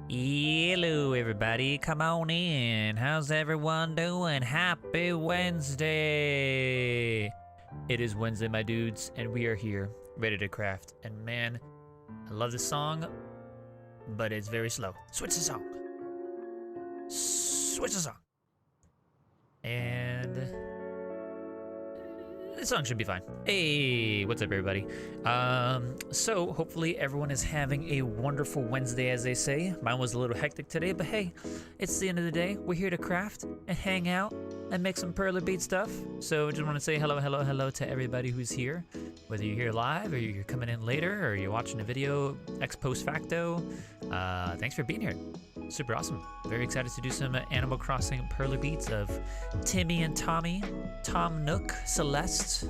Hello, everybody. Come on in. How's everyone doing? Happy Wednesday. It is Wednesday, my dudes, and we are here, ready to craft. And man, I love this song, but it's very slow. Switch the song. Switch the song. And this song should be fine. Hey, what's up, everybody? So hopefully everyone is having a wonderful Wednesday, as they say. Mine was a little hectic today, but hey, it's the end of the day. We're here to craft and hang out and make some Perler Bead stuff. So just want to say hello to everybody who's here. Whether you're here live or you're coming in later or you're watching a video ex post facto, thanks for being here. Super awesome. Very excited to do some Animal Crossing Perler Beads of Timmy and Tommy, Tom Nook, Celeste,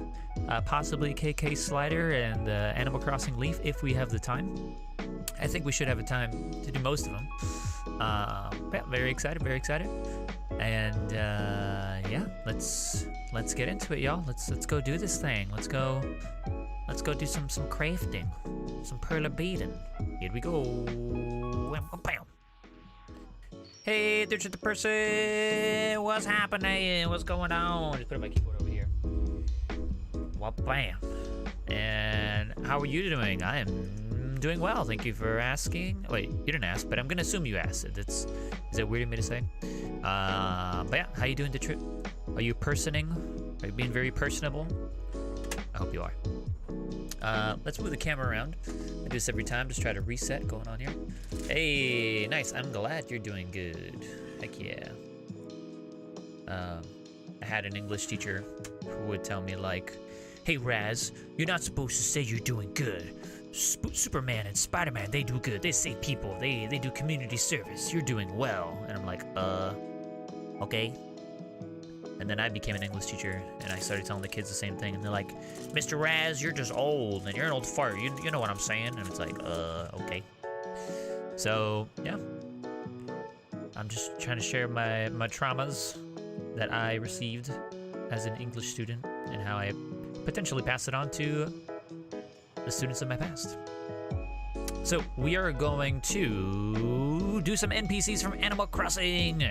possibly KK Slider, and Animal Crossing Leaf if we have the time. I think we should have a time to do most of them. Yeah, very excited. And yeah, let's get into it, y'all. Let's go do this thing. Let's go do some crafting, some Perler beading. Here we go. Bam. Hey, there's the person. What's happening? What's going on? Just put my keyboard over here. Well, bam. And how are you doing? I am doing well. Thank you for asking. Wait, you didn't ask, but I'm gonna assume you asked it. Is that weird of me to say? But yeah, how you doing the trip? Are you personing? Are you being very personable? I hope you are. Let's move the camera around. I do this every time, just try to reset going on here. Hey, nice. I'm glad you're doing good. Heck yeah. I had an English teacher who would tell me like, hey Raz, you're not supposed to say you're doing good. Superman and Spider-Man, they do good. They save people. They do community service. You're doing well. And I'm like, okay. And then I became an English teacher, and I started telling the kids the same thing, and they're like, Mr. Raz, you're just old, and you're an old fart, you know what I'm saying? And it's like, okay. So, yeah. I'm just trying to share my traumas that I received as an English student, and how I potentially pass it on to the students of my past. So we are going to do some NPCs from Animal Crossing.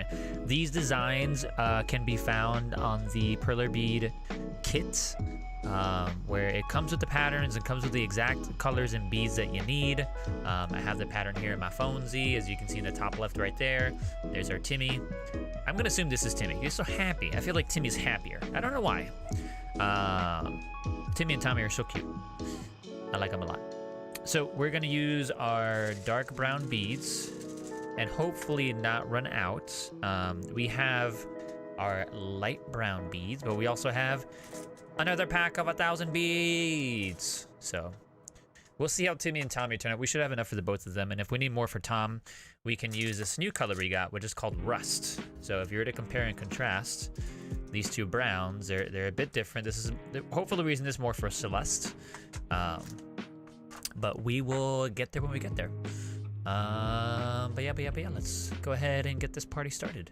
These designs can be found on the Perler Bead kit, where it comes with the patterns and comes with the exact colors and beads that you need. I have the pattern here in my phone Z, as you can see in the top left right there. There's our Timmy. I'm gonna assume this is Timmy. He's so happy. I feel like Timmy's happier. I don't know why. Timmy and Tommy are so cute. I like them a lot. So we're gonna use our dark brown beads and hopefully not run out. We have our light brown beads, but we also have another pack of 1,000 beads. So we'll see how Timmy and Tommy turn out. We should have enough for the both of them. And if we need more for Tom, we can use this new color we got, which is called Rust. So if you were to compare and contrast these two browns, they're a bit different. This is hopefully the reason this is more for Celeste. But we will get there when we get there. But yeah, let's go ahead and get this party started.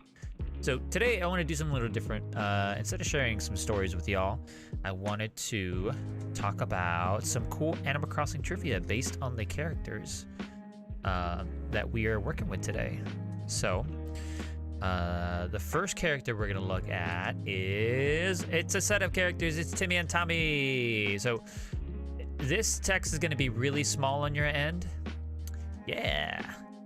So today I want to do something a little different. Instead of sharing some stories with y'all, I wanted to talk about some cool Animal Crossing trivia based on the characters that we are working with today. So the first character we're gonna look at it's a set of characters. It's Timmy and Tommy. So this text is going to be really small on your end. Yeah,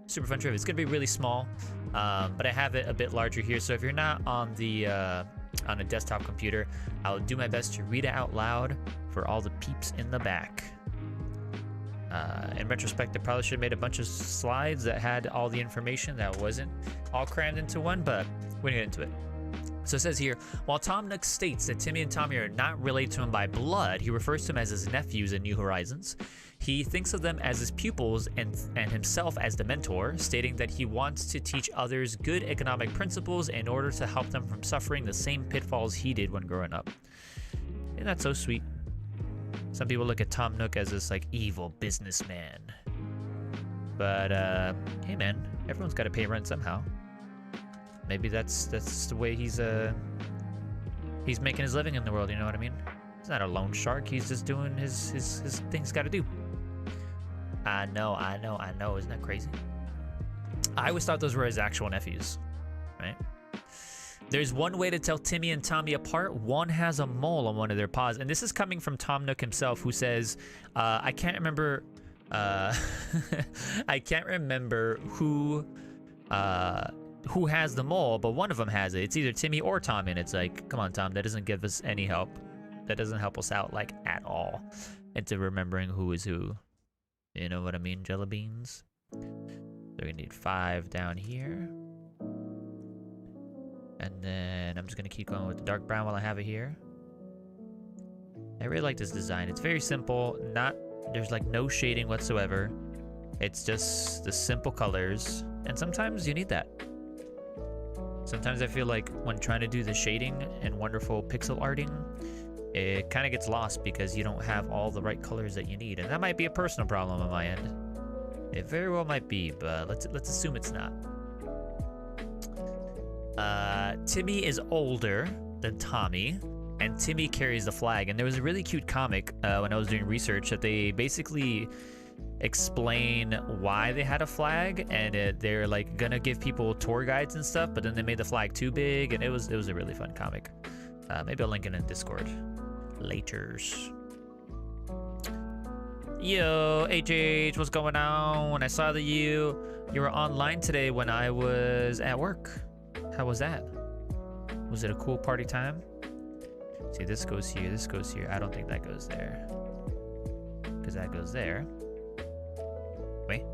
super fun trivia. It's going to be really small, but I have it a bit larger here. So if you're not on the on a desktop computer, I'll do my best to read it out loud for all the peeps in the back. In retrospect, I probably should have made a bunch of slides that had all the information that wasn't all crammed into one, but we're gonna get into it. So it says here, while Tom Nook states that Timmy and Tommy are not related to him by blood, he refers to them as his nephews in New Horizons. He thinks of them as his pupils and himself as the mentor, stating that he wants to teach others good economic principles in order to help them from suffering the same pitfalls he did when growing up. Isn't that so sweet? Some people look at Tom Nook as this like evil businessman. But hey man, everyone's got to pay rent somehow. Maybe that's the way he's making his living in the world, you know what I mean? He's not a loan shark, he's just doing his things he's gotta do. I know, isn't that crazy? I always thought those were his actual nephews, right? There's one way to tell Timmy and Tommy apart. One has a mole on one of their paws. And this is coming from Tom Nook himself, who says, I can't remember... I can't remember who has the mole, but one of them has it. It's either Timmy or Tom, and it's like, come on, Tom, that doesn't give us any help. That doesn't help us out, like, at all into remembering who is who. You know what I mean, jelly beans? They're gonna need 5 down here. And then I'm just gonna keep going with the dark brown while I have it here. I really like this design. It's very simple. There's like no shading whatsoever. It's just the simple colors. And sometimes you need that. Sometimes I feel like when trying to do the shading and wonderful pixel arting, it kind of gets lost because you don't have all the right colors that you need. And that might be a personal problem on my end. It very well might be, but let's assume it's not. Timmy is older than Tommy, and Timmy carries the flag. And there was a really cute comic when I was doing research that they basically explain why they had a flag, and they're like gonna give people tour guides and stuff, but then they made the flag too big, and it was a really fun comic. Maybe I'll link it in Discord laters. Yo, HH, what's going on? I saw that you were online today when I was at work. How was that? Was it a cool party time? See, this goes here, this goes here. I don't think that goes there. Because that goes there. Wait.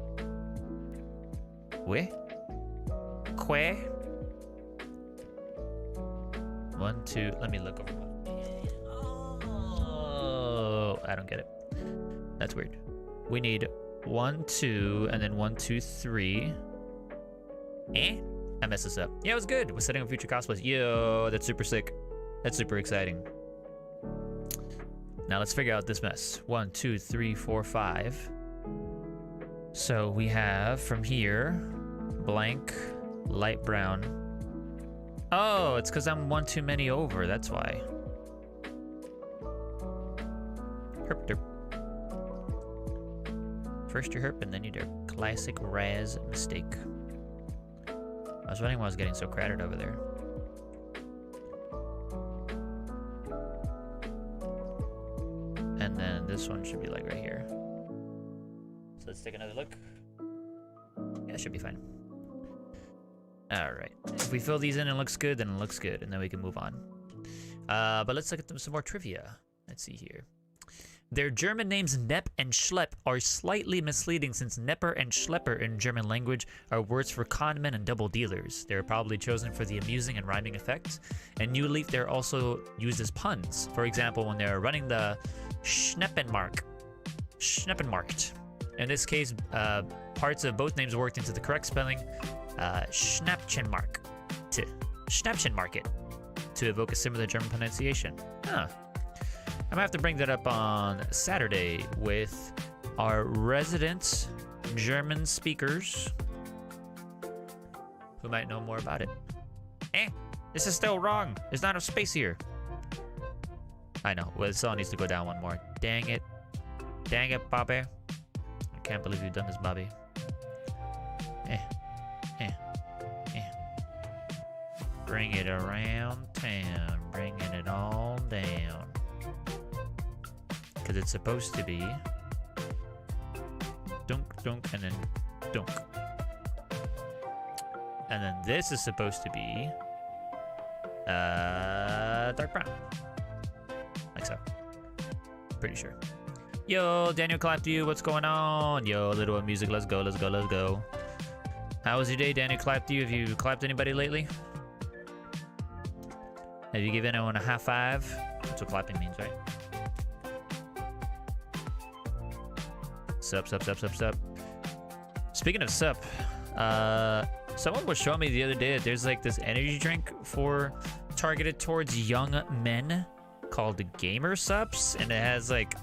Wait. Que? 1, 2, let me look over. Oh, I don't get it. That's weird. We need 1, 2, and then 1, 2, 3. Eh? I messed this up. Yeah, it was good. We're setting up future cosplays. Yo, that's super sick. That's super exciting. Now let's figure out this mess. 1, 2, 3, 4, 5. So we have from here, blank, light brown. Oh, it's because I'm one too many over. That's why. Herp derp. First you herp and then you derp. Classic Raz mistake. I was wondering why I was getting so crowded over there. And then this one should be like right here. So let's take another look. Yeah, it should be fine. Alright. If we fill these in and it looks good, then it looks good. And then we can move on. But let's look at some more trivia. Let's see here. Their German names Nepp and Schlepp are slightly misleading since Nepper and Schlepper in German language are words for conmen and double dealers. They're probably chosen for the amusing and rhyming effects. And New Leaf, they're also used as puns. For example, when they're running the Schneppenmarkt. In this case, parts of both names worked into the correct spelling. Schnäppchenmarkt to evoke a similar German pronunciation. Huh. I'm gonna have to bring that up on Saturday with our resident German speakers who might know more about it. This is still wrong. There's not enough space here. I know. Well, this all needs to go down one more. Dang it. Dang it, Bobby. I can't believe you've done this, Bobby. Bring it around town. Bringing it all down. Because it's supposed to be dunk, dunk, and then dunk. And then this is supposed to be dark brown. Like so. Pretty sure. Yo, Daniel clapped you. What's going on? Yo, little music. Let's go, let's go, let's go. How was your day, Daniel clapped you? Have you clapped anybody lately? Have you given anyone a high five? That's what clapping means, right? Sup. Speaking of sup, someone was showing me the other day that there's like this energy drink targeted towards young men called Gamer Sups, and it has like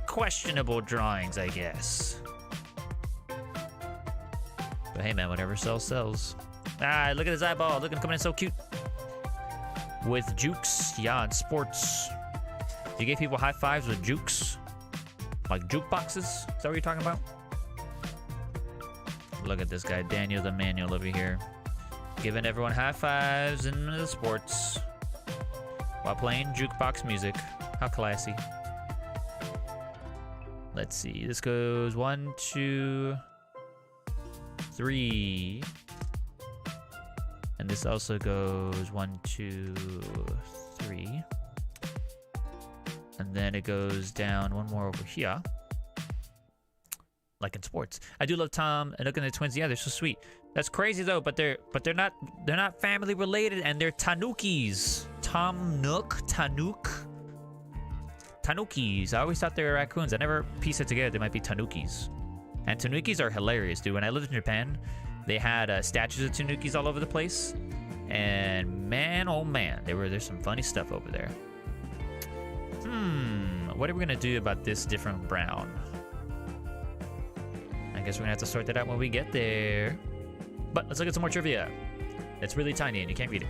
questionable drawings, I guess. But hey man, whatever sells. Ah, look at his eyeball. Look at him coming in so cute. With jukes, yeah, and sports. You gave people high fives with jukes? Like jukeboxes? Is that what you're talking about? Look at this guy, Daniel the Manual over here. Giving everyone high fives in the sports while playing jukebox music. How classy. Let's see. This goes 1, 2, 3. And this also goes 1, 2, 3. And then it goes down one more over here. Like in sports. I do love Tom and Nook and the twins. Yeah, they're so sweet. That's crazy though, but they're not family related, and they're Tanukis. Tom Nook, Tanukis. I always thought they were raccoons. I never pieced it together. They might be Tanukis. And Tanukis are hilarious, dude. When I lived in Japan, they had statues of Tanukis all over the place. And man, oh man, there's some funny stuff over there. What are we gonna do about this different brown? I guess we're gonna have to sort that out when we get there. But let's look at some more trivia. It's really tiny and you can't read it.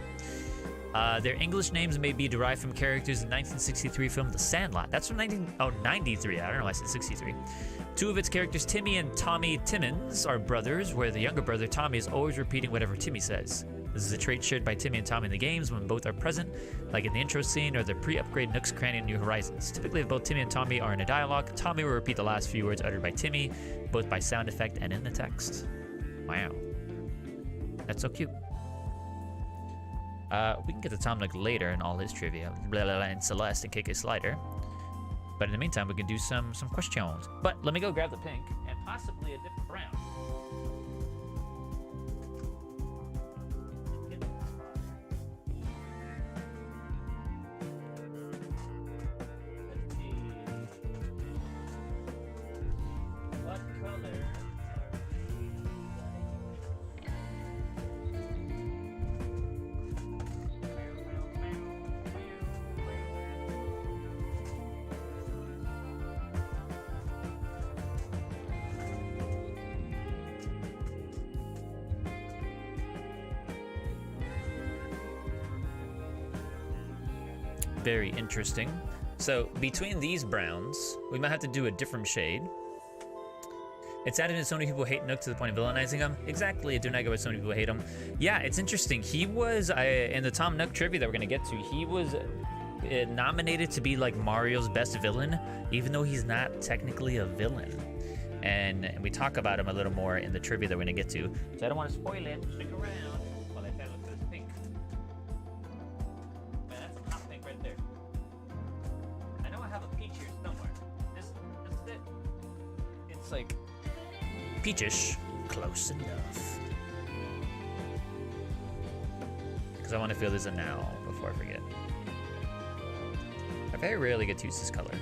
Their English names may be derived from characters in the 1963 film The Sandlot. That's from 93. I don't know why I said 63. Two of its characters, Timmy and Tommy Timmins, are brothers, where the younger brother, Tommy, is always repeating whatever Timmy says. This is a trait shared by Timmy and Tommy in the games when both are present, like in the intro scene or the pre-upgrade Nook's Cranny and New Horizons. Typically, if both Timmy and Tommy are in a dialogue, Tommy will repeat the last few words uttered by Timmy, both by sound effect and in the text. Wow. That's so cute. We can get to Tom Nook later in all his trivia, blah, blah, blah, and Celeste and KK Slider. But in the meantime, we can do some questions. But let me go grab the pink and possibly a different brown. Very interesting. So between these browns, we might have to do a different shade. It's added that so many people hate Nook to the point of villainizing him. Exactly, do not get why so many people hate him. Yeah, it's interesting. He was, in the Tom Nook trivia that we're gonna get to, he was nominated to be like Mario's best villain, even though he's not technically a villain. And we talk about him a little more in the trivia that we're gonna get to. So I don't want to spoil it. Stick around while I try to look for this pink. Man, that's a hot pink right there. I know I have a peach here somewhere. This is it. It's like peachish. Close enough. Because I want to feel this now before I forget. I very rarely get to use this color.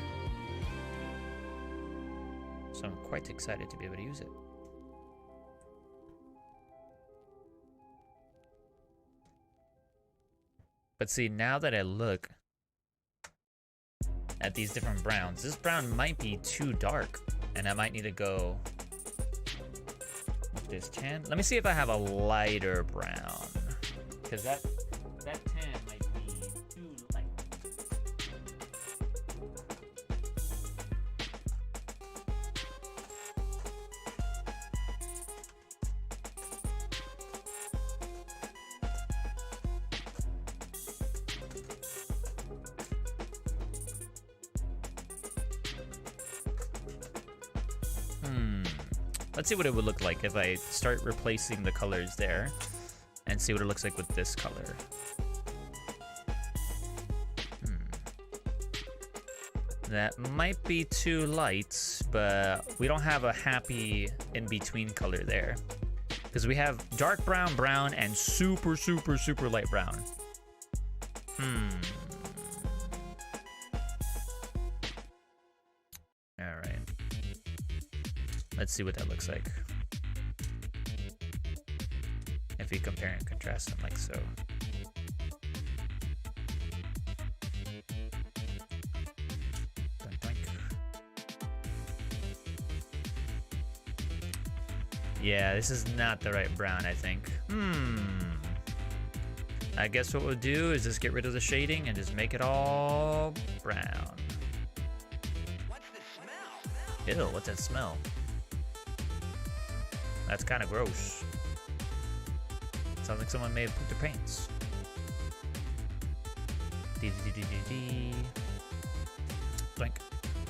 So I'm quite excited to be able to use it. But see, now that I look at these different browns, this brown might be too dark, and I might need to go with this tan. Let me see if I have a lighter brown, because that tan might be too light. Let's see what it would look like if I start replacing the colors there and see what it looks like with this color. That might be too light, but we don't have a happy in-between color there. Because we have dark brown, brown, and super, super, super light brown. Let's see what that looks like. If we compare and contrast them like so. Doink, doink. Yeah, this is not the right brown, I think. I guess what we'll do is just get rid of the shading and just make it all brown. What's the smell? Ew, what's that smell? That's kind of gross. Sounds like someone may have pooped their pants. Blink.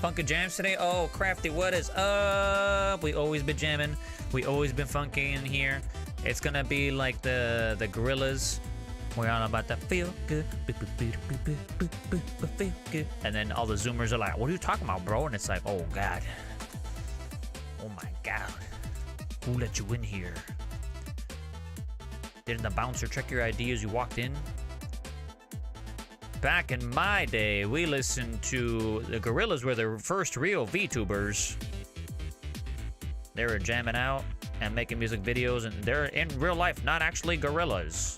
Funkin' jams today? Oh, Crafty, what is up? We always been jamming. We always been funky in here. It's gonna be like the gorillas. We're all about that feel good, feel good. And then all the Zoomers are like, what are you talking about, bro? And it's like, oh, God. Oh, my God. Who let you in here? Didn't the bouncer check your ID as you walked in? Back in my day, we listened to the gorillas were the first real VTubers. They were jamming out and making music videos, and they're in real life not actually gorillas.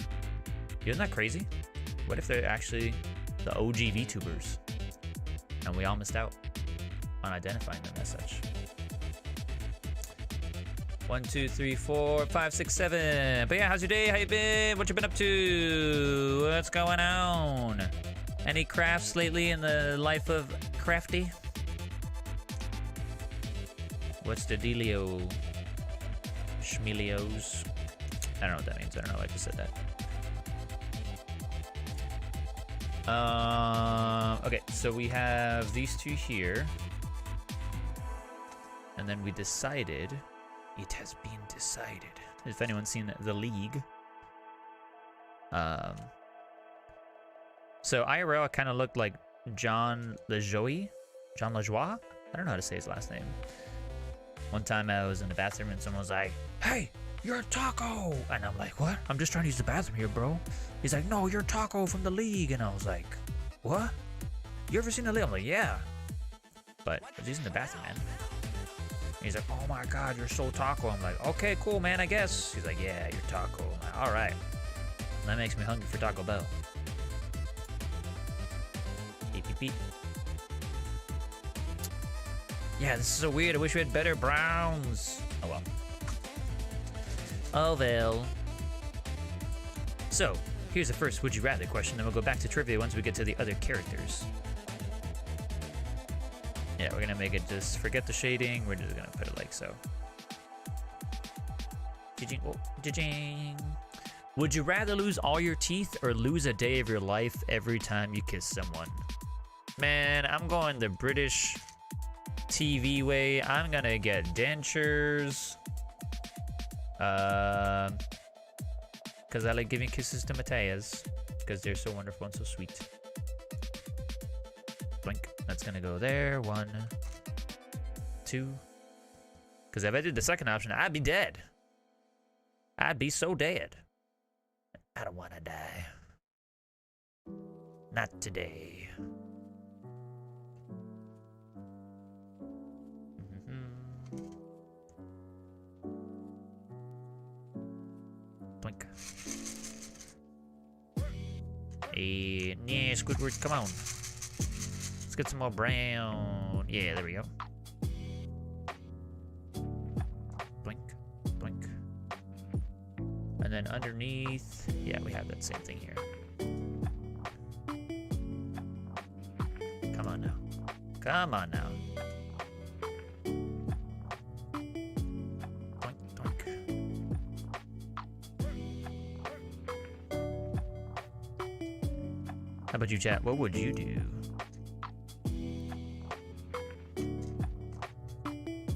Isn't that crazy? What if they're actually the OG VTubers and we all missed out on identifying them as such? 1, 2, 3, 4, 5, 6, 7. But yeah, how's your day? How you been? What you been up to? What's going on? Any crafts lately in the life of Crafty? What's the dealio? Schmelios? I don't know what that means. I don't know. I just said that. Okay, so we have these two here. And then we decided... It has been decided. If anyone's seen The League. So IRL kind of looked like John LaJoie? John LaJoie? I don't know how to say his last name. One time I was in the bathroom and someone was like, hey, you're Taco! And I'm like, what? I'm just trying to use the bathroom here, bro. He's like, no, you're Taco from The League. And I was like, what? You ever seen The League? I'm like, yeah. But I was using the bathroom, man. He's like, oh my God, you're so Taco. I'm like, okay, cool, man, I guess. He's like, yeah, you're Taco. I'm like, all right. That makes me hungry for Taco Bell. Beep, beep, beep. Yeah, this is so weird. I wish we had better browns. Oh, well. Oh, well. So, here's the first Would You Rather question. Then we'll go back to trivia once we get to the other characters. Yeah, we're gonna make it just forget the shading. We're just gonna put it like so. Jing, oh, jing. Would you rather lose all your teeth or lose a day of your life every time you kiss someone? Man, I'm going the British TV way. I'm gonna get dentures. Because I like giving kisses to Matthias. Because they're so wonderful and so sweet. Blink. That's gonna go there. 1, 2. Because if I did the second option, I'd be dead. I'd be so dead. I don't want to die. Not today. Blink. Hey, yeah, Squidward, come on. Let's get some more brown. Yeah, there we go. Blink, blink. And then underneath, yeah, we have that same thing here. Come on now. Come on now. Blink, blink. How about you, chat? What would you do?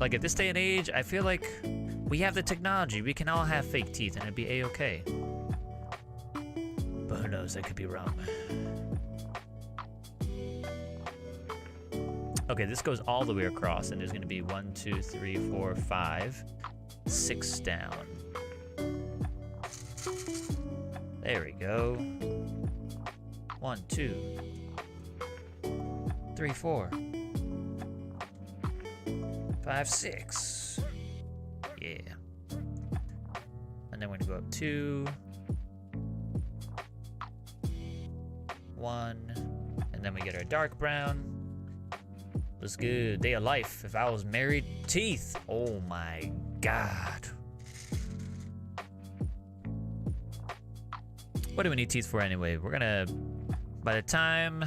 Like, at this day and age, I feel like we have the technology. We can all have fake teeth and it'd be a-okay. But who knows? I could be wrong. Okay, this goes all the way across, and there's going to be 1, 2, 3, 4, 5, 6 down. There we go. 1, 2, 3, 4. 5, 6. Yeah. And then we're gonna go up 2, 1, and then we get our dark brown. Looks good. Day of life. If I was married, teeth. Oh my God. What do we need teeth for anyway? We're gonna, by the time,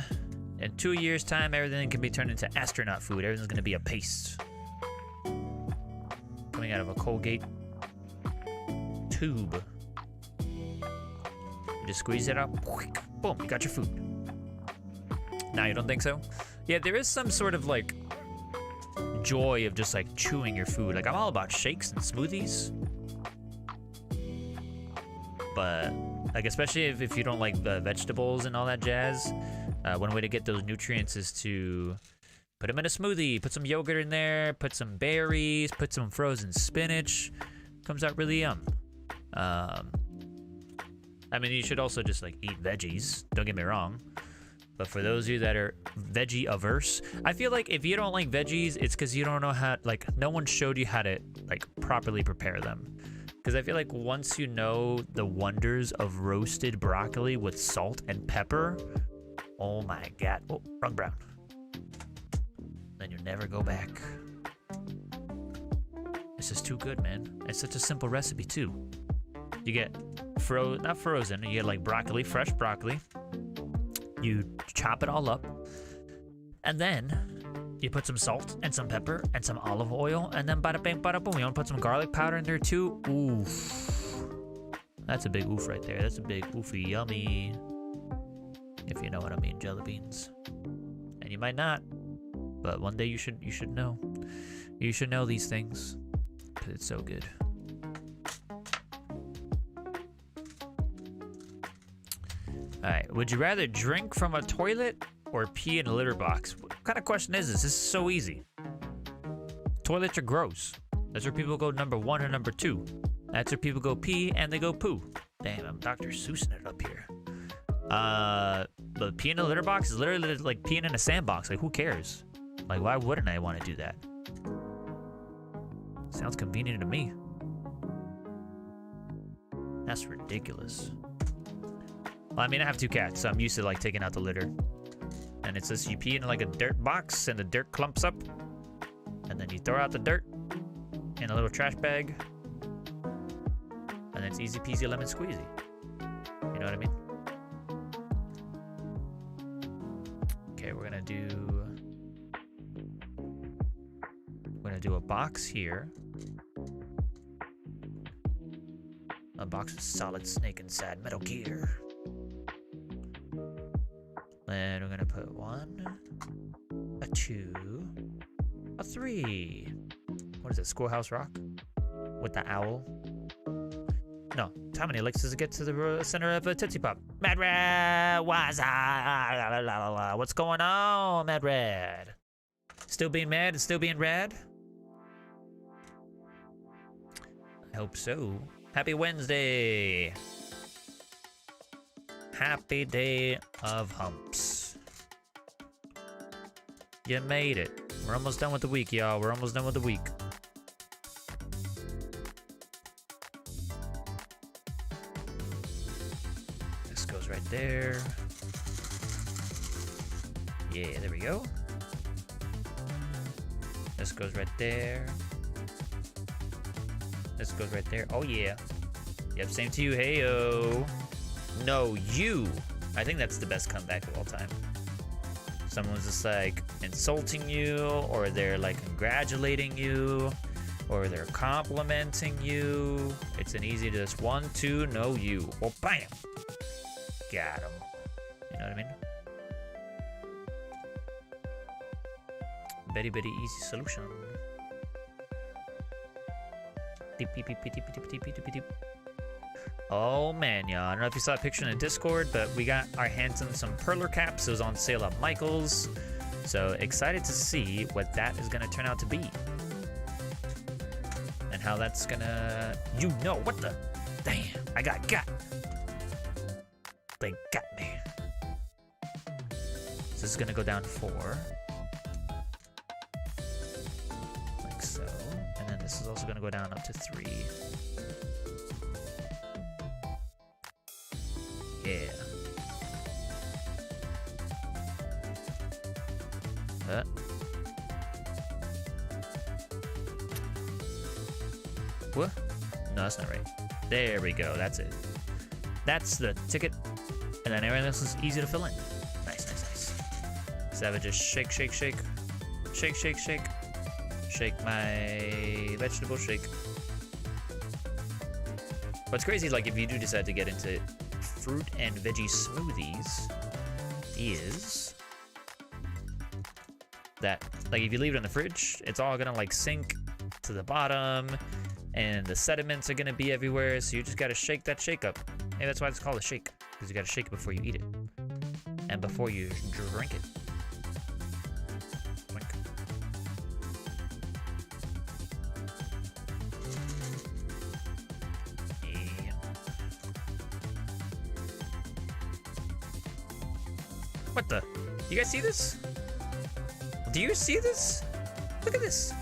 in 2 years' time, everything can be turned into astronaut food. Everything's gonna be a paste. Coming out of a Colgate tube. You just squeeze it up. Boom, you got your food. Now, you don't think so? Yeah, there is some sort of like joy of just like chewing your food. Like, I'm all about shakes and smoothies. But like, especially if you don't like the vegetables and all that jazz, one way to get those nutrients is to put them in a smoothie, put some yogurt in there, put some berries, put some frozen spinach. Comes out really yum. I mean, you should also just like eat veggies, don't get me wrong. But for those of you that are veggie averse, I feel like if you don't like veggies, it's because you don't know how, like, no one showed you how to like properly prepare them. Because I feel like once you know the wonders of roasted broccoli with salt and pepper, oh my God. Oh, wrong brown. Then you never go back. This is too good, man. It's such a simple recipe too. You get not frozen, you get like broccoli, fresh broccoli. You chop it all up, and then you put some salt and some pepper and some olive oil, and then bada bing, bada boom. You want to put some garlic powder in there too. Oof. That's a big oof right there. That's a big oofy yummy. If you know what I mean, jelly beans. And you might not, but one day you should know. You should know these things, because it's so good. Alright, would you rather drink from a toilet or pee in a litter box? What kind of question is this? This is so easy. Toilets are gross. That's where people go number 1 or number 2. That's where people go pee and they go poo. Damn, I'm Dr. Seussing it up here. But peeing in a litter box is literally like peeing in a sandbox. Like, who cares? Like, why wouldn't I want to do that? Sounds convenient to me. That's ridiculous. Well, I mean, I have 2 cats, so I'm used to like taking out the litter. And it's just you pee in like a dirt box and the dirt clumps up. And then you throw out the dirt in a little trash bag. And it's easy peasy lemon squeezy. You know what I mean? Okay, we're gonna do a box here. A box with Solid Snake inside, Metal Gear. Then we're gonna put 1, a 2, a 3. What is it, Schoolhouse Rock? With the owl? No, how many licks does it get to the center of a Tootsie Pop? Mad Rad! What's going on, Mad Rad? Still being mad and still being rad? I hope so. Happy Wednesday! Happy day of humps. You made it. We're almost done with the week, y'all. We're almost done with the week. This goes right there. Yeah, there we go. This goes right there. This goes right there. Oh, yeah. Yep, same to you. Hey-o. No, you. I think that's the best comeback of all time. Someone's just like insulting you, or they're like congratulating you, or they're complimenting you. It's an easy just 1, 2, no, you. Well, bam. Got him. You know what I mean? Very, very easy solution. Deep, deep, deep, deep, deep, deep, deep, deep, deep. Oh man, y'all. I don't know if you saw a picture in the Discord, but we got our hands on some Perler caps. It was on sale at Michael's. So excited to see what that is going to turn out to be. And how that's going to... You know, what the... Damn, I got. They got me. So this is going to go down to 4. Like so. And then this is also going to go down up to 3. Yeah. What? No, that's not right. There we go. That's it. That's the ticket. And then everything else is easy to fill in. Nice, nice, nice. So I would just shake, shake, shake. Shake, shake, shake. Shake my vegetable shake. What's crazy, like, if you do decide to get into fruit and veggie smoothies, is that, like, if you leave it in the fridge, it's all gonna, like, sink to the bottom, and the sediments are gonna be everywhere, so you just gotta shake that shake up. Hey, that's why it's called a shake, because you gotta shake it before you eat it, and before you drink it. Blink. Yeah. What the? You guys see this? Do you see this? Look at this.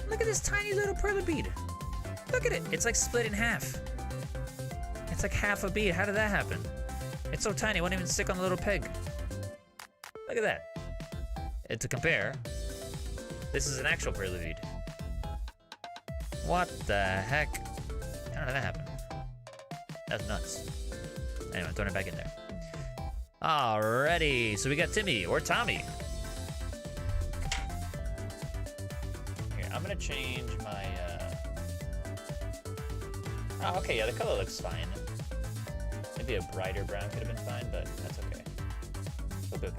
Look at this tiny little Perler bead. Look at it. It's like split in half. It's like half a bead. How did that happen? It's so tiny, it won't even stick on the little peg. Look at that. And to compare, this is an actual Perler bead. What the heck? How did that happen? That's nuts. Anyway, I'm throwing it back in there. Alrighty, so we got Timmy or Tommy. Here, I'm gonna change my, Oh, okay, yeah, the color looks fine. Maybe a brighter brown could have been fine, but that's okay. Okay.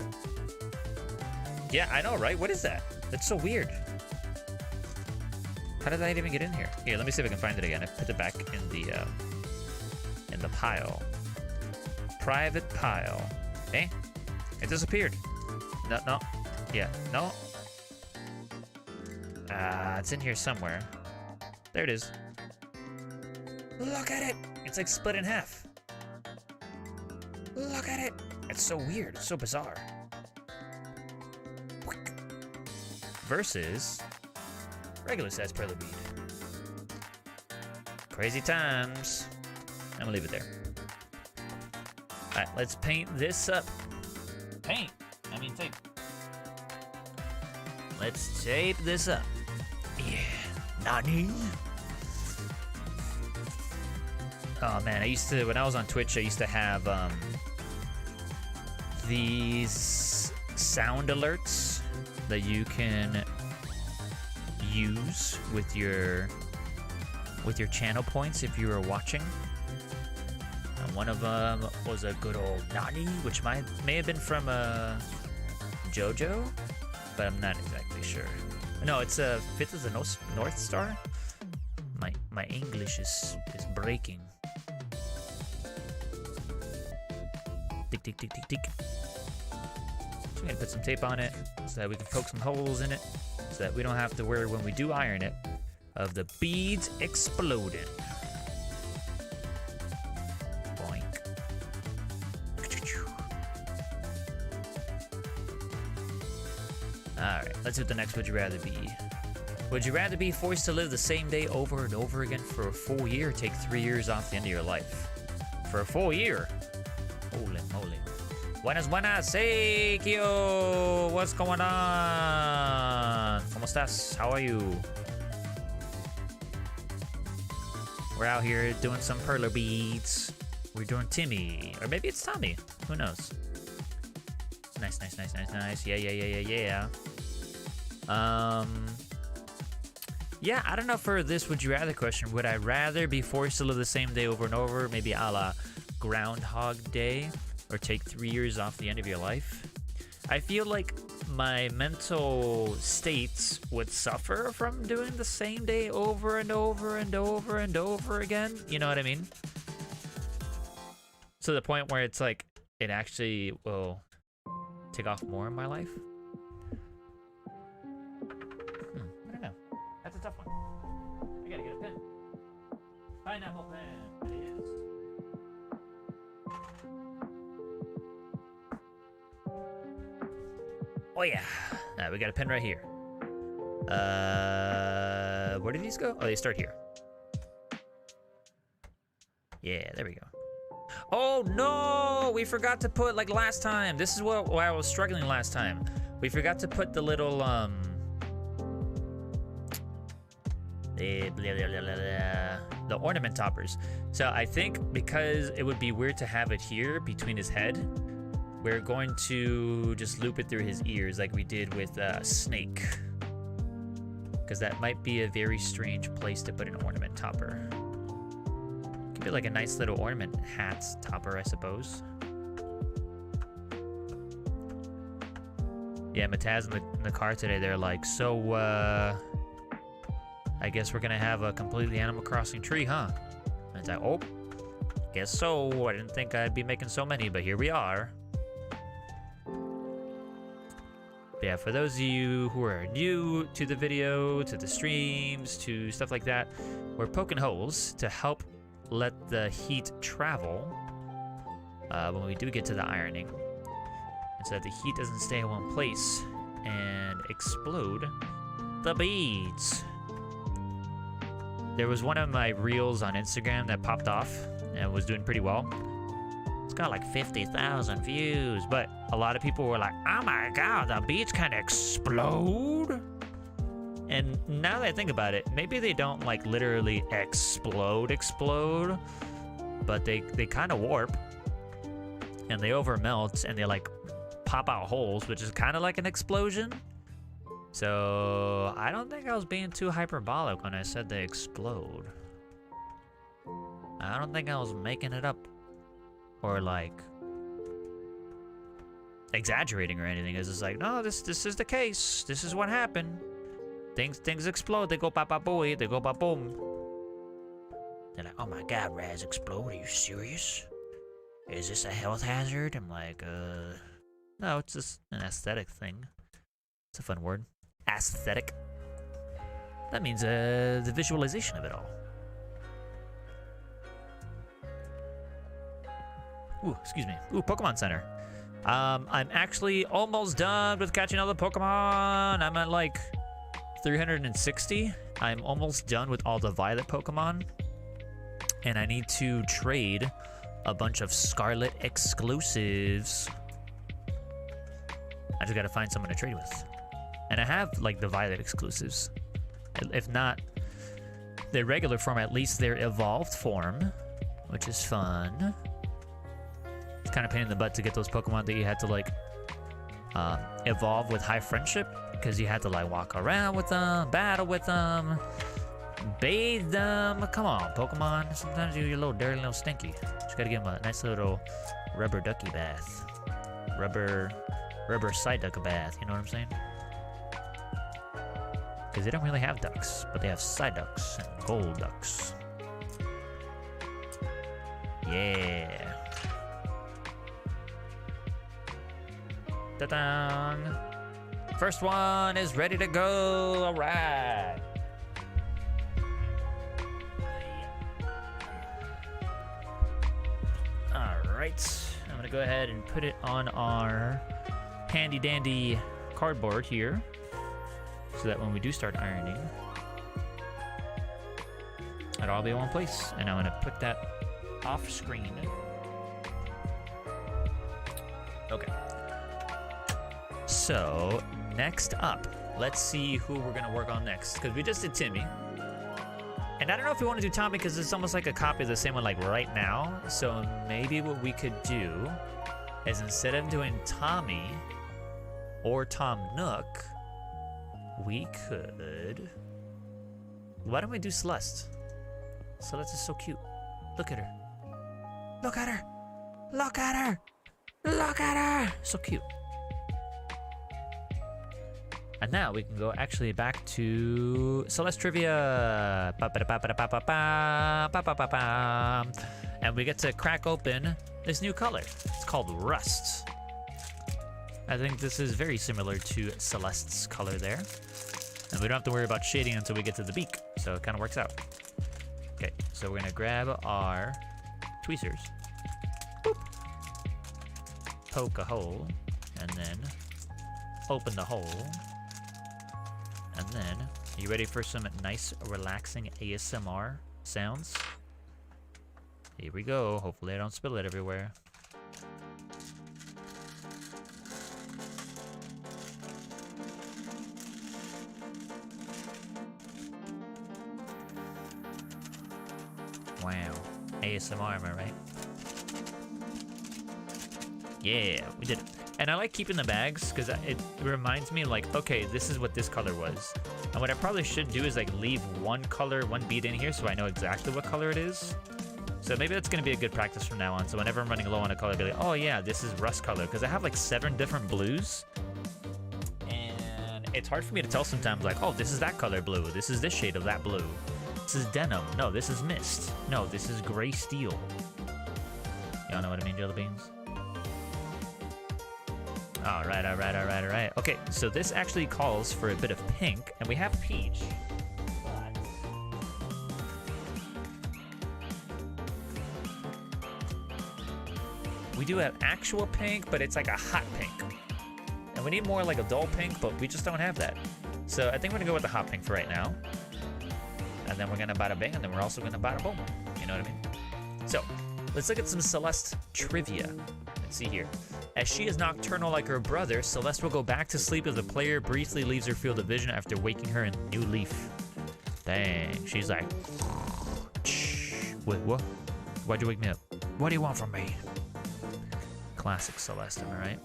Yeah, I know, right? What is that? That's so weird. How did that even get in here? Here, let me see if I can find it again. I put it back in the pile. Private pile. Eh? It disappeared. No. Yeah, no. It's in here somewhere. There it is. Look at it! It's like split in half. Look at it! It's so weird. It's so bizarre. Versus regular size Perler bead. Crazy times. I'm gonna leave it there. Alright, let's paint this up. Paint? I mean tape. Let's tape this up. Yeah. Nani? Oh man, when I was on Twitch, I used to have these sound alerts that you can use with your channel points if you were watching. And one of them was a good old Nani, which may have been from JoJo, but I'm not exactly sure. No, it's Fifth is the North Star. My English is breaking. Tick, tick, tick, tick, tick. So we're gonna put some tape on it so that we can poke some holes in it so that we don't have to worry when we do iron it of the beads exploding. Boink. Alright, let's do the next Would You Rather Be. Would you rather be forced to live the same day over and over again for a full year or take 3 years off the end of your life? For a full year? Holy moly. Buenas, hey, Kyo! What's going on? ¿Cómo estás? How are you? We're out here doing some Perler beads. We're doing Timmy. Or maybe it's Tommy. Who knows? Nice. Yeah. Yeah, I don't know for this Would You Rather question. Would I rather be forced to live the same day over and over, maybe a la Groundhog Day, or take 3 years off the end of your life? I feel like my mental states would suffer from doing the same day over and over and over and over again. You know what I mean? To the point where it's like, it actually will take off more in my life. I don't know. That's a tough one. I gotta get a pen. Pineapple pen. It is. Oh yeah. We got a pen right here. Where did these go? Oh, they start here. Yeah, there we go. Oh no! We forgot to put, like last time. This is why I was struggling last time. We forgot to put the little the ornament toppers. So I think because it would be weird to have it here between his head, we're going to just loop it through his ears like we did with Snake. Because that might be a very strange place to put an ornament topper. Give Be like a nice little ornament hat topper, I suppose. Yeah, Mataz in the car today, they're like, so, I guess we're gonna have a completely Animal Crossing tree, huh? And it's like, oh, guess so. I didn't think I'd be making so many, but here we are. But yeah, for those of you who are new to the video, to the streams, to stuff like that, we're poking holes to help let the heat travel when we do get to the ironing. And so that the heat doesn't stay in one place and explode the beads. There was one of my reels on Instagram that popped off and was doing pretty well. It's got like 50,000 views, but a lot of people were like, oh my god, the beads kind of explode. And now that I think about it, maybe they don't like literally explode, but they kind of warp and they overmelt and they like pop out holes, which is kind of like an explosion. So I don't think I was being too hyperbolic when I said they explode. I don't think I was making it up or like exaggerating or anything. It's just like, no, this is the case. This is what happened. Things explode. They go ba ba boy. They go ba boom. They're like, oh my god, Raz explode? Are you serious? Is this a health hazard? I'm like, no, it's just an aesthetic thing. It's a fun word. Aesthetic. That means the visualization of it all. Ooh, excuse me. Ooh, Pokemon Center. I'm actually almost done with catching all the Pokemon. I'm at like 360. I'm almost done with all the Violet Pokemon. And I need to trade a bunch of Scarlet exclusives. I just gotta find someone to trade with. And I have like the Violet exclusives. If not their regular form, at least their evolved form, which is fun. It's kind of pain in the butt to get those Pokemon that you had to like evolve with high friendship, because you had to like walk around with them, battle with them, bathe them. Come on, Pokemon. Sometimes you're a little dirty, a little stinky. Just gotta give them a nice little rubber ducky bath. Rubber side duck bath, you know what I'm saying? Because they don't really have ducks, but they have side ducks and gold ducks. Yeah. Ta-da! First one is ready to go. All right. All right. I'm gonna go ahead and put it on our handy dandy cardboard here, so that when we do start ironing, it'll all be in one place. And I'm gonna put that off screen. Okay. So next up, let's see who we're gonna work on next, because we just did Timmy. And I don't know if we want to do Tommy, because it's almost like a copy of the same one like right now. So maybe what we could do is, instead of doing Tommy or Tom Nook, we could... Why don't we do Celeste? Celeste is so cute. Look at her. Look at her. Look at her. Look at her. So cute. And now we can go actually back to Celeste Trivia. And we get to crack open this new color. It's called Rust. I think this is very similar to Celeste's color there. And we don't have to worry about shading until we get to the beak, so it kind of works out. Okay, so we're gonna grab our tweezers, boop, poke a hole, and then open the hole. And then, are you ready for some nice, relaxing ASMR sounds? Here we go. Hopefully I don't spill it everywhere. Wow. ASMR, am I right? Yeah, we did it. And I like keeping the bags because it reminds me, like, okay, this is what this color was. And what I probably should do is like leave one color, one bead in here so I know exactly what color it is. So maybe that's gonna be a good practice from now on. So whenever I'm running low on a color, I'll be like, oh yeah, this is rust color. Because I have like 7 different blues. And it's hard for me to tell sometimes, like, oh, this is that color blue. This is this shade of that blue. This is denim. No, this is mist. No, this is gray steel. Y'all know what I mean, jelly beans? All right. Okay, so this actually calls for a bit of pink, and we have peach. But we do have actual pink, but it's like a hot pink. And we need more like a dull pink, but we just don't have that. So I think we're gonna go with the hot pink for right now. And then we're gonna bada bing, and then we're also gonna bada boom. You know what I mean? So let's look at some Celeste trivia. Let's see here. As she is nocturnal like her brother, Celeste will go back to sleep if the player briefly leaves her field of vision after waking her in New Leaf. Dang, she's like, wait, what? Why'd you wake me up? What do you want from me? Classic Celeste, am I right?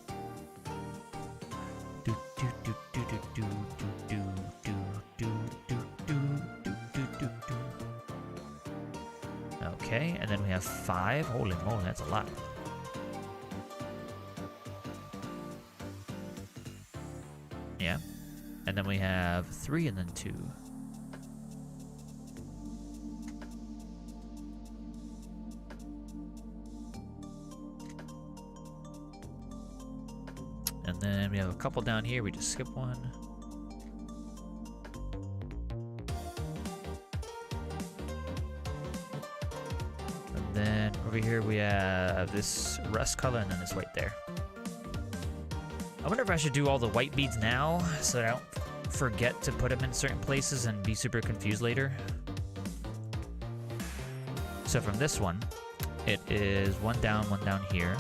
Okay, and then we have 5. Holy moly, that's a lot. Yeah. And then we have 3 and then 2. And then we have a couple down here. We just skip one. And then over here we have this rust color and then this white there. I wonder if I should do all the white beads now so that I don't forget to put them in certain places and be super confused later. So from this one, it is one down here.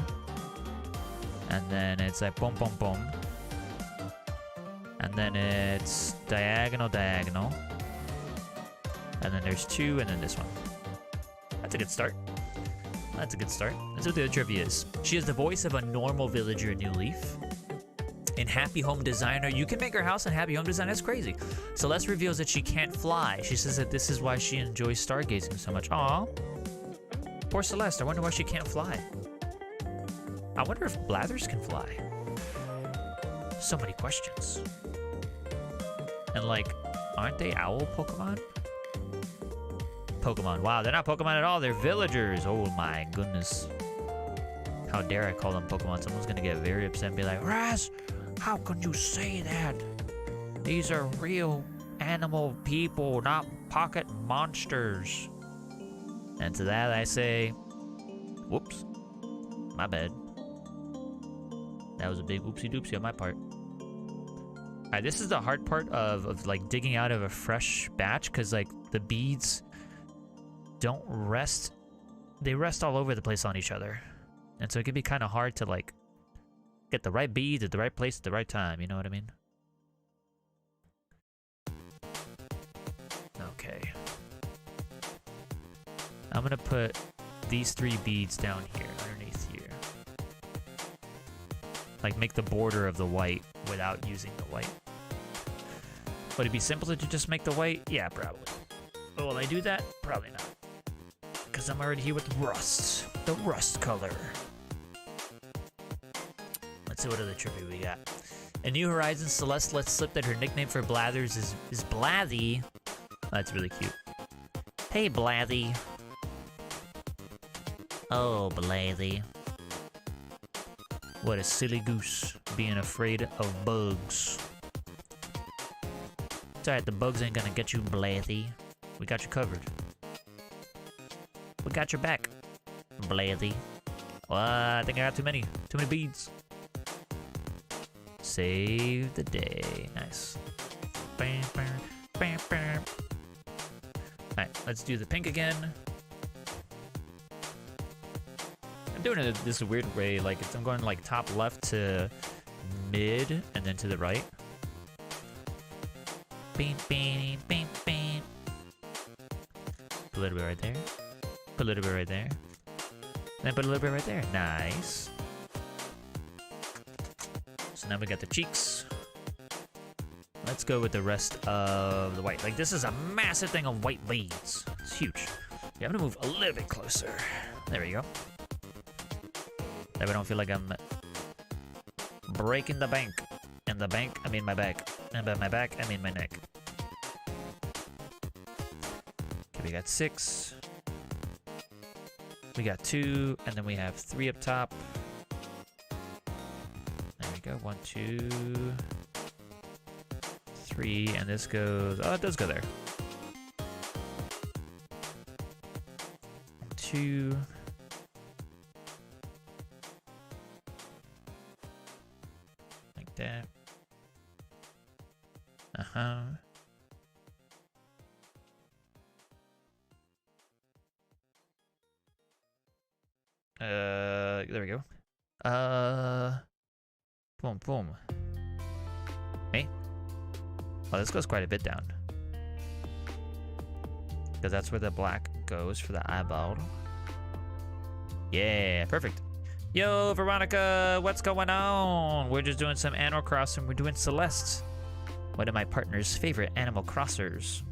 And then it's like boom, boom, boom. And then it's diagonal. And then there's 2 and then this one. That's a good start. That's what the trivia is. She is the voice of a normal villager in New Leaf. In Happy Home Designer, you can make her house in Happy Home Designer. That's crazy. Celeste reveals that she can't fly. She says that this is why she enjoys stargazing so much. Aw. Poor Celeste. I wonder why she can't fly. I wonder if Blathers can fly. So many questions. And like, aren't they owl Pokemon? Wow, they're not Pokemon at all. They're villagers. Oh my goodness. How dare I call them Pokemon? Someone's gonna get very upset and be like, Raz, how can you say that? These are real animal people, not pocket monsters. And to that I say, whoops, my bad. That was a big oopsie doopsie on my part. Alright, this is the hard part of like digging out of a fresh batch, because like the beads don't rest. They rest all over the place on each other. And so it can be kind of hard to like get the right beads at the right place at the right time, you know what I mean? Okay. I'm gonna put these 3 beads down here, underneath here. Like make the border of the white without using the white. Would it be simpler to just make the white? Yeah, probably. But will I do that? Probably not. Because I'm already here with rust. The rust color. Let's see what other trivia we got. In New Horizons, Celeste lets slip that her nickname for Blathers is Blathy. That's really cute. Hey, Blathy. Oh, Blathy. What a silly goose, being afraid of bugs. It's alright, the bugs ain't gonna get you, Blathy. We got you covered. We got your back, Blathy. Well, I think I got too many beads. Save the day. Nice. Bam, bam, bam, bam. Alright, let's do the pink again. I'm doing it this weird way, like I'm going like top left to mid and then to the right. Beam, beam, beam, beam. Put a little bit right there. Put a little bit right there. Then put a little bit right there. Nice. So now we got the cheeks. Let's go with the rest of the white. Like this is a massive thing of white beads. It's huge. Yeah, I'm gonna move a little bit closer. There we go. That way I don't feel like I'm breaking the bank. And the bank, I mean my back. And by my back, I mean my neck. Okay, we got 6. We got 2, and then we have 3 up top. There we go. 1, 2, 3, and this goes. Oh, it does go there. 1, 2. Like that. There we go. Boom, boom. Hey. Oh, this goes quite a bit down. Because that's where the black goes for the eyeball. Yeah, perfect. Yo, Veronica, what's going on? We're just doing some Animal Crossing. We're doing Celeste, one of my partner's favorite Animal Crossers.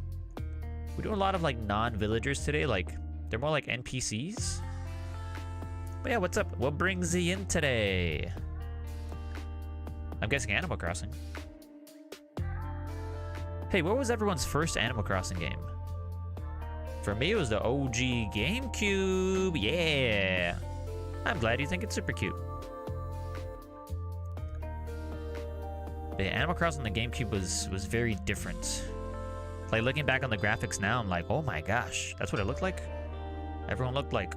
We're doing a lot of like non-villagers today. Like, they're more like NPCs. But yeah, what's up? What brings you in today? I'm guessing Animal Crossing. Hey, what was everyone's first Animal Crossing game? For me, it was the OG GameCube. Yeah. I'm glad you think it's super cute. The Animal Crossing on the GameCube was very different. Like, looking back on the graphics now, I'm like, oh my gosh, that's what it looked like? Everyone looked like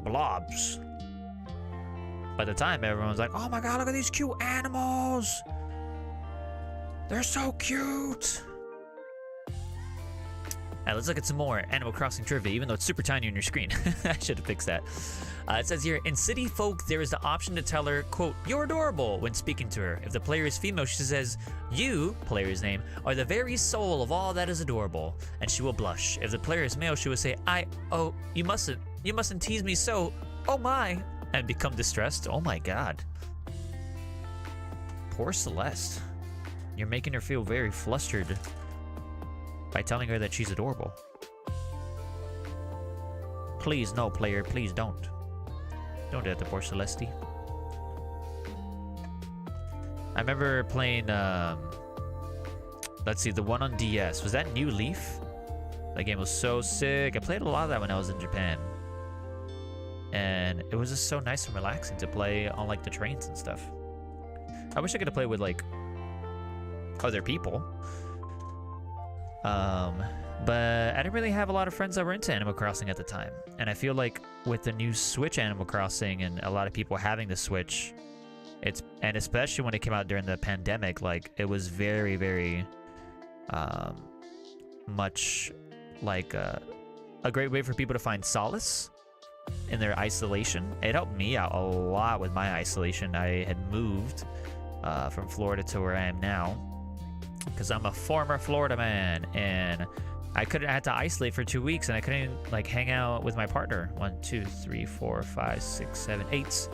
blobs. By the time, everyone was like, oh my god, look at these cute animals! They're so cute! Alright, let's look at some more Animal Crossing trivia, even though it's super tiny on your screen. I should have fixed that. It says here, in City Folk, there is the option to tell her, quote, you're adorable, when speaking to her. If the player is female, she says, you, player's name, are the very soul of all that is adorable, and she will blush. If the player is male, she will say, oh, you mustn't tease me so, oh my, and become distressed. Oh my god. Poor Celeste. You're making her feel very flustered by telling her that she's adorable. Please, no, player, please don't. Don't do that to poor Celeste. I remember playing, let's see, the one on DS. Was that New Leaf? That game was so sick. I played a lot of that when I was in Japan. And it was just so nice and relaxing to play on, like, the trains and stuff. I wish I could have played with, like, other people. But I didn't really have a lot of friends that were into Animal Crossing at the time. And I feel like with the new Switch Animal Crossing and a lot of people having the Switch, and especially when it came out during the pandemic, like, it was very, very much like a great way for people to find solace in their isolation. It helped me out a lot with my isolation. I had moved from Florida to where I am now because I'm a former Florida man, and I had to isolate for 2 weeks, and I couldn't like hang out with my partner. 1, 2, 3, 4, 5, 6, 7, 8.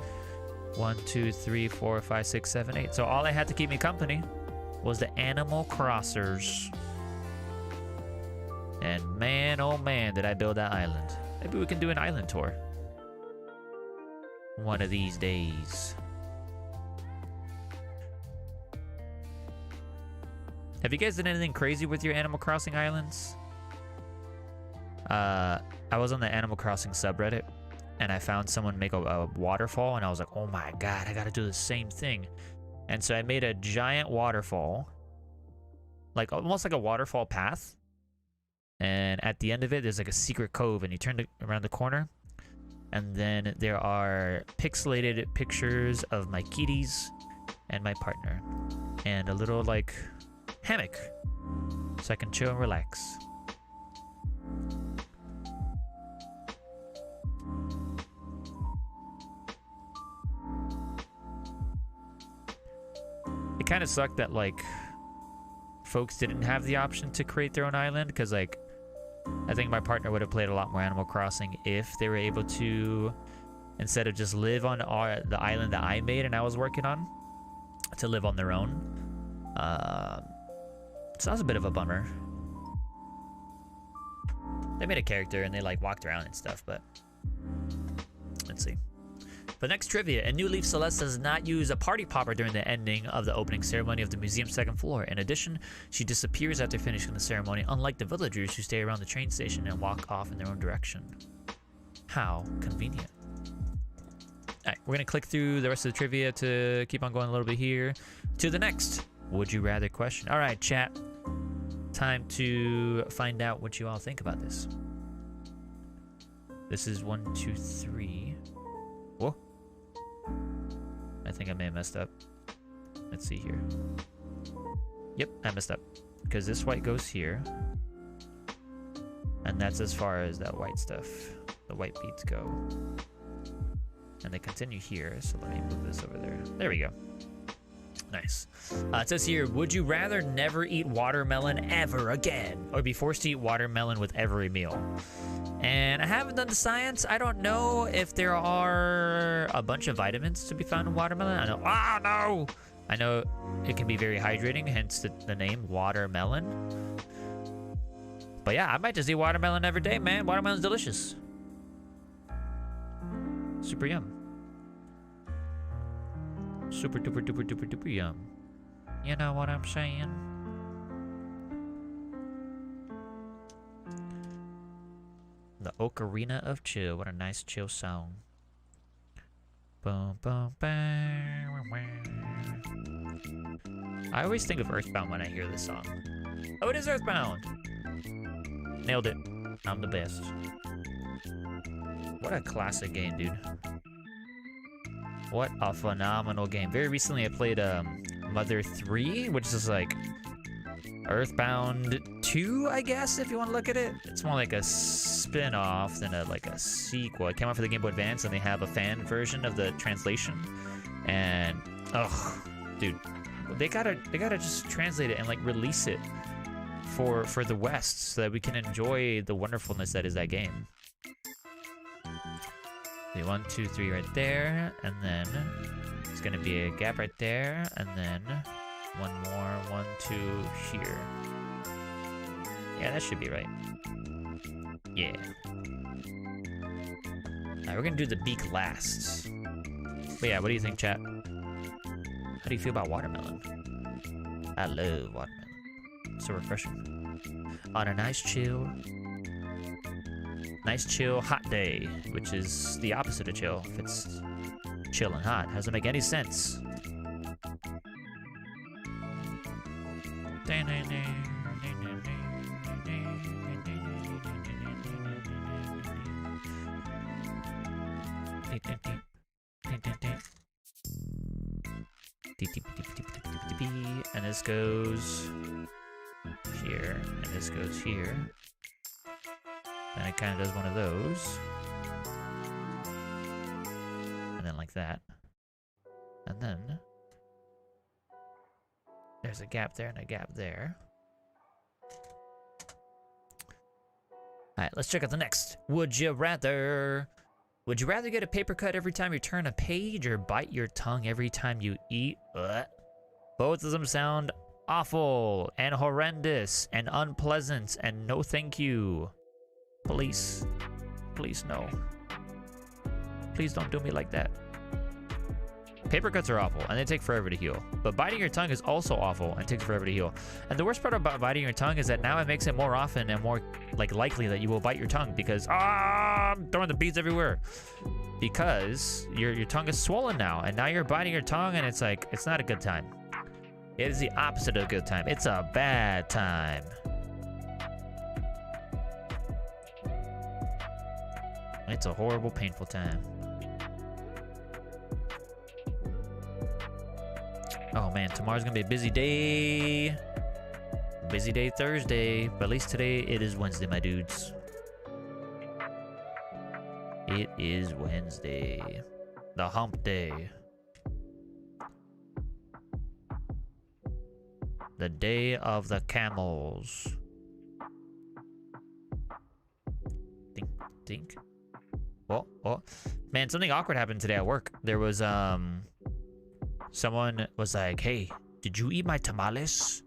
1, 2, 3, 4, 5, 6, 7, 8. So all I had to keep me company was the Animal Crossers. And man, oh man, did I build that island. Maybe we can do an island tour one of these days. Have you guys done anything crazy with your Animal Crossing islands? I was on the Animal Crossing subreddit, and I found someone make a waterfall, and I was like, oh my god, I gotta do the same thing. And so I made a giant waterfall, like almost like a waterfall path. And at the end of it, there's like a secret cove, and you turn around the corner, and then there are pixelated pictures of my kitties and my partner, and a little like hammock, so I can chill and relax. It kind of sucked that like folks didn't have the option to create their own island, because like I think my partner would have played a lot more Animal Crossing if they were able to, instead of just live on the island that I made and I was working on, to live on their own. So that was a bit of a bummer. They made a character and they like walked around and stuff, but let's see. The next trivia, in New Leaf, Celeste does not use a party popper during the ending of the opening ceremony of the museum's second floor. In addition, she disappears after finishing the ceremony, unlike the villagers who stay around the train station and walk off in their own direction. How convenient. Alright, we're gonna click through the rest of the trivia to keep on going a little bit here to the next would you rather question. Alright, chat. Time to find out what you all think about this. This is 1, 2, 3. Whoa. I think I may have messed up. Let's see here. Yep, I messed up. Because this white goes here. And that's as far as that white stuff, the white beads go. And they continue here, so let me move this over there. There we go. Nice. It says here, would you rather never eat watermelon ever again, or be forced to eat watermelon with every meal? And I haven't done the science. I don't know if there are a bunch of vitamins to be found in watermelon. I know, no! I know it can be very hydrating, hence the name watermelon. But yeah, I might just eat watermelon every day, man. Watermelon's delicious. Super yum. Super duper duper duper duper yum. You know what I'm saying? The Ocarina of Chill. What a nice chill song. Boom, boom, bam. I always think of Earthbound when I hear this song. Oh, it is Earthbound! Nailed it. I'm the best. What a classic game, dude. What a phenomenal game. Very recently I played Mother 3, which is like Earthbound 2, I guess, if you want to look at it. It's more like a spin-off than like a sequel. It came out for the Game Boy Advance, and they have a fan version of the translation. And ugh, dude, they gotta just translate it and like release it for the West so that we can enjoy the wonderfulness that is that game. 1, 2, 3 right there, and then it's gonna be a gap right there, and then one more, 1, 2 here. Yeah, that should be right. Yeah. Alright, we're gonna do the beak last. But yeah, what do you think, chat? How do you feel about watermelon? I love watermelon. So refreshing. On a nice chill hot day, which is the opposite of chill. If it's chill and hot, doesn't make any sense. And this goes here, and this goes here. And it kind of does one of those. And then like that. And then there's a gap there and a gap there. Alright, let's check out the next. Would you rather get a paper cut every time you turn a page, or bite your tongue every time you eat? Both of them sound awful and horrendous and unpleasant, and no thank you. Please no. Please don't do me like that. Paper cuts are awful and they take forever to heal, but biting your tongue is also awful and takes forever to heal. And the worst part about biting your tongue is that now it makes it more often and more like likely that you will bite your tongue, because I'm throwing the beads everywhere, because your tongue is swollen now, and now you're biting your tongue, and it's like, it's not a good time. It is the opposite of a good time. It's a bad time. It's a horrible, painful time. Oh man, tomorrow's gonna be a busy day. Busy day Thursday, but at least today it is Wednesday, my dudes. It is Wednesday. The hump day. The day of the camels. Think, think. Oh, man, something awkward happened today at work. There was, someone was like, hey, did you eat my tamales?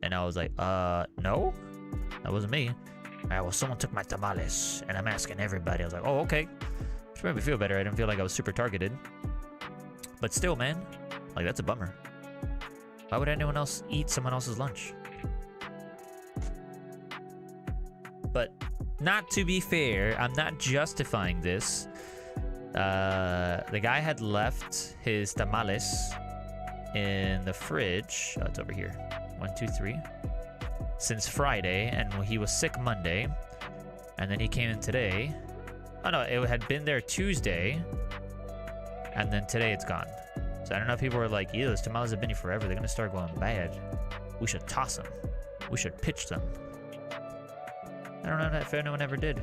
And I was like, no, that wasn't me. Well, someone took my tamales, and I'm asking everybody. I was like, oh, okay. Which made me feel better. I didn't feel like I was super targeted. But still, man, like, that's a bummer. Why would anyone else eat someone else's lunch? But not to be fair, I'm not justifying this. The guy had left his tamales in the fridge. Oh, it's over here. 1, 2, 3. Since Friday, and he was sick Monday. And then he came in today. Oh no, it had been there Tuesday. And then today it's gone. So I don't know if people were like, ew, those tamales have been here forever. They're gonna start going bad. We should toss them. We should pitch them. I don't know if anyone ever did.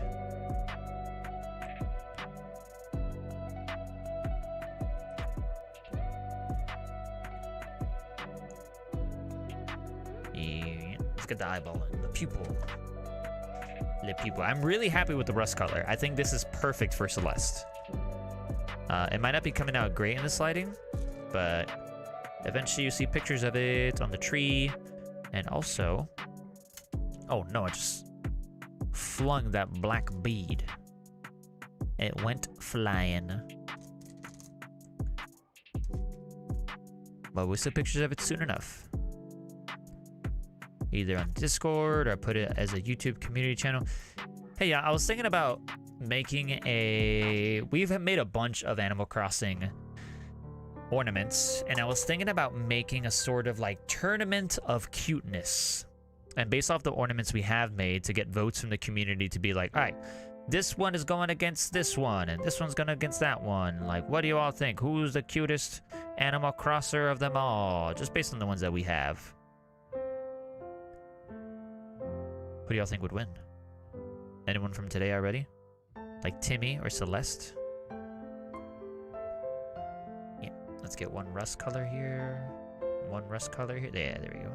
Yeah, let's get the eyeball in. The pupil. Le pupil. I'm really happy with the rust color. I think this is perfect for Celeste. It might not be coming out great in the sliding, but eventually you see pictures of it on the tree. And also... Oh, no, I just flung that black bead. It went flying. But we'll see pictures of it soon enough. Either on Discord or put it as a YouTube community channel. Hey, yeah, I was thinking about making a... We've made a bunch of Animal Crossing ornaments, and I was thinking about making a sort of like tournament of cuteness. And based off the ornaments we have made, to get votes from the community to be like, all right, this one is going against this one, and this one's going against that one. Like, what do you all think? Who's the cutest Animal Crosser of them all? Just based on the ones that we have. Who do y'all think would win? Anyone from today already? Like Timmy or Celeste? Yeah, let's get one rust color here. One rust color here. Yeah, there we go.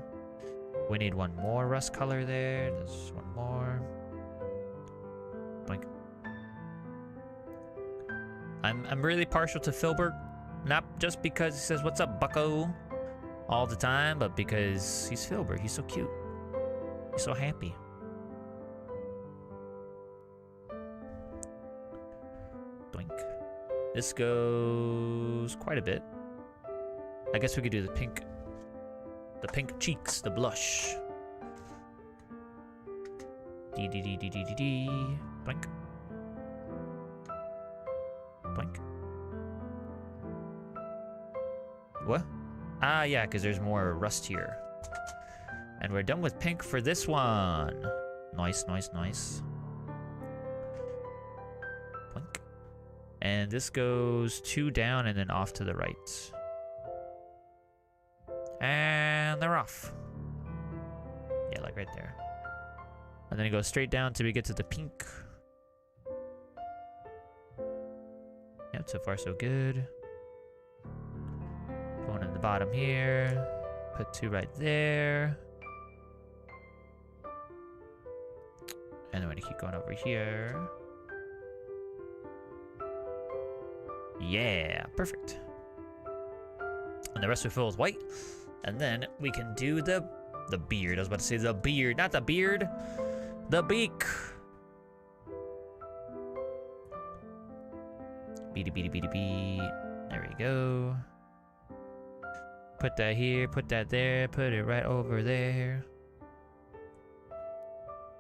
We need one more rust color there. There's one more. Blink. I'm really partial to Filbert. Not just because he says, "What's up, bucko?" all the time, but because he's Filbert. He's so cute. He's so happy. Blink. This goes quite a bit. I guess we could do the pink. The pink cheeks, the blush. D. Blink. Blink. What? Ah, yeah, because there's more rust here. And we're done with pink for this one. Nice, nice, nice. Blink. And this goes 2 down and then off to the right. And they're off. Yeah, like right there. And then it goes straight down till we get to the pink. Yep, so far so good. One in the bottom here. Put 2 right there. And then we're gonna keep going over here. Yeah, perfect. And the rest we fill with white. And then we can do the beard. I was about to say the beard, not the beard. The beak. Beady. There we go. Put that here, put that there, put it right over there.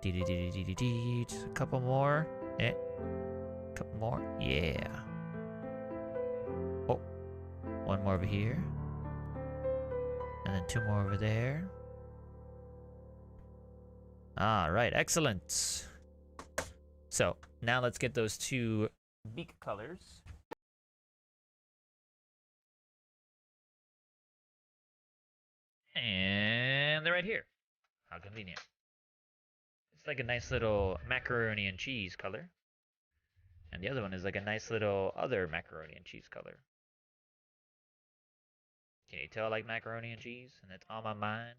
Just a couple more. Yeah. Couple more. Yeah. Oh. One more over here. And then 2 more over there. All right, excellent. So now let's get those 2 beak colors. And they're right here. How convenient. It's like a nice little macaroni and cheese color. And the other one is like a nice little other macaroni and cheese color. Can you tell I like macaroni and cheese? And it's on my mind.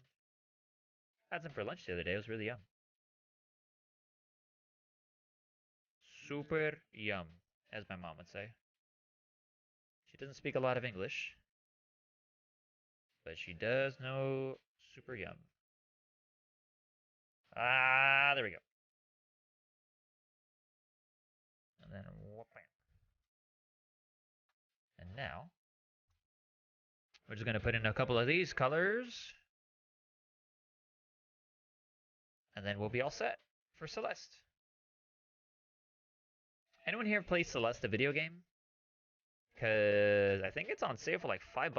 I had some for lunch the other day. It was really yum. Super yum, as my mom would say. She doesn't speak a lot of English, but she does know super yum. Ah, there we go. and then whoop. And now, we're just gonna put in a couple of these colors. And then we'll be all set for Celeste. Anyone here play Celeste, the video game? Because I think it's on sale for like $5.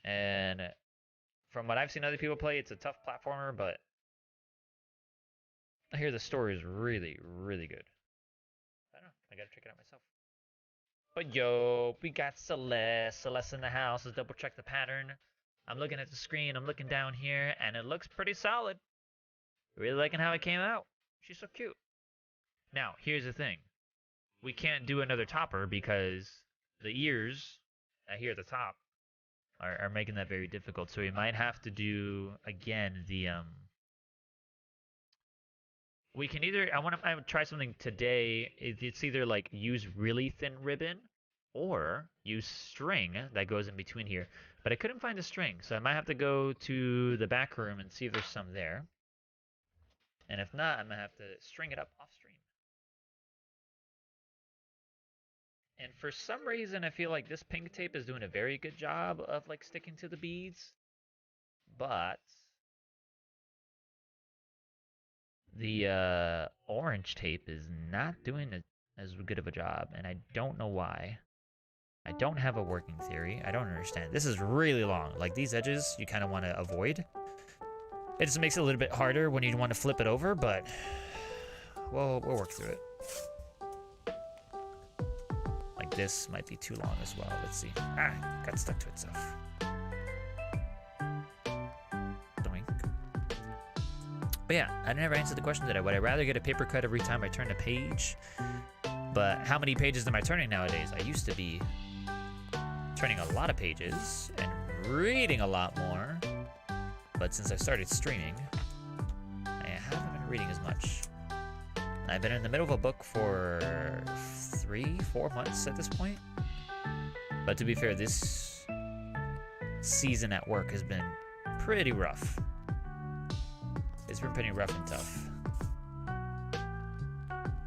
And from what I've seen other people play, it's a tough platformer, but I hear the story is really, really good. I don't know. I gotta check it out myself. But yo, we got Celeste. Celeste in the house. Let's double check the pattern. I'm looking at the screen. I'm looking down here, and it looks pretty solid. Really liking how it came out. She's so cute. Now, here's the thing. We can't do another topper because the ears here at the top are making that very difficult. So we might have to do, again, the... We can either... I want to try something today. It's either, like, use really thin ribbon or use string that goes in between here. But I couldn't find the string, so I might have to go to the back room and see if there's some there. And if not, I'm going to have to string it up off stream. And for some reason, I feel like this pink tape is doing a very good job of like sticking to the beads. But the orange tape is not doing as good of a job, and I don't know why. I don't have a working theory. I don't understand. This is really long. Like these edges, you kind of want to avoid. It just makes it a little bit harder when you want to flip it over, but we'll work through it. Like this might be too long as well. Let's see. Ah, got stuck to itself. Doink. But yeah, I never answered the question today. Would I rather get a paper cut every time I turn a page? But how many pages am I turning nowadays? I used to be turning a lot of pages and reading a lot more. But since I started streaming, I haven't been reading as much. I've been in the middle of a book for 3-4 months at this point. But to be fair, this season at work has been pretty rough. It's been pretty rough and tough.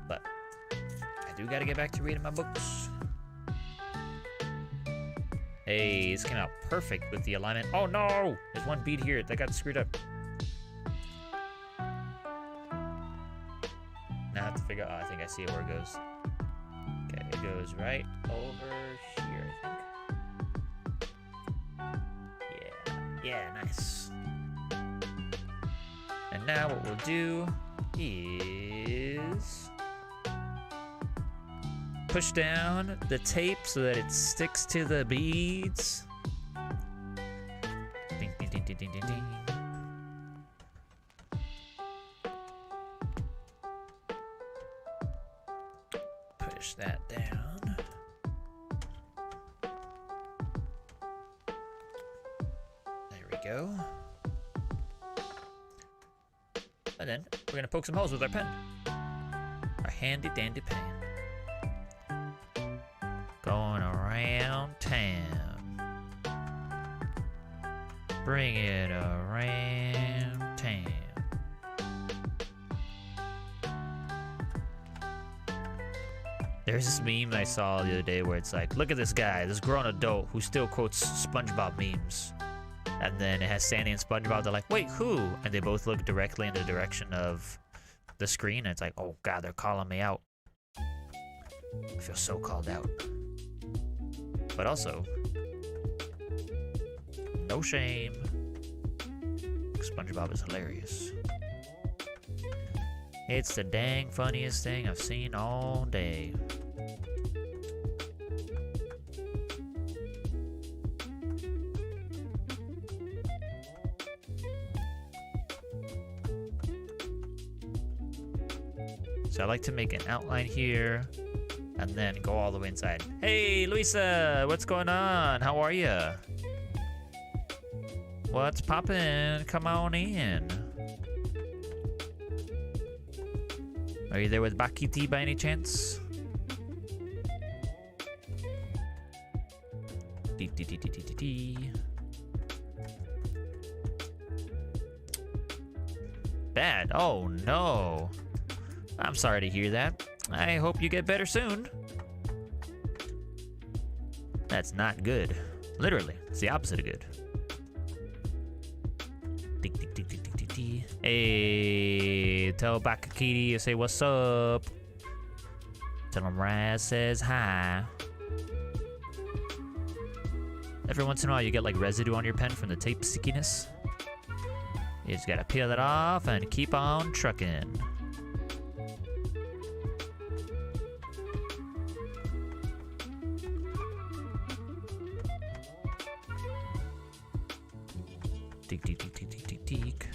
But I do gotta get back to reading my books. Hey, this came out perfect with the alignment. Oh no! There's one bead here that got screwed up. Now I have to figure out, I think I see where it goes. Okay, it goes right over here, I think. Yeah, nice. And now what we'll do is push down the tape so that it sticks to the beads. Ding, ding, ding, ding, ding, ding, ding. Push that down. There we go. And then we're gonna poke some holes with our pen. Our handy dandy pen. Going around town. Bring it around town. There's this meme I saw the other day where it's like, look at this guy, this grown adult who still quotes SpongeBob memes. And then it has Sandy and SpongeBob. They're like, wait, who? And they both look directly in the direction of the screen. And it's like, oh God, they're calling me out. I feel so called out. But also, no shame. SpongeBob is hilarious. It's the dang funniest thing I've seen all day. So I like to make an outline here and then go all the way inside. Hey, Luisa, what's going on? How are you? What's poppin'? Come on in. Are you there with Bakiti by any chance? Bad. Oh no. I'm sorry to hear that. I hope you get better soon. That's not good. Literally, it's the opposite of good. Tick, tick, tick, tick, tick, tick, tick. Hey, tell Bakakiti to say what's up. Tell him Raz says hi. Every once in a while, you get like residue on your pen from the tape stickiness. You just gotta peel it off and keep on trucking. Tick, tick, tick, tick, tick, tick, tick.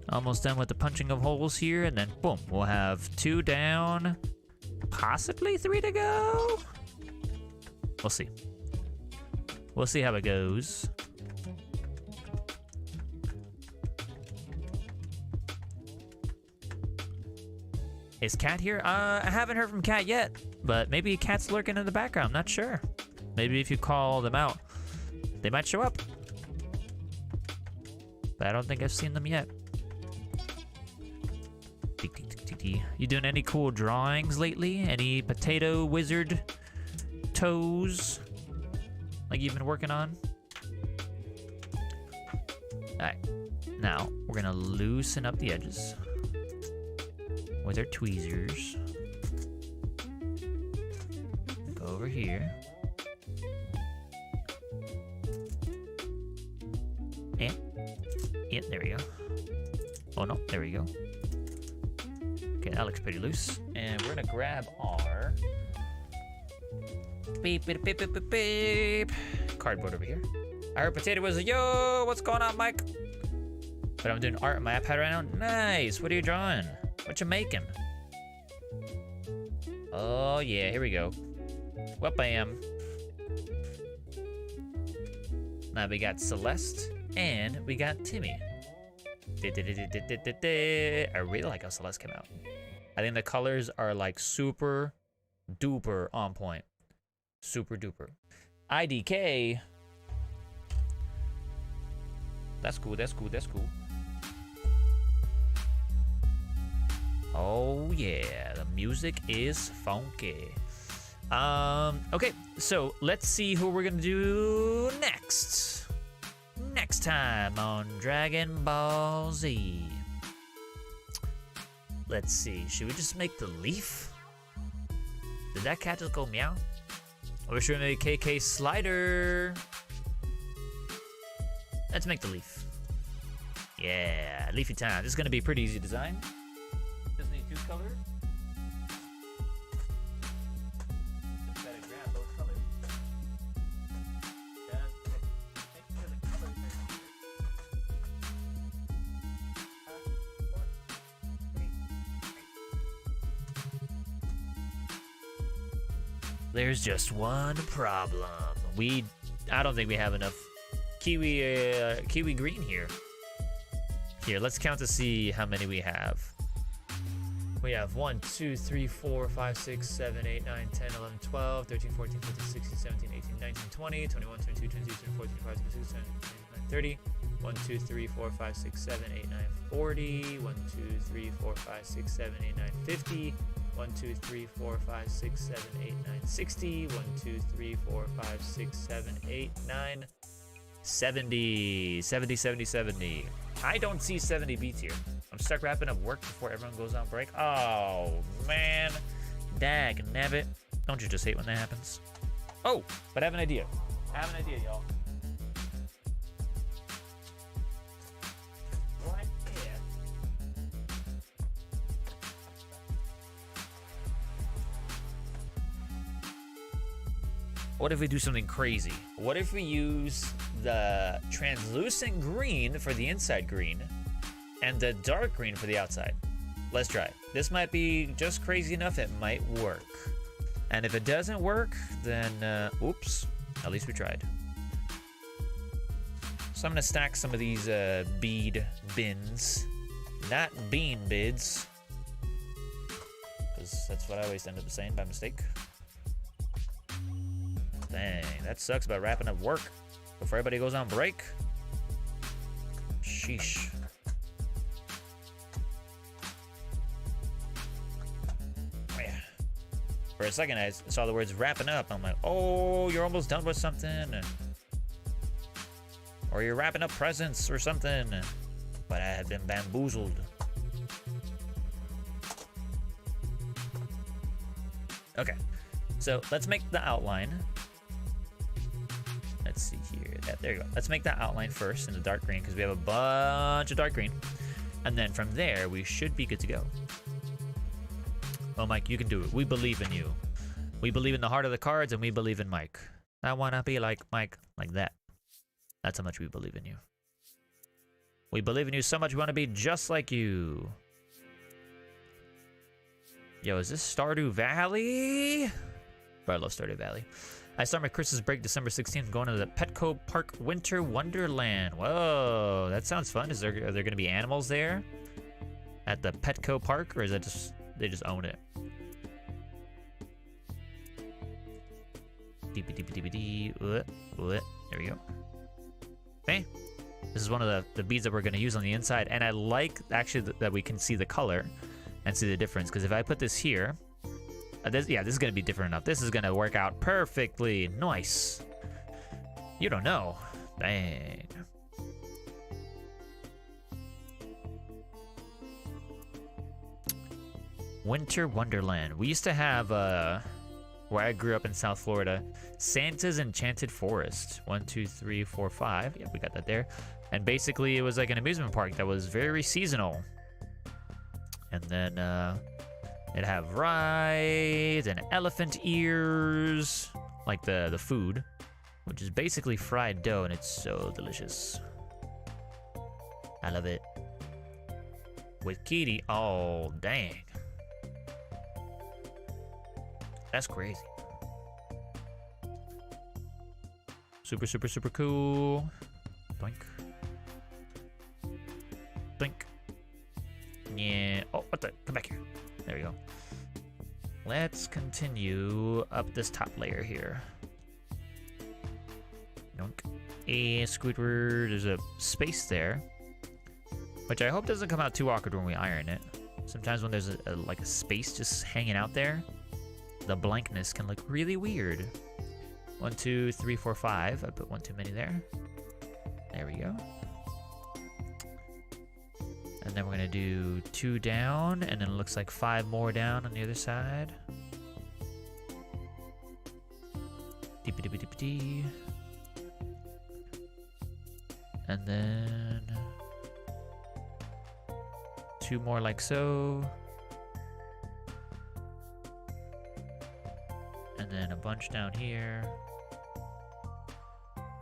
Almost done with the punching of holes here, and then boom, we'll have 2 down, possibly 3 to go. We'll see. We'll see how it goes. Is Cat here? I haven't heard from Cat yet, but maybe Cat's lurking in the background. Not sure. Maybe if you call them out, they might show up. But I don't think I've seen them yet. You doing any cool drawings lately? Any potato wizard toes like you've been working on? Alright, now we're gonna loosen up the edges with our tweezers. Go over here. And there we go. Oh no, there we go. Okay, that looks pretty loose. And we're gonna grab our beep, beep, beep, beep, beep, beep. Cardboard over here. I heard Potato Wizard. Yo, what's going on, Mike? But I'm doing art on my iPad right now. Nice. What are you drawing? What you making? Oh yeah, here we go. Well, bam. Now we got Celeste and we got Timmy. I really like how Celeste came out. I think the colors are like super duper on point. Super duper. IDK. That's cool, that's cool, that's cool. Oh yeah, the music is funky. Okay, so let's see who we're gonna do next. Next time on Dragon Ball Z. Let's see, should we just make the leaf? Did that cat just go meow? Or should we make KK Slider? Let's make the leaf. Yeah, leafy time. This is gonna be a pretty easy design. Just need 2 colors. Just gotta grab those colors. Make sure the colors are There's just one problem. I don't think we have enough kiwi green here. Here, let's count to see how many we have. We have 1, 2, 3, 4, 5, 6, 7, 8, 9, 10, 11, 12, 13, 14, 15, 16, 17, 18, 19, 20, 21, 22, 23, 24, 25, 26, 27, 28, 29, 30. 1, 2, 3, 4, 5, 6, 7, 8, 9, 40. 1, 2, 3, 4, 5, 6, 7, 8, 9, 50. 1, 2, 3, 4, 5, 6, 7, 8, 9, 60. 1, 2, 3, 4, 5, 6, 7, 8, 9, 70. 70, 70, 70. I don't see 70 beats here. I'm stuck wrapping up work before everyone goes on break. Oh, man. Dag nabbit. Don't you just hate when that happens? Oh, but I have an idea. Y'all. Right here. What if we do something crazy? What if we use the translucent green for the inside green and the dark green for the outside? Let's try it. This might be just crazy enough, it might work. And if it doesn't work, then oops, at least we tried. So I'm gonna stack some of these bead bins, not bean bids, because that's what I always end up saying by mistake. Dang, that sucks about wrapping up work before everybody goes on break. Sheesh. For a second, I saw the words wrapping up. I'm like, oh, you're almost done with something. Or you're wrapping up presents or something. But I have been bamboozled. Okay, so let's make the outline. Let's see here. There you go. Let's make that outline first in the dark green because we have a bunch of dark green. And then from there, we should be good to go. Oh, Mike, you can do it. We believe in you. We believe in the heart of the cards, and we believe in Mike. I want to be like Mike, like that. That's how much we believe in you. We believe in you so much, we want to be just like you. Yo, is this Stardew Valley? Bro, I love Stardew Valley. I start my Christmas break December 16th going to the Petco Park Winter Wonderland. Whoa, that sounds fun. Are there going to be animals there at the Petco Park, or is that just they just own it? There we go. Okay, this is one of the beads that we're going to use on the inside, and I like actually that we can see the color and see the difference, because if I put this here, this is going to be different enough. This is going to work out perfectly. Nice. You don't know. Dang. Winter Wonderland. We used to have, where I grew up in South Florida, Santa's Enchanted Forest. 1, 2, 3, 4, 5. Yeah, we got that there. And basically, it was like an amusement park that was very seasonal. And then, it'd have rides and elephant ears, like the food, which is basically fried dough, and it's so delicious. I love it. With Kitty, oh dang, that's crazy. Super, super, super cool. Blink. Blink. Yeah. Oh, what the? Come back here. There we go. Let's continue up this top layer here. Yoink. Squidward. There's a space there, which I hope doesn't come out too awkward when we iron it. Sometimes when there's like a space just hanging out there, the blankness can look really weird. 1, 2, 3, 4, 5. I put one too many there. There we go. And then we're gonna do 2 down, and then it looks like 5 more down on the other side. Deep-a-deep-a-deep-a-dee. And then 2 more like so. And then a bunch down here.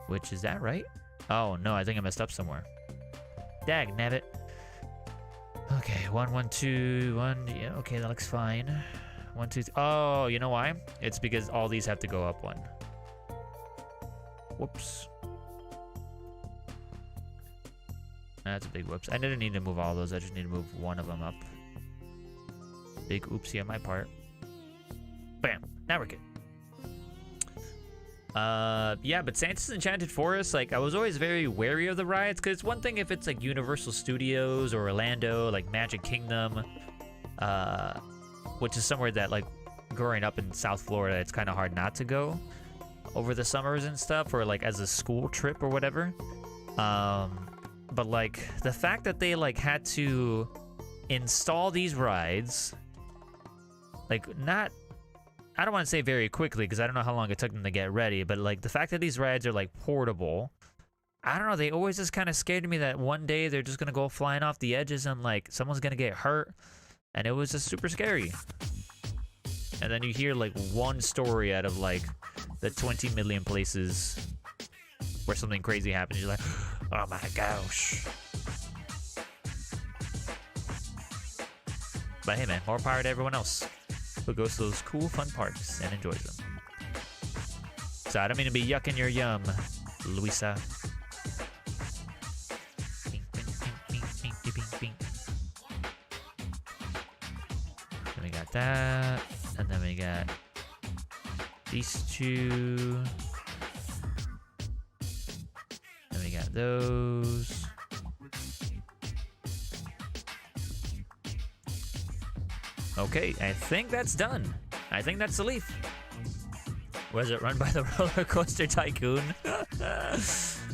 Which, is that right? Oh no, I think I messed up somewhere. Dag nabbit. Okay, 1, 1, 2, 1. Yeah, okay, that looks fine. 1, 2. Oh, you know why? It's because all these have to go up 1. Whoops. That's a big whoops. I didn't need to move all those. I just need to move one of them up. Big oopsie on my part. Bam. Now we're good. Yeah, but Santa's Enchanted Forest, like, I was always very wary of the rides, because it's one thing if it's like Universal Studios or Orlando, like Magic Kingdom, which is somewhere that, like, growing up in South Florida, it's kind of hard not to go over the summers and stuff, or like as a school trip or whatever. But like the fact that they like had to install these rides, like, not, I don't want to say very quickly because I don't know how long it took them to get ready, but like the fact that these rides are like portable, I don't know, they always just kind of scared me that one day they're just going to go flying off the edges and like someone's going to get hurt, and it was just super scary. And then you hear like one story out of like the 20 million places where something crazy happens. You're like, oh my gosh. But hey man, more power to everyone else who goes to those cool fun parks and enjoys them. So I don't mean to be yucking your yum, Louisa. Bing, bing, bing, bing, bing, bing, bing. Then we got that, and then we got these two. Then we got those. Okay, I think that's done. I think that's the Leaf. Was it run by the Roller Coaster Tycoon?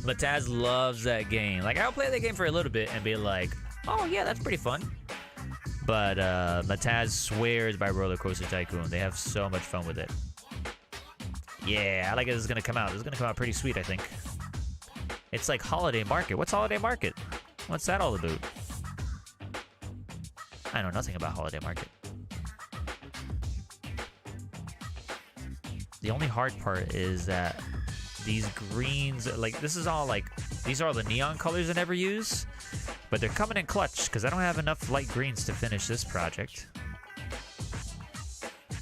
Mataz loves that game. Like, I'll play that game for a little bit and be like, oh yeah, that's pretty fun. But Mataz swears by Roller Coaster Tycoon. They have so much fun with it. Yeah, I like it. This is gonna come out. This is gonna come out pretty sweet, I think. It's like Holiday Market. What's Holiday Market? What's that all about? I know nothing about Holiday Market. The only hard part is that these greens, like, this is all like, these are all the neon colors I never use, but they're coming in clutch because I don't have enough light greens to finish this project.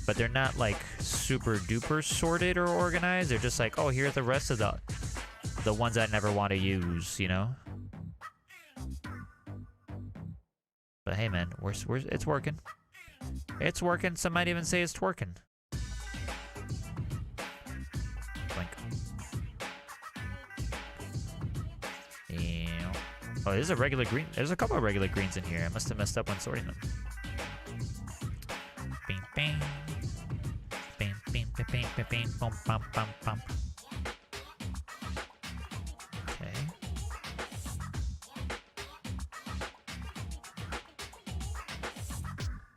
But they're not like super duper sorted or organized. They're just like, oh, here's the rest of the ones I never want to use, you know? But hey, man, it's working. It's working. Some might even say it's twerking. Blink. Yeah. Oh, there's a regular green. There's a couple of regular greens in here. I must have messed up when sorting them. Bing, bing. Bing, bing, bing, bing, bing, bing, bum, bum, bum, bum. Okay.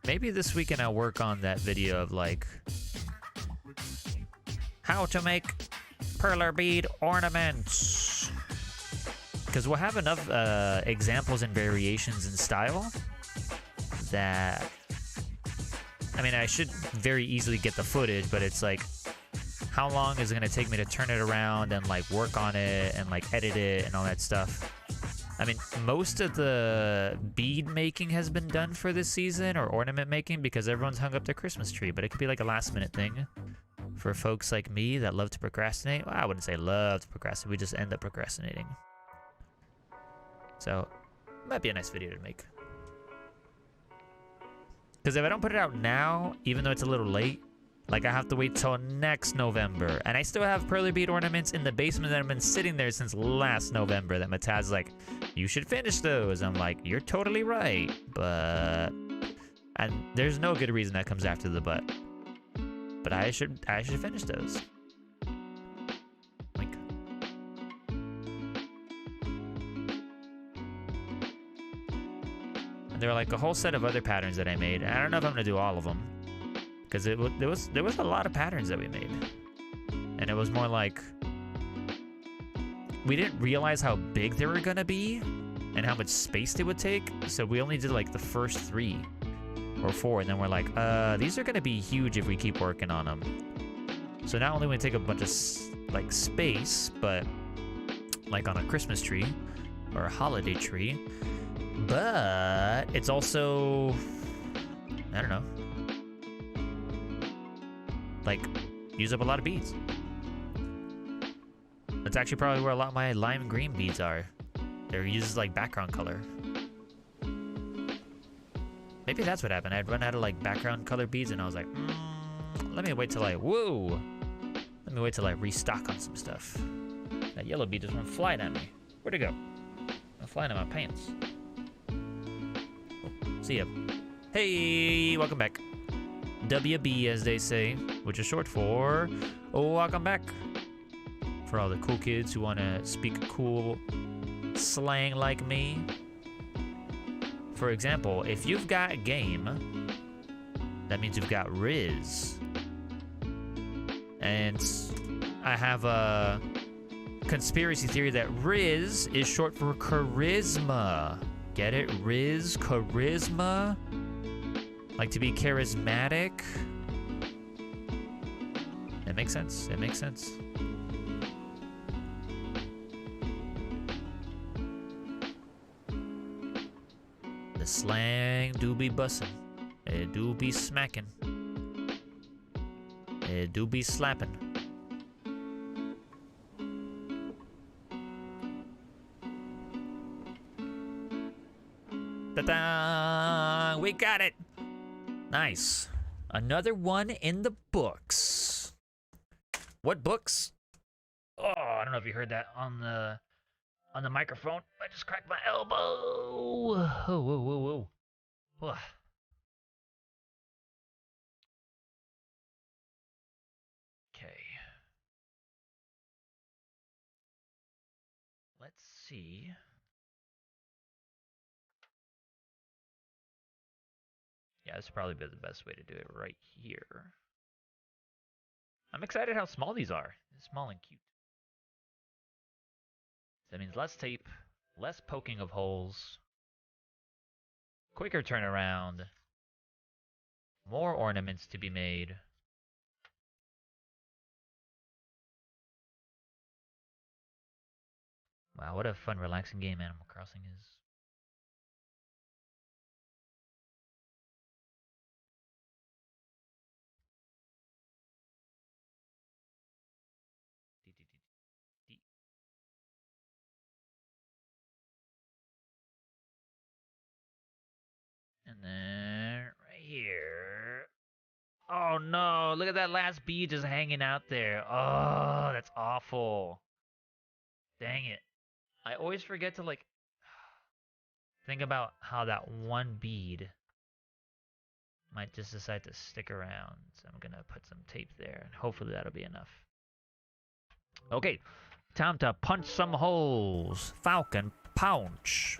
Maybe this weekend I'll work on that video of like how to make Perler Bead ornaments. Because we'll have enough examples and variations in style that, I mean, I should very easily get the footage, but it's like, how long is it going to take me to turn it around and like work on it and like edit it and all that stuff? I mean, most of the bead making has been done for this season, or ornament making, because everyone's hung up their Christmas tree, but it could be like a last minute thing for folks like me that love to procrastinate. Well, I wouldn't say love to procrastinate, we just end up procrastinating. So, it might be a nice video to make. Because if I don't put it out now, even though it's a little late, like I have to wait till next November. And I still have Perler Bead ornaments in the basement that have been sitting there since last November that Mataz's like, you should finish those. I'm like, you're totally right, but... And there's no good reason that comes after the but. But I should finish those. Like... And there were like a whole set of other patterns that I made. And I don't know if I'm gonna do all of them. Because there was a lot of patterns that we made. And it was more like, we didn't realize how big they were gonna be and how much space they would take. So we only did like the first 3 or 4, and then we're like, these are gonna be huge if we keep working on them. So not only we take a bunch of like space, but like on a Christmas tree or a holiday tree, but it's also, I don't know, like, use up a lot of beads. That's actually probably where a lot of my lime green beads are. They're used as like background color. Maybe that's what happened. I'd run out of like background color beads and I was like, let me wait till I, whoa. Let me wait till I restock on some stuff. That yellow bead just went flying at me. Where'd it go? I'm flying in my pants. Oh, see ya. Hey, welcome back. WB, as they say, which is short for welcome back. For all the cool kids who want to speak cool slang like me. For example, if you've got game, that means you've got Riz. And I have a conspiracy theory that Riz is short for charisma. Get it? Riz, charisma? Like to be charismatic. It makes sense. It makes sense. The slang do be bussin'. It do be smacking. It do be slapping. Ta-da! We got it! Nice. Another one in the books. What books? Oh, I don't know if you heard that on the microphone. I just cracked my elbow. Oh, whoa, whoa, whoa, whoa. let's see. Yeah, this would probably be the best way to do it right here. I'm excited how small these are. Small and cute. That means less tape, less poking of holes, quicker turnaround, more ornaments to be made. Wow, what a fun, relaxing game Animal Crossing is. And then right here. Oh no, look at that last bead just hanging out there. Oh, that's awful. Dang it. I always forget to like think about how that one bead might just decide to stick around. So I'm gonna put some tape there and hopefully that'll be enough. Okay, time to punch some holes. Falcon punch.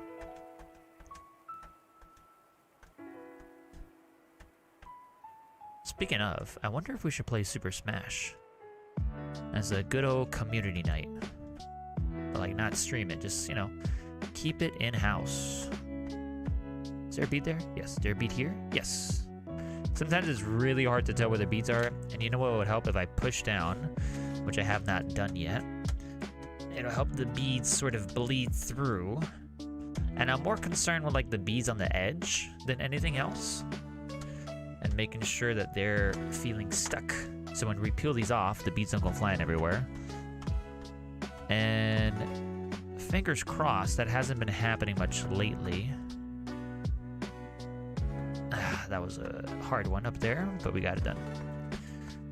Speaking of, I wonder if we should play Super Smash as a good old community night. But like not stream it, just, you know, keep it in-house. Is there a bead there? Yes. Is there a bead here? Yes. Sometimes it's really hard to tell where the beads are, and you know what would help if I push down, which I have not done yet. It'll help the beads sort of bleed through. And I'm more concerned with like the beads on the edge than anything else. And making sure that they're feeling stuck. So when we peel these off, the beads don't go flying everywhere. And fingers crossed, that hasn't been happening much lately. That was a hard one up there, but we got it done.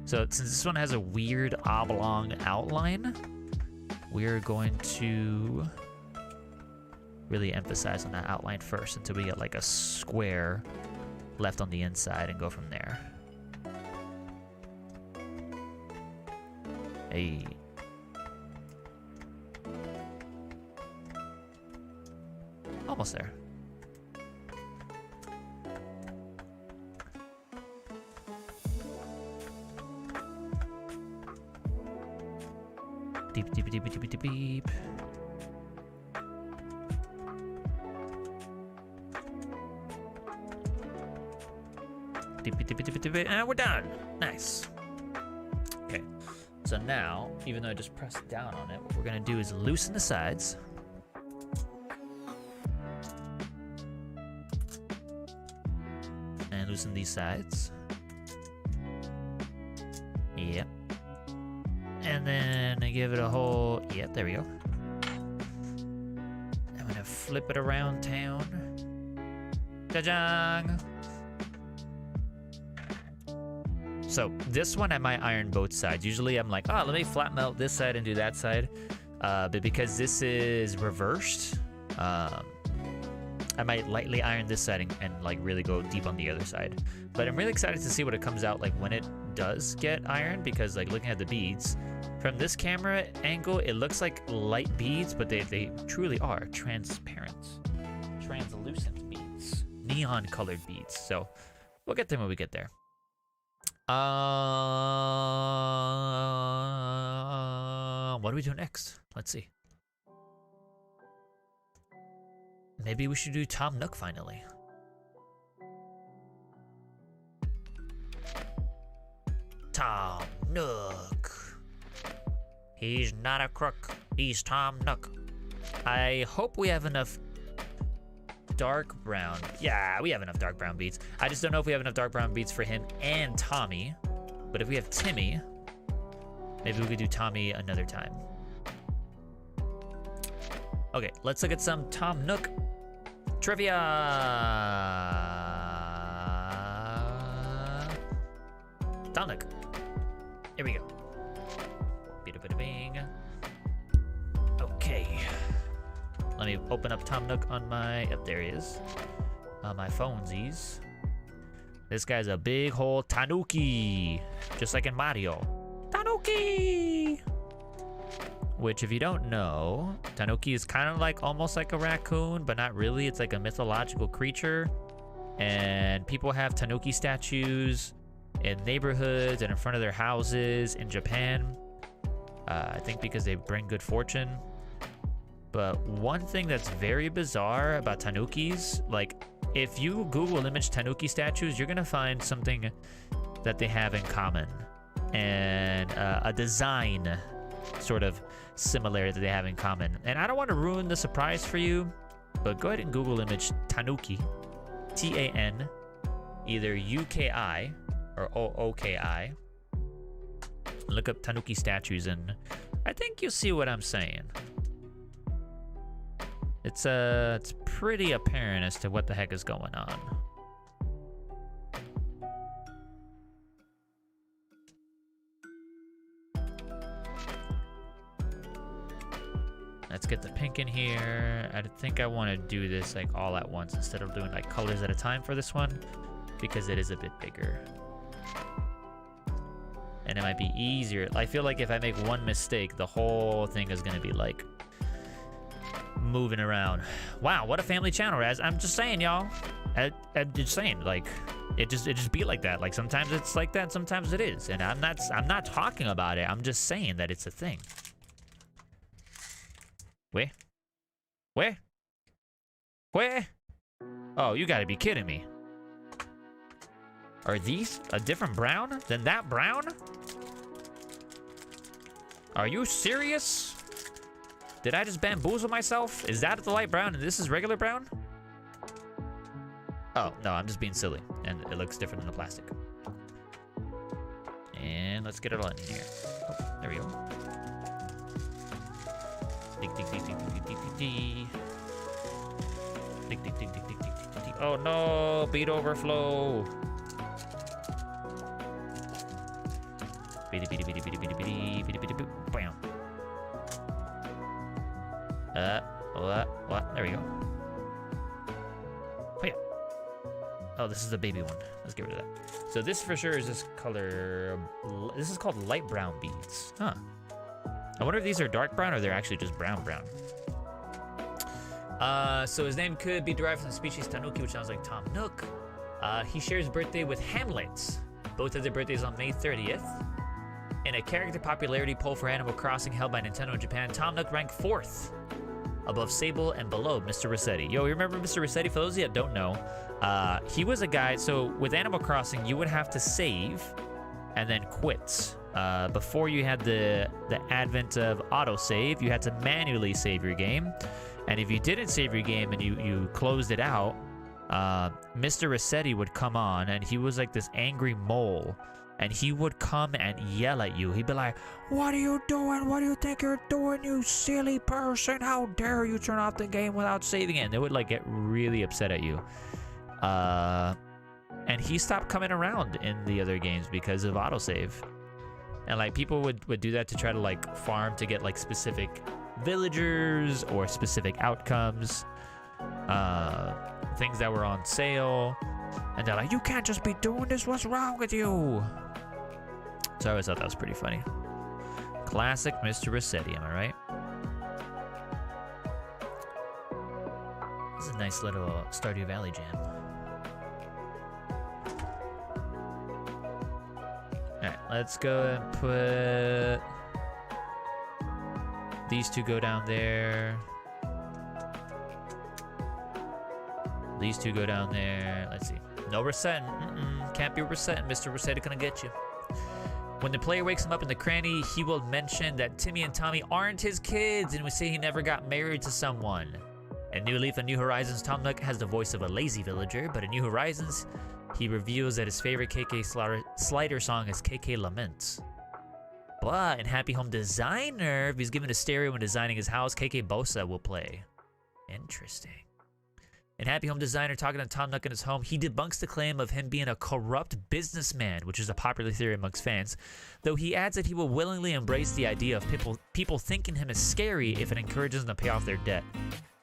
So since this one has a weird oblong outline, we're going to really emphasize on that outline first until we get like a square left on the inside and go from there. Hey. Almost there. Deep, deep, deep, deep, deep, deep. And we're done. Nice. Okay. So now, even though I just pressed down on it, what we're going to do is loosen the sides. And loosen these sides. Yep. And then I give it a whole... Yep, there we go. I'm going to flip it around town. Ja-jang! So this one I might iron both sides. Usually I'm like, oh, let me flat melt this side and do that side. But because this is reversed, I might lightly iron this side and like really go deep on the other side. But I'm really excited to see what it comes out like when it does get ironed, because like looking at the beads, from this camera angle, it looks like light beads, but they truly are transparent, translucent beads, neon colored beads. So we'll get them when we get there. What do we do next? Let's see. Maybe we should do Tom Nook finally. Tom Nook. He's not a crook. He's Tom Nook. I hope we have enough dark brown. Yeah, we have enough dark brown beads. I just don't know if we have enough dark brown beads for him and Tommy. But if we have Timmy, maybe we could do Tommy another time. Okay, let's look at some Tom Nook trivia. Tom Nook. Here we go. Bing. Okay. Let me open up Tom Nook on my... Yep, there he is. On my phonesies. This guy's a big hole Tanuki. Just like in Mario. Tanuki! which if you don't know, Tanuki is kind of like almost like a raccoon, but not really. It's like a mythological creature. And people have Tanuki statues in neighborhoods and in front of their houses in Japan. I think because they bring good fortune. But one thing that's very bizarre about Tanukis, like if you Google image Tanuki statues, you're gonna find something that they have in common, and a design sort of similarity that they have in common. And I don't want to ruin the surprise for you, but go ahead and Google image Tanuki, T-A-N, either U-K-I or O-O-K-I. Look up Tanuki statues, and I think you'll see what I'm saying. It's pretty apparent as to what the heck is going on. Let's get the pink in here. I think I want to do this like all at once instead of doing like colors at a time for this one, because it is a bit bigger. And it might be easier. I feel like if I make one mistake, the whole thing is going to be like moving around. Wow, what a family channel, Raz. I'm just saying, y'all. I'm just saying, like, it just be like that. Like sometimes it's like that, sometimes it is. And I'm not talking about it. I'm just saying that it's a thing. Where? Oh, you gotta be kidding me. Are these a different brown than that brown? Are you serious? Did I just bamboozle myself? Is that the light brown and this is regular brown? Oh, no, I'm just being silly. And it looks different than the plastic. And let's get it all in here. Oh, there we go. Oh no, bead overflow. Bam. What? There we go. Oh yeah. Oh, this is the baby one. Let's get rid of that. So this for sure is this color. This is called light brown beads. Huh. I wonder if these are dark brown or they're actually just brown. So his name could be derived from the species Tanuki, which sounds like Tom Nook. He shares birthday with Hamlet. Both of their birthdays on May 30th. In a character popularity poll for Animal Crossing held by Nintendo in Japan, Tom Nook ranked 4th, above Sable and below Mr. Rossetti. Yo, you remember Mr. Rossetti? For those of you that don't know, he was a guy. So with Animal Crossing, you would have to save and then quit. Before you had the advent of autosave, you had to manually save your game. And if you didn't save your game and you closed it out, Mr. Rossetti would come on, and he was like this angry mole. And he would come and yell at you. He'd be like, "What are you doing? What do you think you're doing, you silly person? How dare you turn off the game without saving it?" And they would like get really upset at you. And he stopped coming around in the other games because of autosave. And like people would do that to try to like farm to get like specific villagers or specific outcomes, things that were on sale. And they're like, "You can't just be doing this. What's wrong with you?" So I always thought that was pretty funny. Classic Mr. Rossetti, am I right? This is a nice little Stardew Valley jam. Alright, let's go and put these two go down there. These two go down there. Let's see. No resetting. Can't be resetting. Mr. Rossetti gonna get you. When the player wakes him up in the cranny, he will mention that Timmy and Tommy aren't his kids and will say he never got married to someone. In New Leaf and New Horizons, Tom Nook has the voice of a lazy villager, but in New Horizons, he reveals that his favorite KK Slider song is KK Laments. But in Happy Home Designer, if he's given a stereo when designing his house, KK Bosa will play. Interesting. In Happy Home Designer, talking to Tom Nook in his home, he debunks the claim of him being a corrupt businessman, which is a popular theory amongst fans, though he adds that he will willingly embrace the idea of people thinking him as scary if it encourages them to pay off their debt.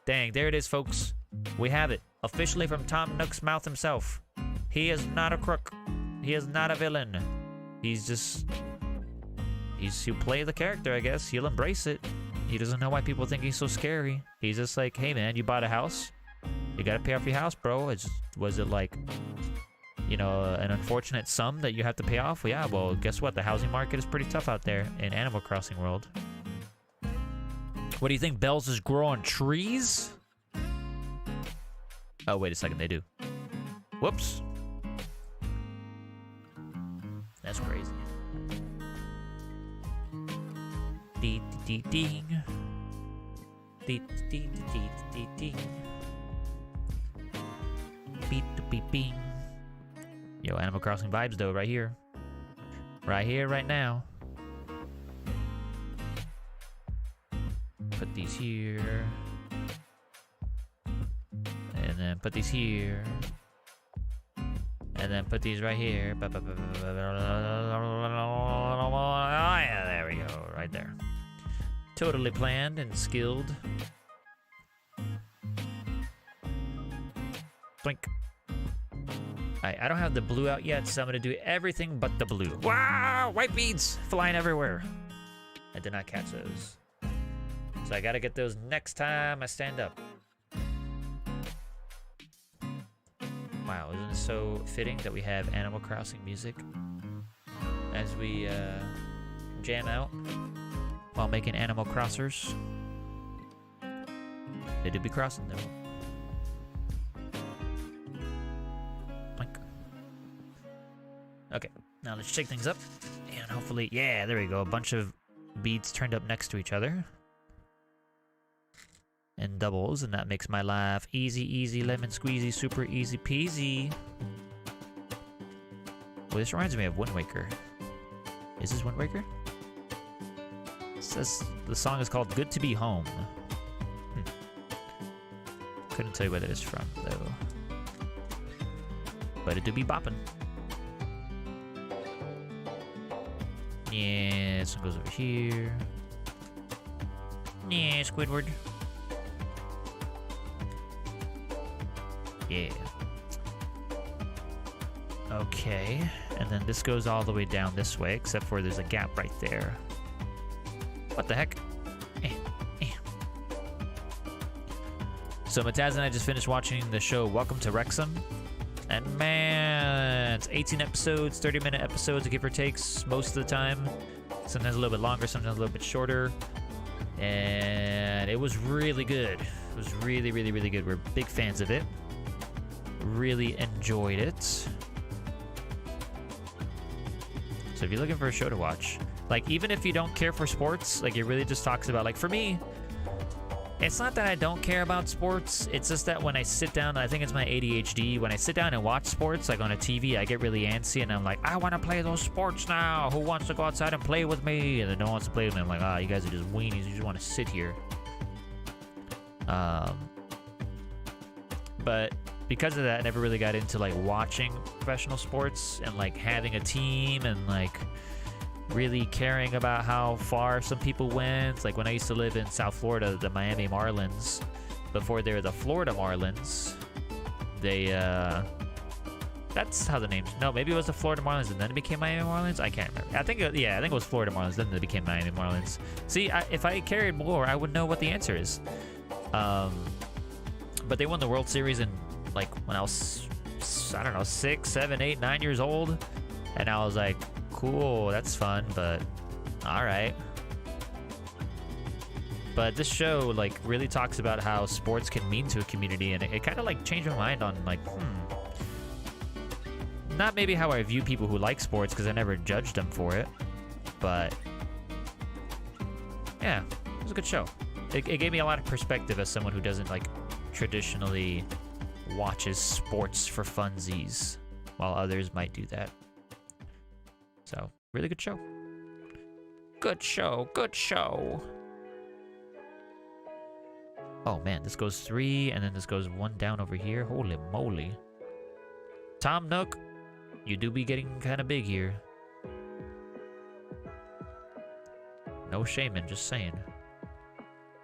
Dang, there it is, folks. We have it. Officially from Tom Nook's mouth himself. He is not a crook. He is not a villain. He'll play the character, I guess. He'll embrace it. He doesn't know why people think he's so scary. He's just like, hey man, you bought a house? You gotta pay off your house, bro. Was it like, you know, an unfortunate sum that you have to pay off? Well, yeah, well, guess what? The housing market is pretty tough out there in Animal Crossing world. What do you think? Bells just grow on trees? Oh, wait a second, they do. Whoops. That's crazy. Ding, ding, ding. Ding, ding, ding, ding, ding. Beep, beep, bing. Yo, Animal Crossing vibes though, right here. Right here, right now. Put these here. And then put these here. And then put these right here. Oh, yeah, there we go. Right there. Totally planned and skilled. Blink. Alright, I don't have the blue out yet, so I'm gonna do everything but the blue. Wow! White beads flying everywhere. I did not catch those. So I gotta get those next time I stand up. Wow, isn't it so fitting that we have Animal Crossing music as we jam out while making Animal Crossers? They do be crossing though. Blink. Okay, now let's shake things up and hopefully, yeah, there we go. A bunch of beads turned up next to each other. And doubles, and that makes my life easy, easy, lemon squeezy, super easy peasy. Well, this reminds me of Wind Waker. Is this Wind Waker? It says the song is called Good to Be Home. Couldn't tell you where that is from, though. But it do be bopping. Yeah, this one goes over here. Yeah, Squidward. Yeah. Okay, and then this goes all the way down this way, except for there's a gap right there. What the heck? So Mataz and I just finished watching the show Welcome to Wrexham. And man, it's 18 episodes, 30-minute episodes, give or takes, most of the time. Sometimes a little bit longer, sometimes a little bit shorter. And it was really good. It was really, really, really good. We're big fans of it. Really enjoyed it. So if you're looking for a show to watch, like even if you don't care for sports, like it really just talks about, like for me, it's not that I don't care about sports, it's just that when I sit down, I think it's my ADHD, when I sit down and watch sports, like on a TV, I get really antsy and I'm like, I want to play those sports now, who wants to go outside and play with me? And then no one wants to play with me. I'm like, ah, you guys are just weenies, you just want to sit here. But because of that, I never really got into like watching professional sports and like having a team and like really caring about how far some people went. Like when I used to live in South Florida, the Miami Marlins, before they were the Florida Marlins, they that's how the names, no, maybe it was the Florida Marlins and then it became Miami Marlins. I can't remember. I think it was Florida Marlins, then they became Miami Marlins. See, if I cared more, I would know what the answer is. But they won the World Series in like when I was, I don't know, 6, 7, 8, 9 years old, and I was like, cool, that's fun, but all right. But this show like really talks about how sports can mean to a community, and it kind of like changed my mind on like, not maybe how I view people who like sports, because I never judged them for it, but yeah, it was a good show. It gave me a lot of perspective as someone who doesn't like traditionally watches sports for funsies, while others might do that. So, really good show. Good show, good show. Oh man, this goes 3, and then this goes 1 down over here. Holy moly. Tom Nook, you do be getting kind of big here. No shaming, just saying.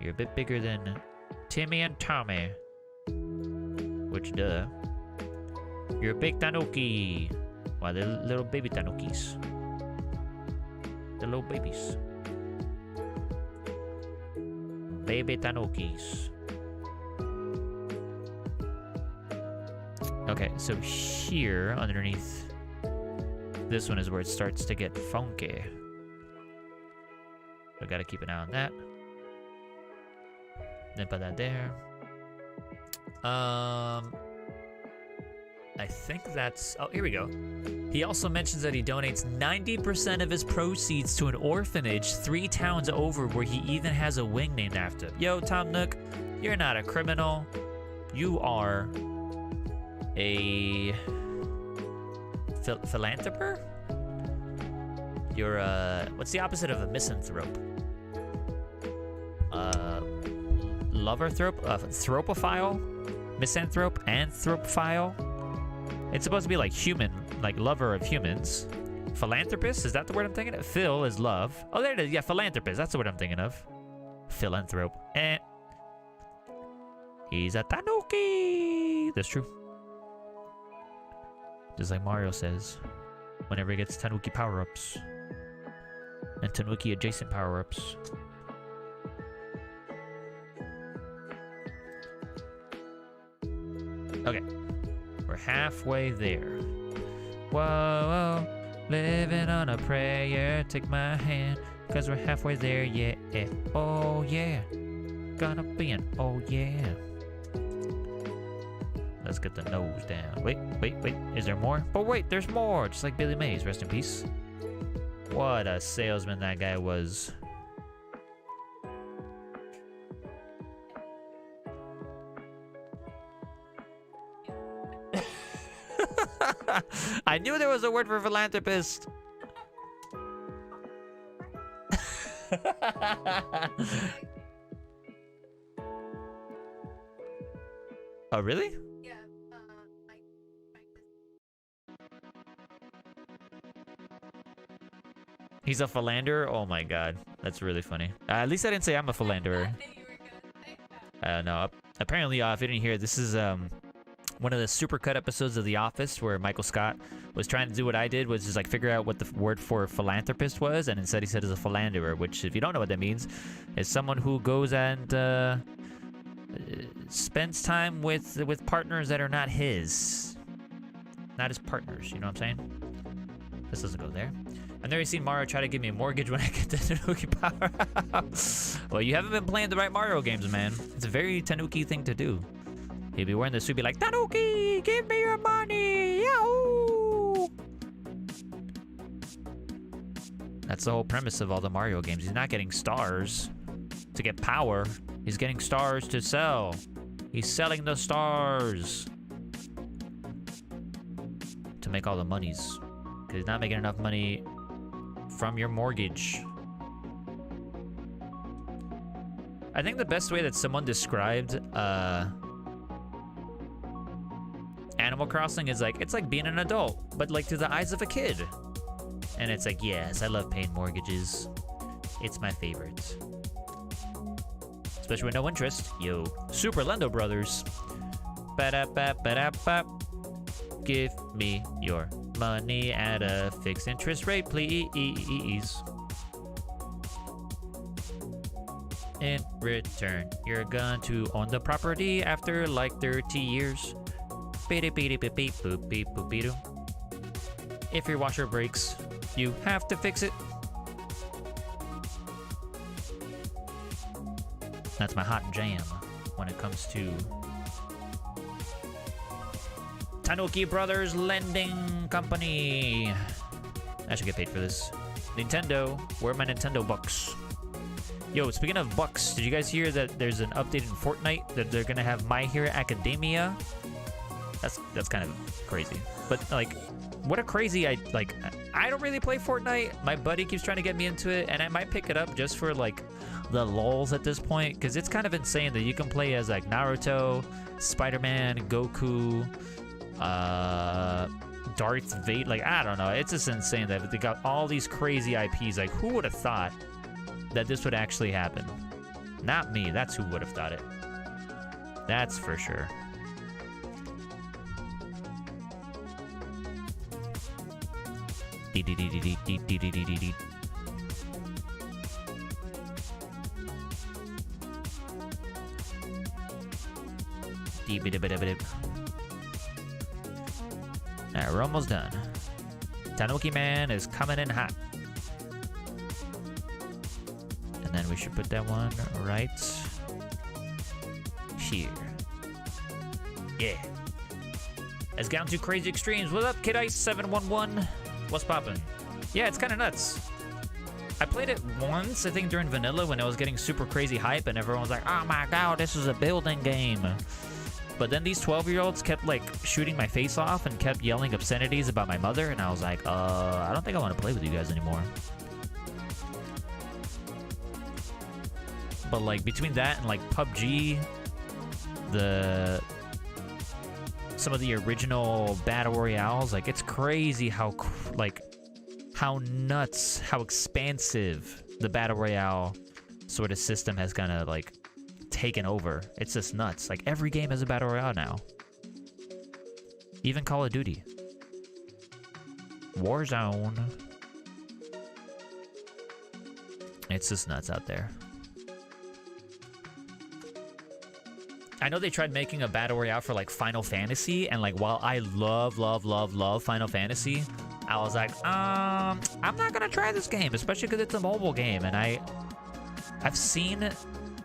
You're a bit bigger than Timmy and Tommy. Which, duh. You're a big tanuki. Wow, they're little baby tanukis. The little babies. Baby tanukis. Okay, so here underneath this one is where it starts to get funky. So gotta keep an eye on that. Then put that there. I think that's... Oh, here we go. He also mentions that he donates 90% of his proceeds to an orphanage 3 towns over where he even has a wing named after him. Yo, Tom Nook, you're not a criminal. You are a philanthropist? You're a... What's the opposite of a misanthrope? Loverthrope? Thropophile? Misanthrope? Anthropophile? It's supposed to be like human, like lover of humans. Philanthropist? Is that the word I'm thinking of? Phil is love. Oh, there it is. Yeah, philanthropist. That's the word I'm thinking of. Philanthrope. He's a tanuki. That's true. Just like Mario says, whenever he gets tanuki power-ups. And tanuki adjacent power-ups. Okay. We're halfway there. Whoa, living on a prayer. Take my hand, cause we're halfway there, yeah. Oh yeah, gonna be an oh yeah. Let's get the nose down. Wait, is there more? But wait, there's more, just like Billy Mays, rest in peace. What a salesman that guy was. I knew there was a word for philanthropist. Oh, really? Yeah. He's a philanderer? Oh my god. That's really funny. At least I didn't say I'm a philanderer. No. Apparently, if you didn't hear, this is one of the supercut episodes of The Office where Michael Scott was trying to do what I did, was just like figure out what the word for philanthropist was, and instead he said is a philanderer, which, if you don't know what that means, is someone who goes and spends time with partners that are not his partners. You know what I'm saying? This doesn't go there. I've never seen Mario try to give me a mortgage when I get the Tanuki power. Well, you haven't been playing the right Mario games, man. It's a very Tanuki thing to do. He'd be wearing the suit, be like, Tanuki, give me your money, yahoo! That's the whole premise of all the Mario games. He's not getting stars to get power. He's getting stars to sell. He's selling the stars to make all the monies. Because he's not making enough money from your mortgage. I think the best way that someone described Animal Crossing is like, it's like being an adult, but like through the eyes of a kid. And it's like, yes, I love paying mortgages. It's my favorite. Especially with no interest. Yo, Super Lendo Brothers. Ba-da-ba-ba-da-ba. Give me your money at a fixed interest rate, please. In return, you're going to own the property after like 30 years. If your washer breaks, you have to fix it. That's my hot jam when it comes to Tanuki Brothers Lending Company. I should get paid for this. Nintendo, where are my Nintendo bucks? Yo, speaking of bucks, did you guys hear that there's an update in Fortnite that they're gonna have My Hero Academia? That's kind of crazy. But like, what a crazy I don't really play Fortnite. My buddy keeps trying to get me into it, and I might pick it up just for like the lulz at this point, because it's kind of insane that you can play as like Naruto, Spider-Man, Goku, Darth Vader. Like, I don't know, it's just insane that they got all these crazy IPs. Like, who would have thought that this would actually happen? Not me. That's who would have thought it. That's for sure. Alright, we're almost done. Tanuki Man is coming in hot. And then we should put that one right here. Yeah. It's gone to crazy extremes. What up, Kid Ice 711? What's poppin'? Yeah, it's kind of nuts. I played it once, I think during vanilla when it was getting super crazy hype and everyone was like, oh my god, this is a building game. But then these 12-year-olds kept like shooting my face off and kept yelling obscenities about my mother, and I was like, I don't think I want to play with you guys anymore. But like between that and like PUBG, some of the original Battle Royales, like it's crazy how nuts, how expansive the Battle Royale sort of system has kind of like taken over. It's just nuts. Like every game has a Battle Royale now. Even Call of Duty. Warzone. It's just nuts out there. I know they tried making a Battle Royale for like Final Fantasy, and like while I love Final Fantasy, I was like, I'm not gonna try this game, especially because it's a mobile game, and I've seen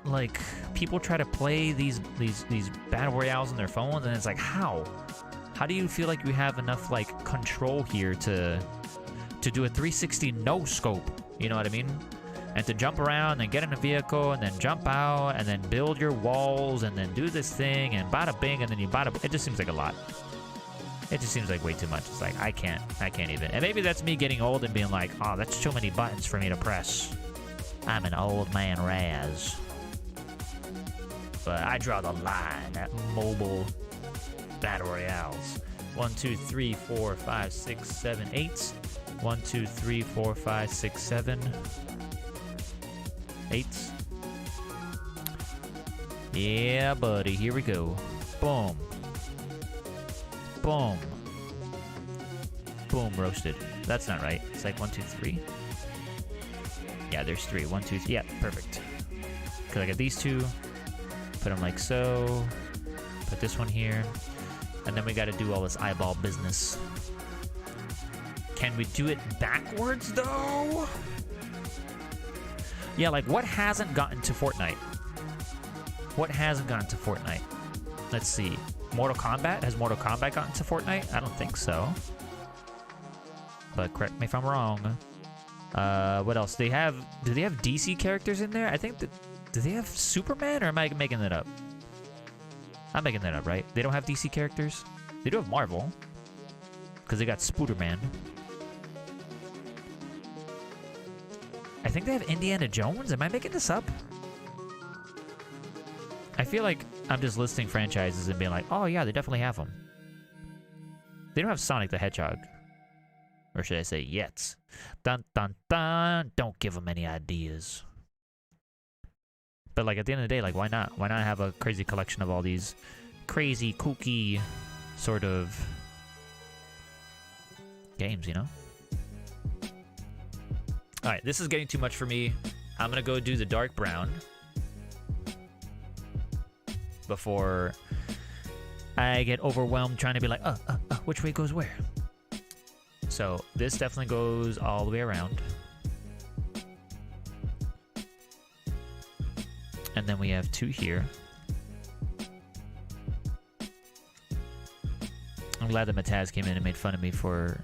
like people try to play these Battle Royales on their phones, and it's like, how do you feel like you have enough like control here to do a 360 no scope? You know what I mean? And to jump around and get in a vehicle and then jump out and then build your walls and then do this thing and bada bing and then you bada. It just seems like a lot. It just seems like way too much. It's like I can't even. And maybe that's me getting old and being like, oh, that's too many buttons for me to press. I'm an old man Raz. But I draw the line at mobile Battle Royales. 1, 2, 3, 4, 5, 6, 7, 8. 1, 2, 3, 4, 5, 6, 7. 8. Yeah, buddy. Here we go. Boom. Boom. Boom. Roasted. That's not right. It's like 1, 2, 3. Yeah, there's 3. 1, 2, 3. Yeah, perfect. Because I got these two. Put them like so. Put this one here. And then we got to do all this eyeball business. Can we do it backwards, though? Yeah, like, what hasn't gotten to Fortnite? What hasn't gotten to Fortnite? Let's see. Mortal Kombat? Has Mortal Kombat gotten to Fortnite? I don't think so. But correct me if I'm wrong. What else? Do they have DC characters in there? I think that... Do they have Superman, or am I making that up? I'm making that up, right? They don't have DC characters? They do have Marvel. Because they got Spooderman. I think they have Indiana Jones? Am I making this up? I feel like I'm just listing franchises and being like, oh yeah, they definitely have them. They don't have Sonic the Hedgehog. Or should I say, yet. Dun dun dun! Don't give them any ideas. But like at the end of the day, like why not? Why not have a crazy collection of all these crazy, kooky sort of games, you know? Alright, this is getting too much for me. I'm gonna go do the dark brown before I get overwhelmed trying to be like, which way goes where? So this definitely goes all the way around. And then we have 2 here. I'm glad that Mataz came in and made fun of me for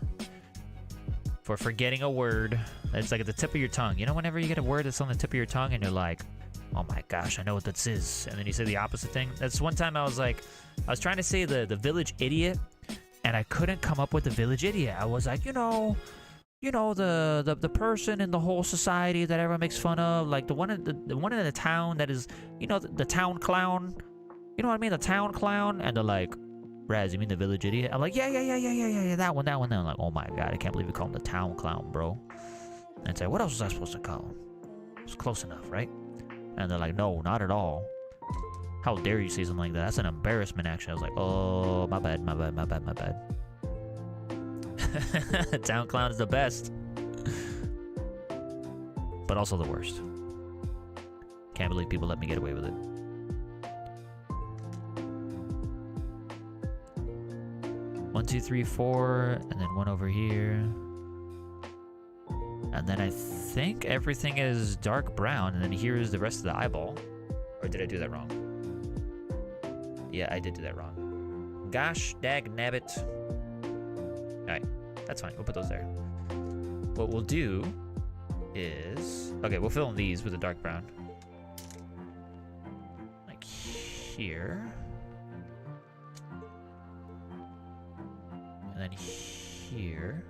forgetting a word. It's like at the tip of your tongue. You know, whenever you get a word that's on the tip of your tongue and you're like, oh my gosh, I know what this is. And then you say the opposite thing. That's one time I was like, I was trying to say the village idiot, and I couldn't come up with the village idiot. I was like, the person in the whole society that everyone makes fun of, like the one in the town that is, the town clown. You know what I mean? The town clown. And they're like, Raz, you mean the village idiot? I'm like, yeah, that one. Then I'm like, oh my god, I can't believe you call him the town clown, bro. And it's like, what else was I supposed to call him? It's close enough, right? And they're like, no, not at all. How dare you say something like that? That's an embarrassment, actually. I was like, oh, my bad. Town clown is the best. But also the worst. Can't believe people let me get away with it. 2, 3, 4, and then one over here. And then I think everything is dark brown, and then here's the rest of the eyeball. Or did I do that wrong? Yeah, I did do that wrong. Gosh, dag nabbit. Alright, that's fine. We'll put those there. What we'll do is... Okay, we'll fill in these with a dark brown. Like here. And then here.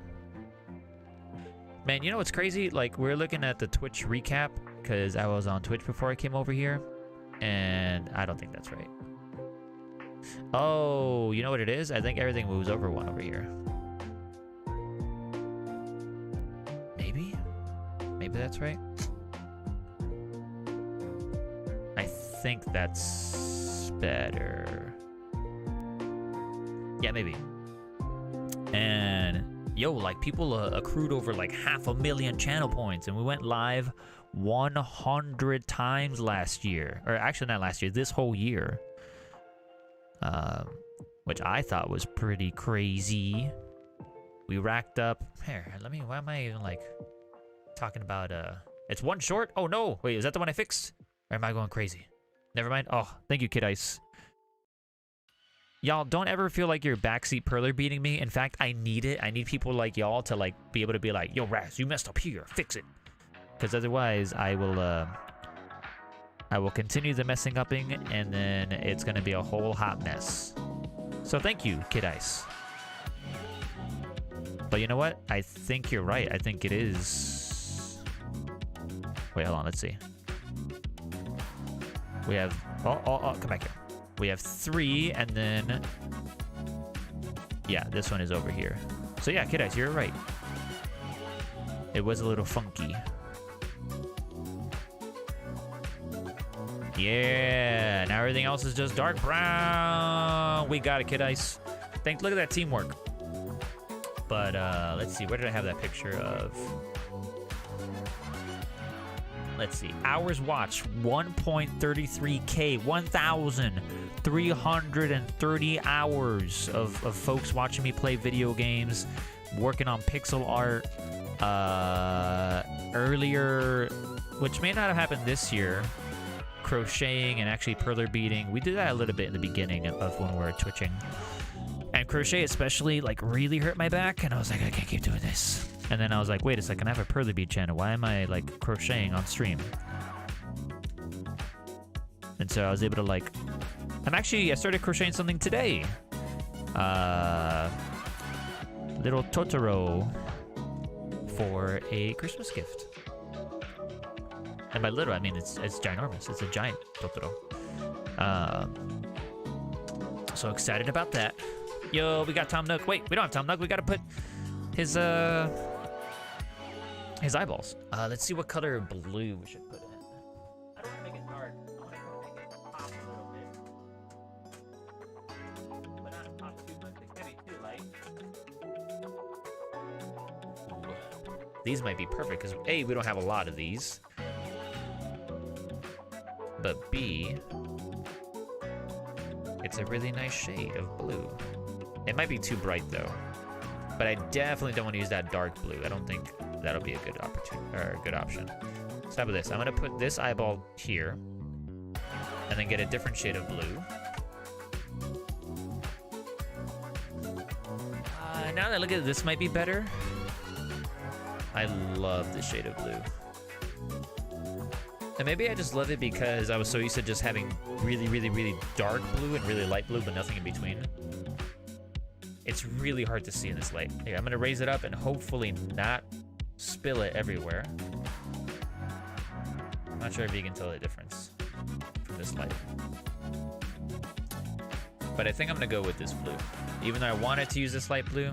Man, you know what's crazy? Like, we're looking at the Twitch recap, because I was on Twitch before I came over here. And I don't think that's right. Oh, you know what it is? I think everything moves over one over here. Maybe? Maybe that's right? I think that's better. Yeah, maybe. And yo, like people accrued over like 500,000 channel points, and we went live 100 times last year, or actually not last year, this whole year, which I thought was pretty crazy. We racked up here. Why am I even like talking about it's one short? Oh no, wait, is that the one I fixed, or am I going crazy? Never mind. Oh, thank you, Kid Ice. Y'all, don't ever feel like you're backseat Perler beating me. In fact, I need it. I need people like y'all to like be able to be like, yo, Raz, you messed up here. Fix it. Because otherwise, I will continue the messing upping, and then it's going to be a whole hot mess. So thank you, Kid Ice. But you know what? I think you're right. I think it is... Wait, hold on. Let's see. We have... Oh, come back here. We have 3, and then... Yeah, this one is over here. So yeah, Kid Ice, you're right. It was a little funky. Yeah, now everything else is just dark brown. We got it, Kid Ice. Thanks. Look at that teamwork. But let's see. Where did I have that picture of? Let's see. Hours watched 1.33K, 1,330 hours of folks watching me play video games, working on pixel art. Earlier, which may not have happened this year, crocheting and actually perler beading. We did that a little bit in the beginning of when we were twitching. And crochet especially like really hurt my back, and I was like, I can't keep doing this. And then I was like, wait a second, I have a Perler Bead channel. Why am I like crocheting on stream? And so I was able to like, I started crocheting something today. Little Totoro for a Christmas gift. And by little, I mean it's ginormous. It's a giant Totoro. So excited about that. Yo, we got Tom Nook. Wait, we don't have Tom Nook. We gotta put his eyeballs. Let's see what color blue we should put in. I don't want to make it dark. I want to make it pop a little bit. But not pop too much. It can't be too light. These might be perfect because A, we don't have a lot of these. But B, it's a really nice shade of blue. It might be too bright though. But I definitely don't want to use that dark blue. I don't think that'll be a good opportunity or a good option. So how about this? I'm gonna put this eyeball here, and then get a different shade of blue. Now that I look at it, this might be better. I love this shade of blue. And maybe I just love it because I was so used to just having really, really, really dark blue and really light blue, but nothing in between. It's really hard to see in this light. Here, I'm gonna raise it up and hopefully not spill it everywhere. I'm not sure if you can tell the difference from this light. But I think I'm gonna go with this blue. Even though I wanted to use this light blue.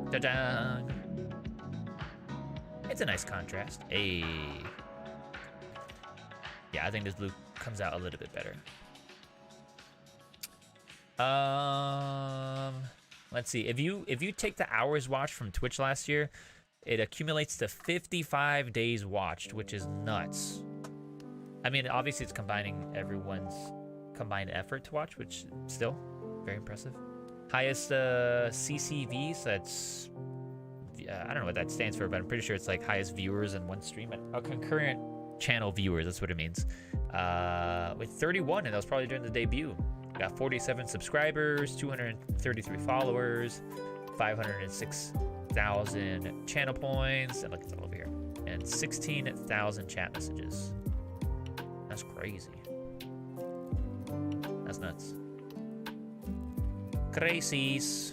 Ta-da! It's a nice contrast. Hey. Yeah, I think this blue comes out a little bit better. Let's see. If you take the hours watched from Twitch last year, it accumulates to 55 days watched, which is nuts. I mean, obviously it's combining everyone's combined effort to watch, which still very impressive. Highest CCV, so that's I don't know what that stands for, but I'm pretty sure it's like highest viewers in one stream. Concurrent channel viewers, that's what it means. With 31, and that was probably during the debut. Got 47 subscribers, 233 followers, 506,000 channel points, and look, it's all over here, and 16,000 chat messages. That's crazy. That's nuts. Crazies.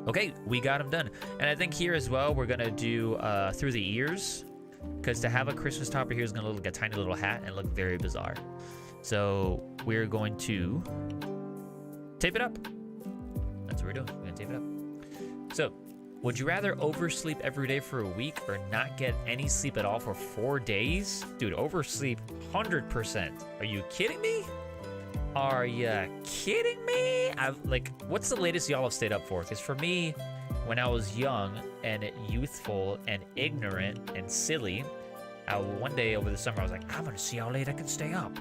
Okay, we got them done. And I think here as well, we're gonna do through the ears, because to have a Christmas topper here is gonna look like a tiny little hat and look very bizarre. So we're going to tape it up. That's what we're doing. We're gonna tape it up. So, would you rather oversleep every day for a week or not get any sleep at all for 4 days? Dude, oversleep 100%. Are you kidding me? Are you kidding me? What's the latest y'all have stayed up for? Because for me, when I was young and youthful and ignorant and silly, one day over the summer, I was like, I'm gonna see how late I can stay up.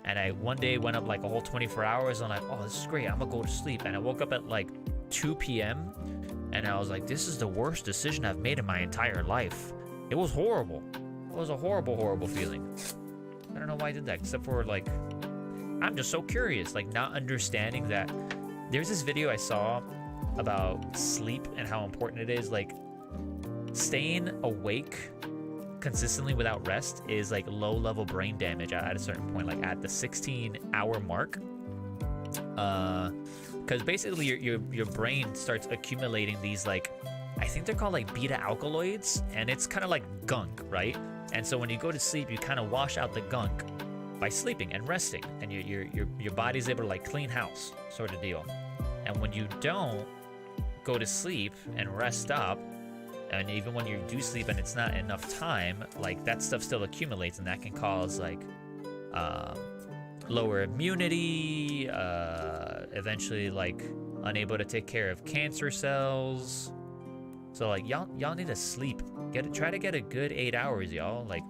And I one day went up like a whole 24 hours. And I'm like, oh, this is great. I'm gonna go to sleep. And I woke up at like 2 p.m. And I was like, this is the worst decision I've made in my entire life. It was horrible. It was a horrible, horrible feeling. I don't know why I did that, except for like, I'm just so curious, like not understanding that there's this video I saw about sleep and how important it is. Like staying awake consistently without rest is like low level brain damage at a certain point, like at the 16-hour mark. Because basically your brain starts accumulating these, like, I think they're called like beta alkaloids, and it's kind of like gunk, right? And so when you go to sleep, you kind of wash out the gunk by sleeping and resting, and your body's able to like clean house sort of deal. And when you don't go to sleep and rest up, and even when you do sleep and it's not enough time, like that stuff still accumulates, and that can cause like lower immunity, eventually like unable to take care of cancer cells. So like y'all need to sleep. Try to get a good 8 hours, y'all. Like,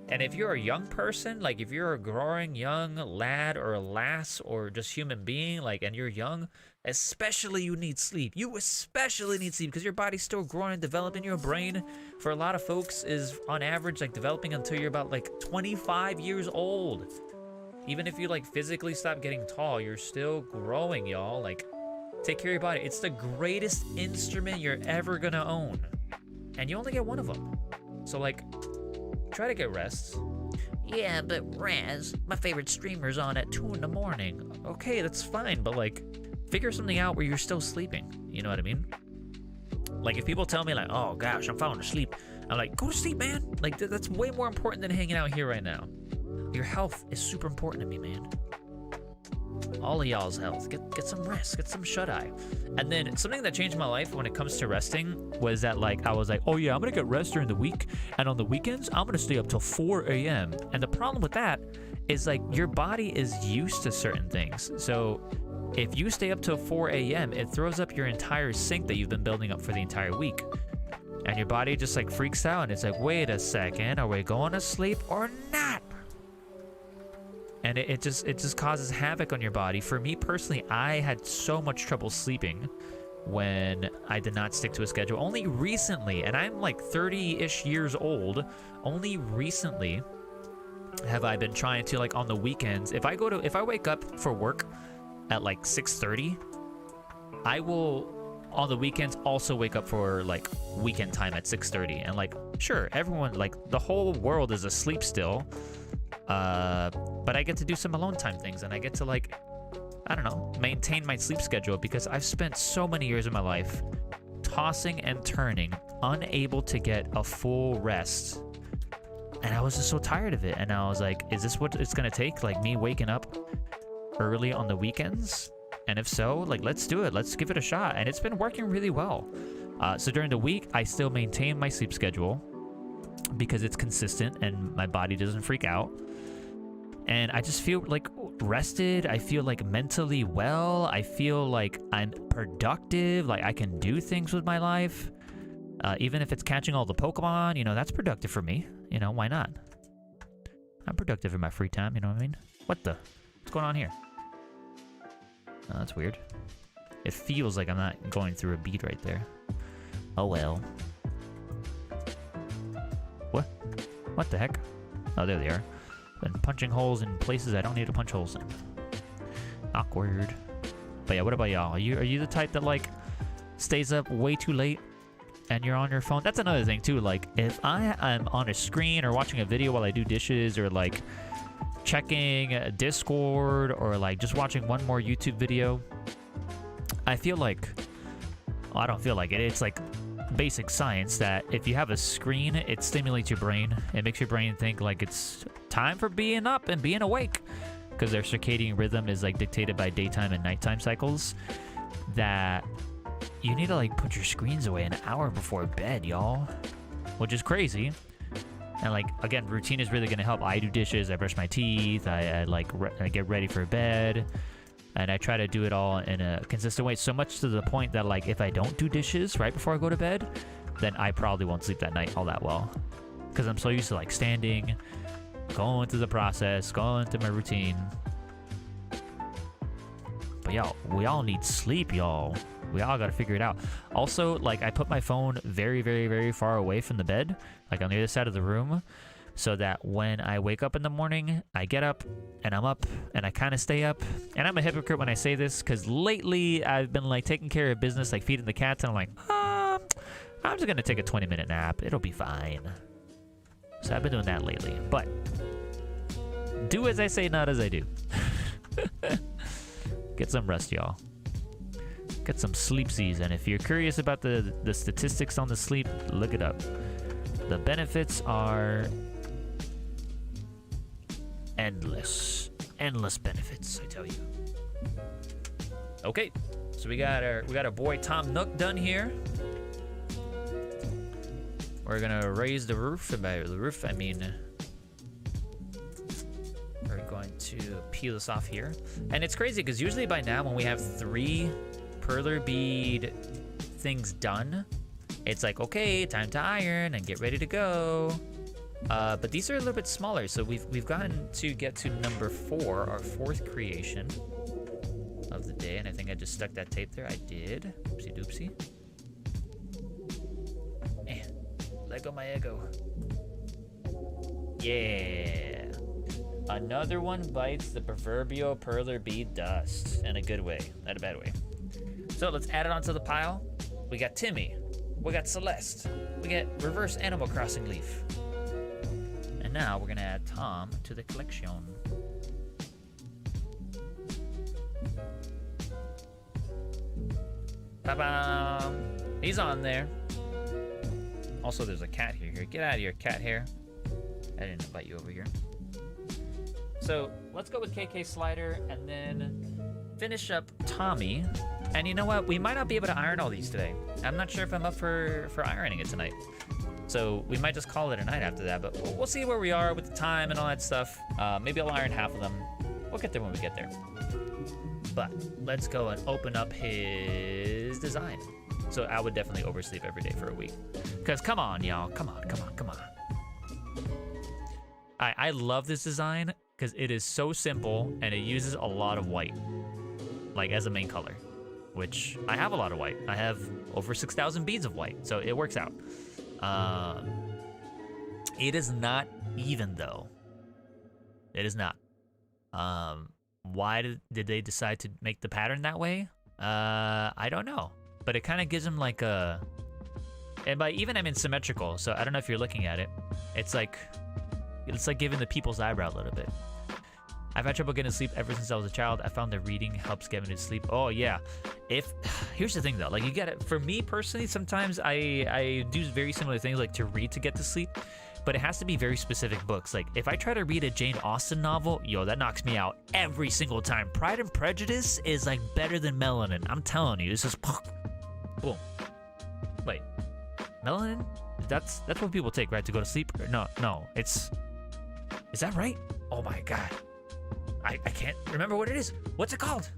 and if you're a young person, like if you're a growing young lad or a lass or just human being, like, and you're young, especially you need sleep. You especially need sleep because your body's still growing and developing. Your brain, for a lot of folks, is on average like developing until you're about like 25 years old. Even if you like physically stop getting tall, you're still growing, y'all. Like, take care of your body. It's the greatest instrument you're ever gonna own, and you only get one of them. So like, try to get rest. Yeah, but Raz, my favorite streamer's on at 2 in the morning. Okay, that's fine, but like, figure something out where you're still sleeping. You know what I mean? Like, if people tell me like, oh gosh, I'm falling asleep, I'm like, go to sleep, man. Like, that's way more important than hanging out here right now. Your health is super important to me, man. All of y'all's health. Get some rest, get some shut-eye. And then something that changed my life when it comes to resting was that, like, I was like, oh yeah, I'm gonna get rest during the week, and on the weekends I'm gonna stay up till 4 a.m. And the problem with that is, like, your body is used to certain things. So if you stay up till 4 a.m., it throws up your entire sink that you've been building up for the entire week, and your body just like freaks out, and it's like, wait a second, are we going to sleep or not? And it just causes havoc on your body. For me personally, I had so much trouble sleeping when I did not stick to a schedule. Only recently, and I'm like 30-ish years old, only recently have I been trying to, like, on the weekends, if I wake up for work at like 6:30, I will on the weekends also wake up for like weekend time at 6:30. And like, sure, everyone, like the whole world is asleep still. But I get to do some alone time things, and I get to, like, I don't know, maintain my sleep schedule, because I've spent so many years of my life tossing and turning, unable to get a full rest. And I was just so tired of it. And I was like, is this what it's gonna take? Like, me waking up early on the weekends? And if so, like, let's do it. Let's give it a shot. And it's been working really well. So during the week, I still maintain my sleep schedule because it's consistent and my body doesn't freak out. And I just feel like rested. I feel like mentally well. I feel like I'm productive. Like, I can do things with my life. Even if it's catching all the Pokemon, you know, that's productive for me. You know, why not? I'm productive in my free time, you know what I mean? What the? What's going on here? Oh, that's weird. It feels like I'm not going through a bead right there. Oh well. What? What the heck? Oh, there they are. Been punching holes in places I don't need to punch holes in. Awkward. But yeah, what about y'all? Are you the type that, like, stays up way too late and you're on your phone? That's another thing too. Like, if I am on a screen or watching a video while I do dishes, or like checking Discord, or like just watching one more YouTube video, I feel like, well, I don't feel like it. It's like basic science that if you have a screen, it stimulates your brain. It makes your brain think like it's time for being up and being awake, because their circadian rhythm is like dictated by daytime and nighttime cycles. That you need to like put your screens away an hour before bed, y'all, which is crazy. And like, again, routine is really gonna help. I do dishes, I brush my teeth, I get ready for bed, and I try to do it all in a consistent way, so much to the point that, like, if I don't do dishes right before I go to bed, then I probably won't sleep that night all that well, because I'm so used to like standing, going through the process, going through my routine. But y'all, we all need sleep, y'all. We all gotta figure it out. Also, like, I put my phone very, very, very far away from the bed, like on the other side of the room, so that when I wake up in the morning, I get up and I'm up and I kind of stay up. And I'm a hypocrite when I say this, because lately I've been like taking care of business, like feeding the cats, and I'm like, I'm just gonna take a 20-minute nap. It'll be fine. So I've been doing that lately. But do as I say, not as I do. Get some rest, y'all. Get some sleepsies. And if you're curious about the statistics on the sleep, look it up. The benefits are endless. Endless benefits, I tell you. Okay, so we got our boy Tom Nook done here. We're gonna raise the roof, and by the roof I mean we're going to peel this off here. And it's crazy because usually by now, when we have 3 Perler Bead things done, it's like, okay, time to iron and get ready to go. But these are a little bit smaller, so we've gotten to get to number 4, our 4th creation of the day. And I think I just stuck that tape there. I did. Oopsie doopsie. Lego my ego. Yeah. Another one bites the proverbial Perler Bead dust, in a good way, not a bad way. So let's add it onto the pile. We got Timmy. We got Celeste. We got reverse Animal Crossing leaf. And now we're gonna add Tom to the collection. Ba-bam! He's on there. Also, there's a cat here. Get out of here, cat hair. I didn't invite you over here. So let's go with KK Slider and then finish up Tommy. And you know what? We might not be able to iron all these today. I'm not sure if I'm up for ironing it tonight. So we might just call it a night after that, but we'll see where we are with the time and all that stuff. Maybe I'll iron half of them. We'll get there when we get there. But let's go and open up his design. So I would definitely oversleep every day for a week. Because come on, y'all. Come on. I love this design because it is so simple and it uses a lot of white, like as a main color, which I have a lot of white. I have over 6,000 beads of white, so it works out. It is not even though. It is not. Why did they decide to make the pattern that way? I don't know. But it kind of gives them like a, and by even I mean symmetrical. So I don't know if you're looking at it. It's like giving the people's eyebrow a little bit. I've had trouble getting to sleep ever since I was a child. I found that reading helps get me to sleep. Oh yeah. Here's the thing though, like you get it. For me personally, sometimes I do very similar things, like to read to get to sleep. But it has to be very specific books. Like if I try to read a Jane Austen novel, yo, that knocks me out every single time. Pride and Prejudice is like better than Melanin. I'm telling you, this is boom. Wait, Melanin? That's what people take, right, to go to sleep? No, is that right? Oh my god, I can't remember what it is. What's it called?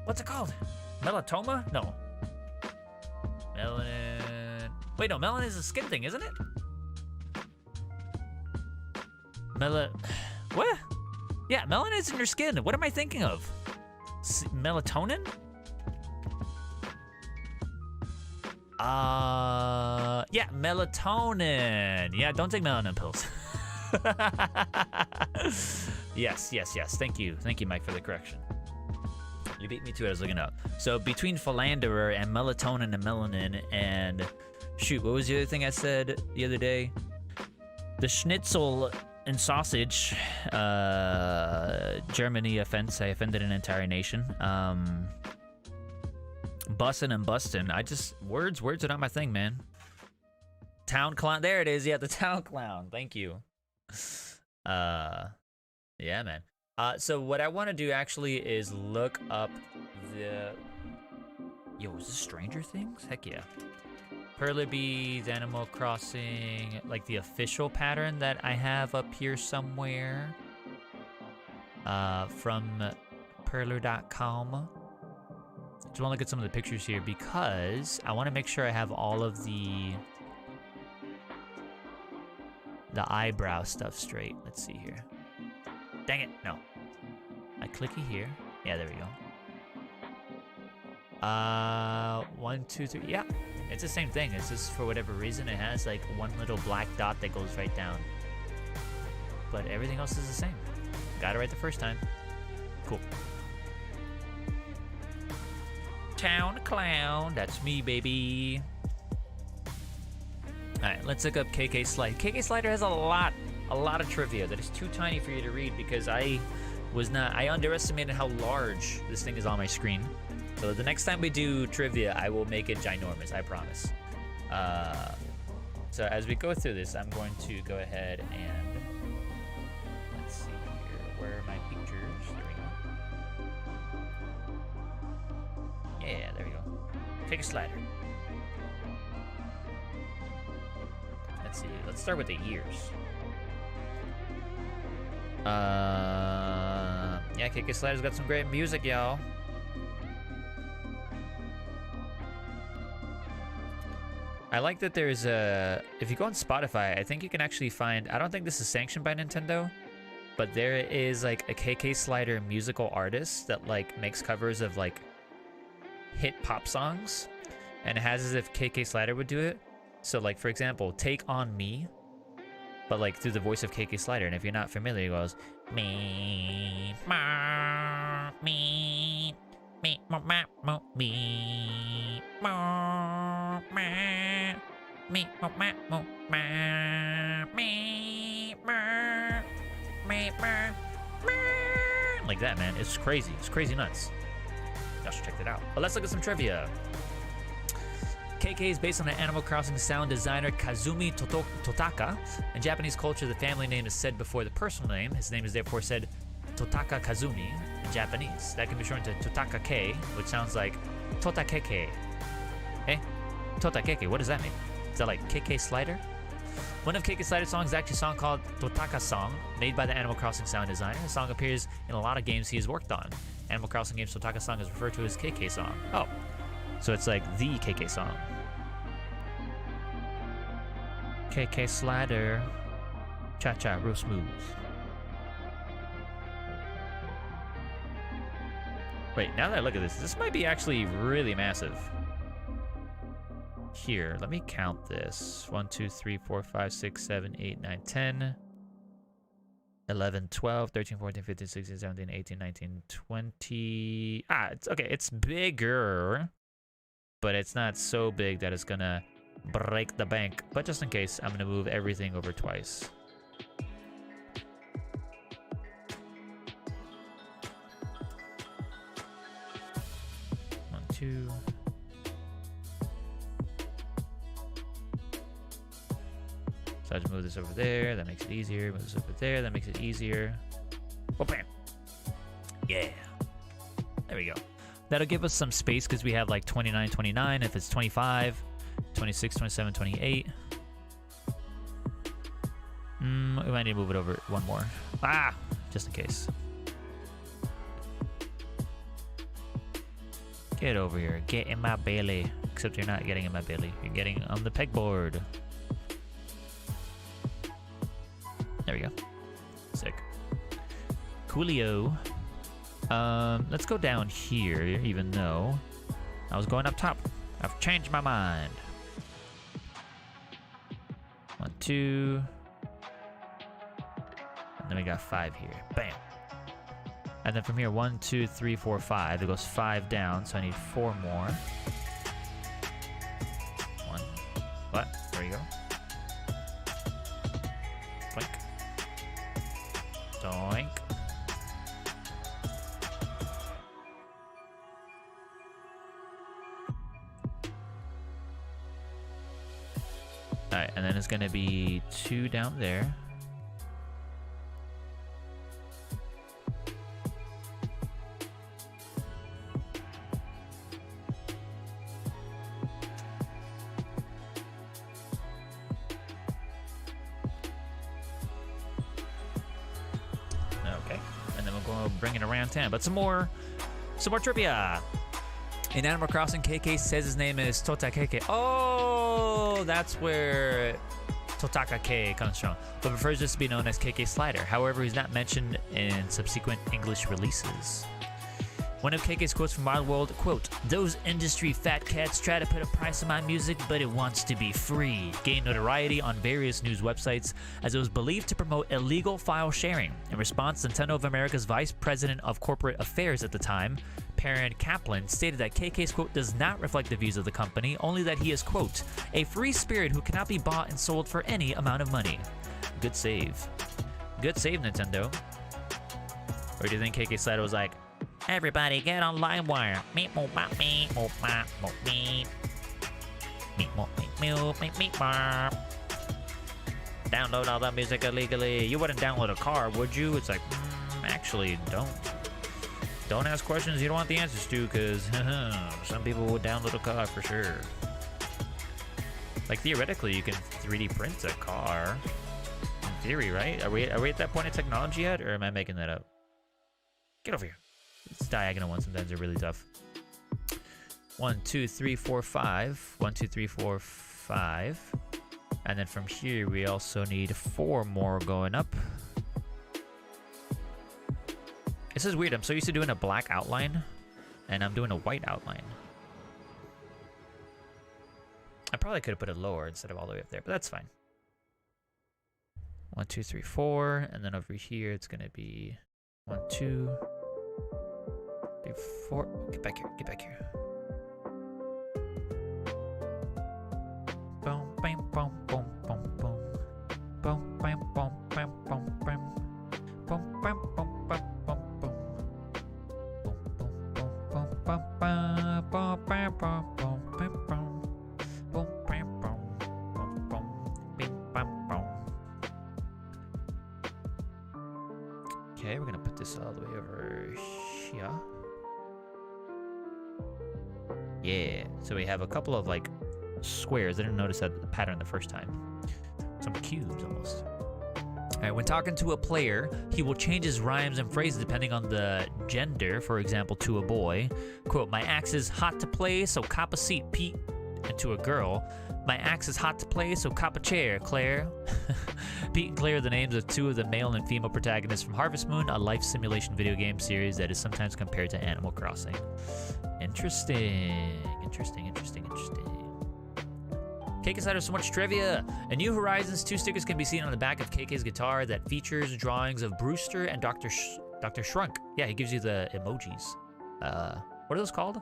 Melatoma? No. Melanin. Wait, no, melanin is a skin thing, isn't it? What? Yeah, melanin is in your skin. What am I thinking of? Melatonin? Yeah, melatonin. Yeah, don't take melanin pills. Yes. Thank you, Mike, for the correction. You beat me to it. I was looking up. So between philanderer and melatonin and melanin and shoot, what was the other thing I said the other day? The schnitzel and sausage. Germany offense. I offended an entire nation. Bussin' and bustin'. Words are not my thing, man. Town clown. There it is. Yeah, the town clown. Thank you. Yeah, man. So what I want to do actually is look up the... Yo, is this Stranger Things? Heck yeah. Perler Beads, Animal Crossing, like the official pattern that I have up here somewhere. From perler.com. Just want to look at some of the pictures here because I want to make sure I have all of the eyebrow stuff straight. Let's see here. Dang it, no. I clicky here. Yeah, there we go. 1, 2, 3. Yeah, it's the same thing. It's just for whatever reason it has like one little black dot that goes right down. But everything else is the same. Got it right the first time. Cool. Town clown. That's me, baby. Alright, let's look up KK Slider. KK Slider has a lot of trivia that is too tiny for you to read because I underestimated how large this thing is on my screen. So the next time we do trivia, I will make it ginormous, I promise. So as we go through this, I'm going to go ahead and let's see here. Where are my pictures? There we go. Yeah, there we go. KK Slider. Let's see. Let's start with the ears. Yeah, KK Slider's got some great music, y'all. I like that there's if you go on Spotify, I think you can actually find, I don't think this is sanctioned by Nintendo, but there is like a KK Slider musical artist that like makes covers of like hit pop songs, and it has as if KK Slider would do it. So like, for example, Take On Me, but like through the voice of KK Slider. And if you're not familiar, it goes me, ma, me, me, ma, ma, ma, me, ma, ma, me, ma, ma, ma, ma, me, ma, me, ma, ma. Like that, man. It's crazy. It's crazy nuts. Y'all should check that out. But let's look at some trivia. KK is based on the Animal Crossing sound designer Kazumi Totaka. In Japanese culture, the family name is said before the personal name. His name is therefore said Totaka Kazumi in Japanese. That can be shortened to Totaka-ke, which sounds like Totakeke. Eh? Totakeke, what does that mean? Is that like KK Slider? One of KK Slider's songs is actually a song called Totaka Song, made by the Animal Crossing sound designer. The song appears in a lot of games he has worked on. Animal Crossing games Totaka Song is referred to as KK Song. Oh, so it's like the KK Song. KK Slider. Cha-cha, real smooth. Wait, now that I look at this might be actually really massive. Here, let me count this. 1, 2, 3, 4, 5, 6, 7, 8, 9, 10, 11, 12, 13, 14, 15, 16, 17, 18, 19, 20. It's okay. It's bigger, but it's not so big that it's gonna break the bank. But just in case, I'm gonna move everything over twice. One, two. So I just move this over there. That makes it easier. Move this over there. That makes it easier. Oh, bam. Yeah. There we go. That'll give us some space because we have like 29, 29. If it's 25, 26, 27, 28. We might need to move it over one more. Just in case. Get over here. Get in my belly. Except you're not getting in my belly. You're getting on the pegboard. There we go. Sick. Coolio. Let's go down here, even though I was going up top. I've changed my mind. 1, 2. And then we got 5 here. Bam. And then from here, 1, 2, 3, 4, 5. It goes 5 down, so I need 4 more. 1. What? There you go. Blink. Doink. Alright, and then it's gonna be 2 down there. Okay, and then we'll go bring it around town. But some more trivia. In Animal Crossing, KK says his name is Totakeke. Oh, that's where Totakake comes from, but prefers just to be known as KK Slider. However, he's not mentioned in subsequent English releases. One of KK's quotes from Wild World, quote, "Those industry fat cats try to put a price on my music, but it wants to be free," gained notoriety on various news websites as it was believed to promote illegal file sharing. In response, Nintendo of America's Vice President of Corporate Affairs at the time, Perrin Kaplan, stated that KK's quote does not reflect the views of the company, only that he is, quote, "a free spirit who cannot be bought and sold for any amount of money." Good save. Good save, Nintendo. Or do you think KK Slider was like, "Everybody get on LimeWire. Meep moop bop meep moop bop moop meep. Meep moop meep moop meep meep bop. Download all that music illegally." You wouldn't download a car, would you? It's like, actually, don't. Don't ask questions you don't want the answers to, because some people would download a car for sure. Like, theoretically, you can 3D print a car. In theory, right? Are we at that point in technology yet, or am I making that up? Get over here. These diagonal ones sometimes are really tough. 1, 2, 3, 4, 5. 1, 2, 3, 4, 5. And then from here, we also need 4 more going up. This is weird. I'm so used to doing a black outline, and I'm doing a white outline. I probably could have put it lower instead of all the way up there, but that's fine. 1, 2, 3, 4. And then over here, it's going to be 1, 2, 3, 4. Get back here. Get back here. Boom, bam, boom, boom, boom, boom. Boom, bam, boom, bam, boom, bam. Boom, bam, boom, bam, boom, boom. Boom, boom, boom, boom, bam, bam, boom, bam, boom, boom, bam, boom. Boom, bam, boom, boom, boom, bim, bam, boom. Okay, we're gonna put this all the way over here. Yeah, so we have a couple of like squares. I didn't notice that pattern the first time. Some cubes almost. All right, when talking to a player, he will change his rhymes and phrases depending on the gender. For example, to a boy, quote, "My axe is hot to play, so cop a seat, Pete." And to a girl, "My axe is hot to play, so cop a chair, Claire." Pete and Claire are the names of 2 of the male and female protagonists from Harvest Moon, a life simulation video game series that is sometimes compared to Animal Crossing. Interesting. Interesting, interesting, interesting. KK Slider, so much trivia. In New Horizons, 2 stickers can be seen on the back of KK's guitar that features drawings of Brewster and Dr. Shrunk. Yeah, he gives you the emojis. What are those called?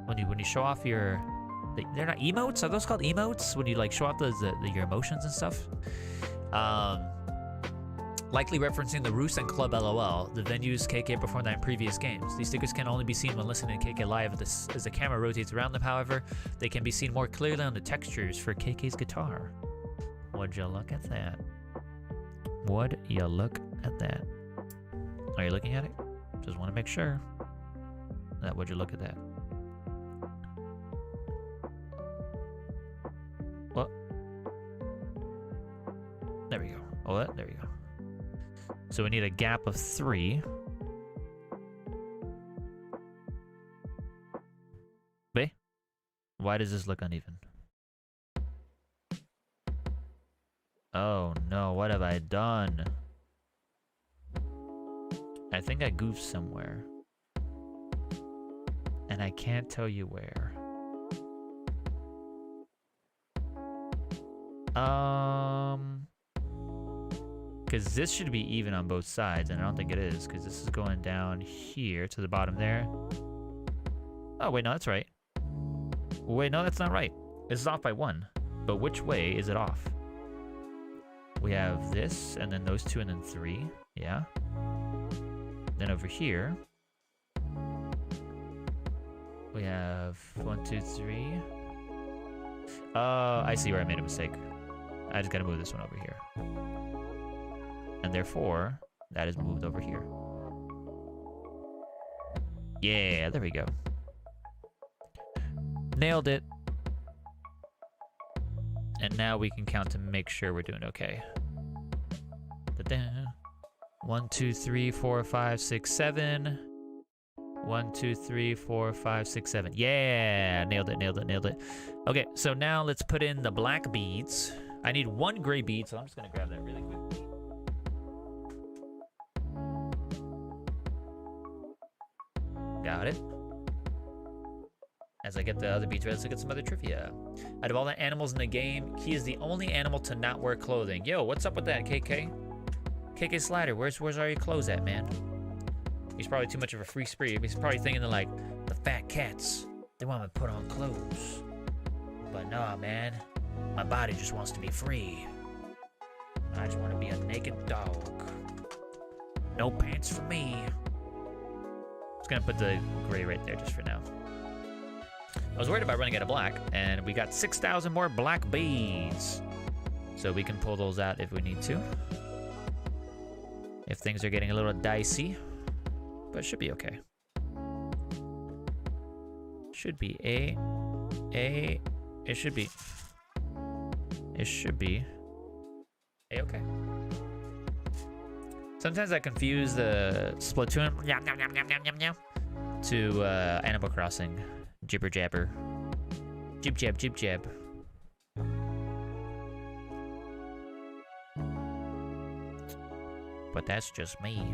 When you show off your... They're not emotes? Are those called emotes? When you like show off your emotions and stuff? Likely referencing the Roost and Club LOL, the venues KK performed at in previous games. These stickers can only be seen when listening to KK live as the camera rotates around them. However, they can be seen more clearly on the textures for KK's guitar. Would you look at that? Would you look at that? Are you looking at it? Just want to make sure. Would you look at that? What? There we go. Oh, there we go. So we need a gap of 3. Wait. Why does this look uneven? Oh no, what have I done? I think I goofed somewhere. And I can't tell you where. Because this should be even on both sides, and I don't think it is, because this is going down here to the bottom there. Oh, wait, no, that's right. Wait, no, that's not right. This is off by 1. But which way is it off? We have this, and then those 2, and then 3. Yeah. Then over here, we have 1, 2, 3. I see where I made a mistake. I just gotta move this one over here. And therefore, that is moved over here. Yeah, there we go. Nailed it. And now we can count to make sure we're doing okay. 1, 2, 3, 4, 5, 6, 7. 1, 2, 3, 4, 5, 6, 7. Yeah, nailed it, nailed it, nailed it. Okay, so now let's put in the black beads. I need 1 gray bead, so I'm just gonna grab that really quick. Got it. As I get the other beads ready, let's look at some other trivia. Out of all the animals in the game, he is the only animal to not wear clothing. Yo, what's up with that, KK? KK Slider, where's all your clothes at, man? He's probably too much of a free spirit. He's probably thinking that, like, the fat cats, they want me to put on clothes. But nah, man, my body just wants to be free. I just want to be a naked dog. No pants for me. Just gonna put the gray right there just for now. I was worried about running out of black, and we got 6,000 more black beads. So we can pull those out if we need to. If things are getting a little dicey. But it should be okay. Should be it should be. It should be okay. Sometimes I confuse the Splatoon to Animal Crossing. Jibber jabber. Jib jab, jib jab. But that's just me.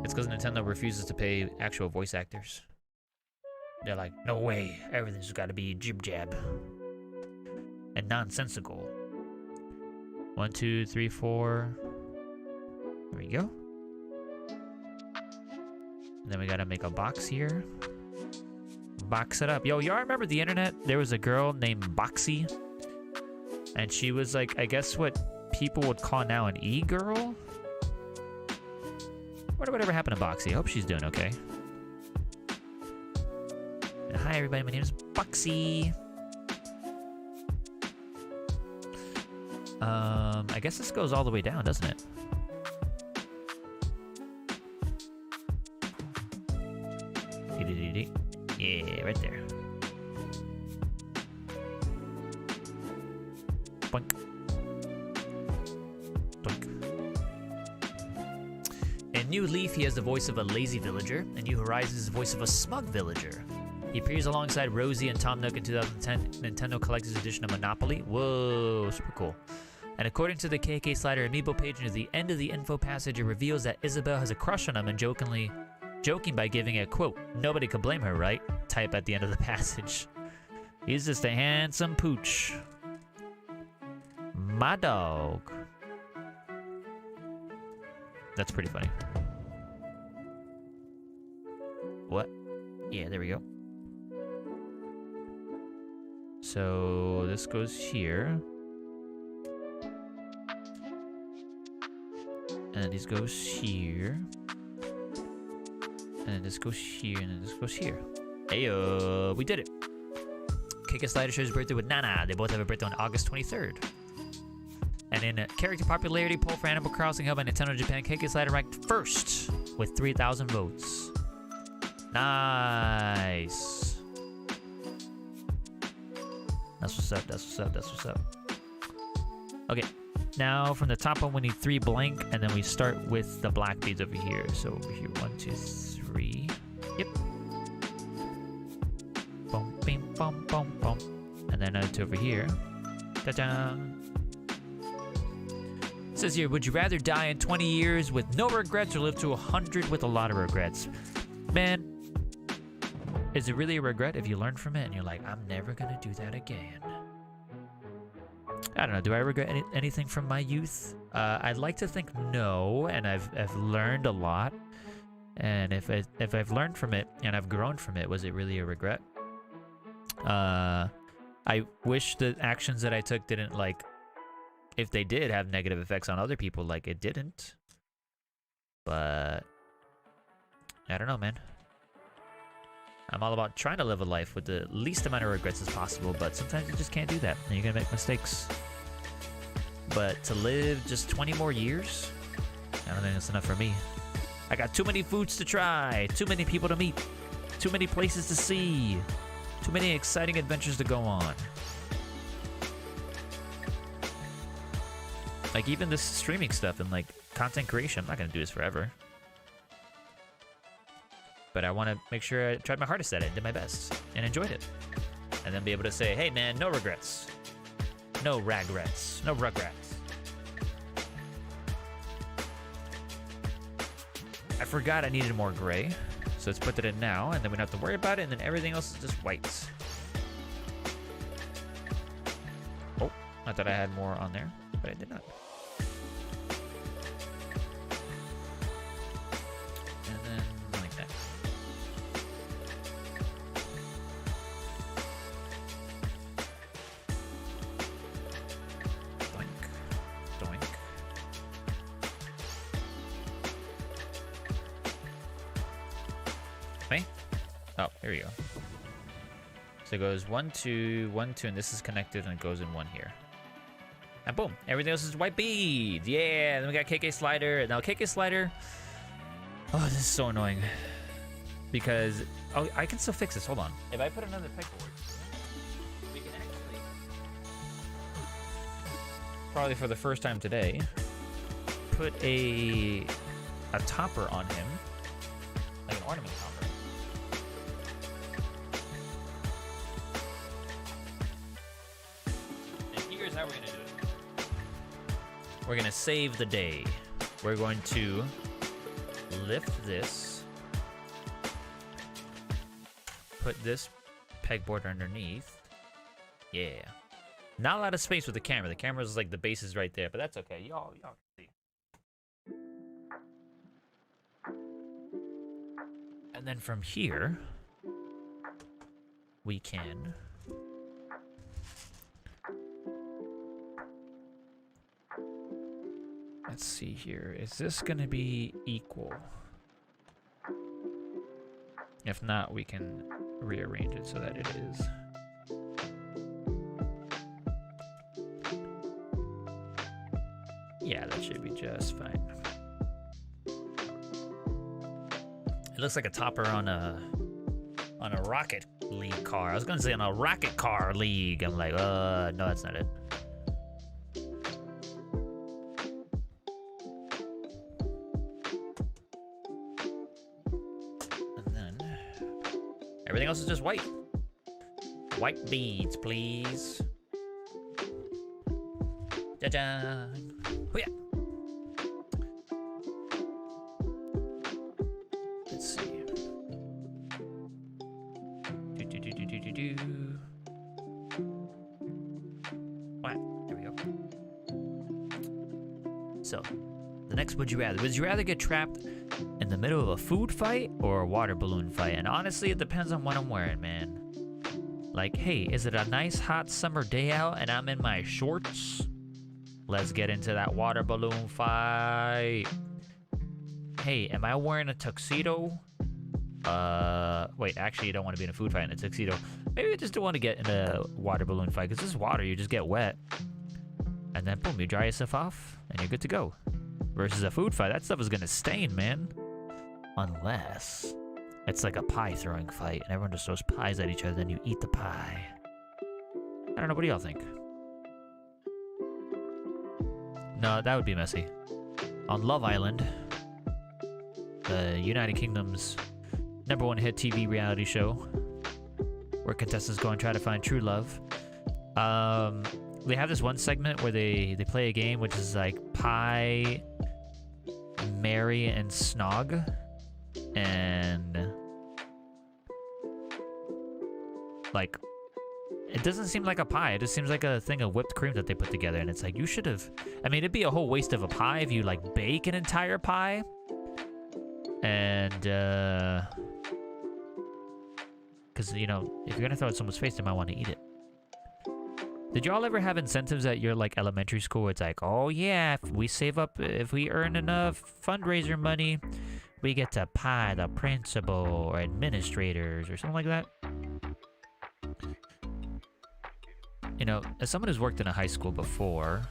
It's because Nintendo refuses to pay actual voice actors. They're like, no way, everything's gotta be jib jab. And nonsensical. 1, 2, 3, 4. There we go. And then we gotta make a box here. Box it up. Yo, y'all remember the internet? There was a girl named Boxy. And she was like, I guess what people would call now an e-girl? Wonder whatever happened to Boxy. I hope she's doing okay. And hi everybody, my name is Boxy. I guess this goes all the way down, doesn't it? Yeah, right there. Boink. Boink. In New Leaf, he has the voice of a lazy villager. In New Horizons, is the voice of a smug villager. He appears alongside Rosie and Tom Nook in 2010 Nintendo Collector's Edition of Monopoly. Whoa, super cool. And according to the KK Slider Amiibo page, near the end of the info passage, it reveals that Isabelle has a crush on him and joking by giving a quote, "Nobody could blame her, right?" type at the end of the passage. He's just a handsome pooch. My dog. That's pretty funny. What? Yeah, there we go. So this goes here. And then this goes here. And then this goes here, and then this goes here. Heyo, we did it. KK Slider shares his birthday with Nana. They both have a birthday on August 23rd. And in a character popularity poll for Animal Crossing held by Nintendo Japan, KK Slider ranked first with 3,000 votes. Nice. That's what's up, that's what's up, that's what's up. Okay, now from the top one we need 3 blank, and then we start with the black beads over here. So over here, 1, 2, 3. Yep. bum, bum, bum. And then to over here. Ta-da! It says here, would you rather die in 20 years with no regrets or live to 100 with a lot of regrets? Man, is it really a regret if you learn from it and you're like, I'm never gonna do that again? I don't know. Do I regret anything from my youth? I'd like to think no, and I've learned a lot. And if I've learned from it and I've grown from it, was it really a regret? I wish the actions that I took didn't, like, if they did have negative effects on other people, like it didn't. But I don't know, man. I'm all about trying to live a life with the least amount of regrets as possible, but sometimes you just can't do that, and you're gonna make mistakes. But to live just 20 more years, I don't think that's enough for me. I got too many foods to try, too many people to meet, too many places to see, too many exciting adventures to go on. Like, even this streaming stuff and, like, content creation, I'm not gonna do this forever. But I want to make sure I tried my hardest at it, did my best, and enjoyed it. And then be able to say, hey man, no regrets. No regrets. No rugrats. I forgot I needed more gray, so let's put that in now, and then we don't have to worry about it, and then everything else is just white. Oh, I thought I had more on there, but I did not. And then like that. Doink. Doink. Okay. Oh, here we go. So it goes 1, 2, 1, 2, and this is connected, and it goes in 1 here. And boom, everything else is white beads. Yeah, then we got KK Slider. Now KK Slider. Oh, this is so annoying. Because, oh, I can still fix this. Hold on. If I put another pegboard, we can actually, probably for the first time today, put a topper on him, like an ornament topper. And here's how we're gonna do it. We're gonna save the day. We're going to lift this, put this pegboard underneath. Yeah. Not a lot of space with the camera. The camera's like the base is right there, but that's okay. Y'all can see. And then from here, we can let's see here. Is this gonna be equal? If not, we can rearrange it so that it is. Yeah, that should be just fine. It looks like a topper on a Rocket League car. I was gonna say on a Rocket Car League. I'm like, no, that's not it. And then everything else is just white. White beads, please. Ja-ja. Oh yeah. Let's see. Do. What? There we go. So, the next would you rather? Would you rather get trapped in the middle of a food fight or a water balloon fight? And honestly, it depends on what I'm wearing, man. Like, hey, is it a nice hot summer day out and I'm in my shorts? Let's get into that water balloon fight. Hey, am I wearing a tuxedo? Wait, actually, you don't want to be in a food fight in a tuxedo. Maybe I just don't want to get in a water balloon fight, because this is water, you just get wet. And then, boom, you dry yourself off, and you're good to go. Versus a food fight, that stuff is going to stain, man. Unless it's like a pie throwing fight, and everyone just throws pies at each other, then you eat the pie. I don't know, what do y'all think? No, that would be messy. On Love Island, the United Kingdom's #1 hit TV reality show, where contestants go and try to find true love. They have this one segment where they play a game which is like Pie, Mary, and Snog, and like it doesn't seem like a pie. It just seems like a thing of whipped cream that they put together, and it's like you should have. I mean, it'd be a whole waste of a pie if you like bake an entire pie, and because you know if you're gonna throw it in someone's face, they might want to eat it. Did y'all ever have incentives at your like elementary school where it's like, oh yeah, if we save up, if we earn enough fundraiser money, we get to pie the principal or administrators or something like that? You know, as someone who's worked in a high school before,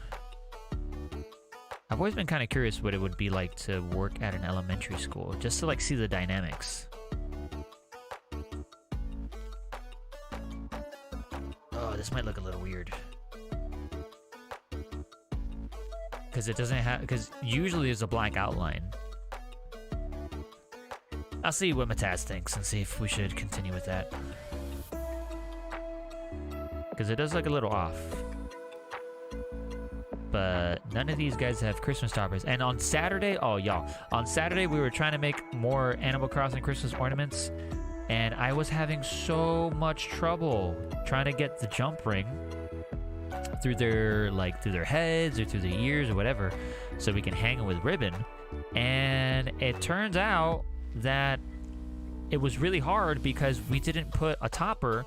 I've always been kind of curious what it would be like to work at an elementary school, just to like see the dynamics. Oh, this might look a little weird. Because it doesn't have, because usually there's a black outline. I'll see what Mataz thinks and see if we should continue with that. Because it does look a little off. But none of these guys have Christmas toppers. And on Saturday, oh y'all, on Saturday we were trying to make more Animal Crossing Christmas ornaments. And I was having so much trouble trying to get the jump ring through their heads or through their ears or whatever, so we can hang it with ribbon. And it turns out that it was really hard because we didn't put a topper,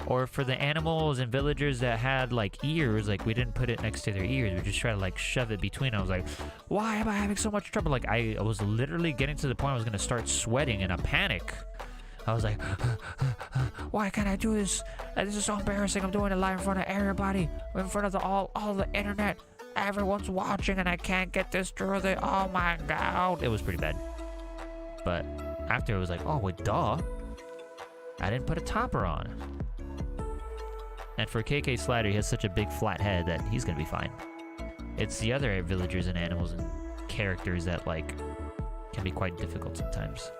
or for the animals and villagers that had like ears, like we didn't put it next to their ears. We just tried to like shove it between. I was like, why am I having so much trouble? Like I was literally getting to the point I was gonna start sweating in a panic. I was like, why can't I do this? This is so embarrassing. I'm doing it live in front of everybody, in front of all the internet. Everyone's watching and I can't get this through the, oh my God. It was pretty bad. But after it was like, oh, well, duh. I didn't put a topper on. And for KK Slider, he has such a big flat head that he's going to be fine. It's the other villagers and animals and characters that, like, can be quite difficult sometimes.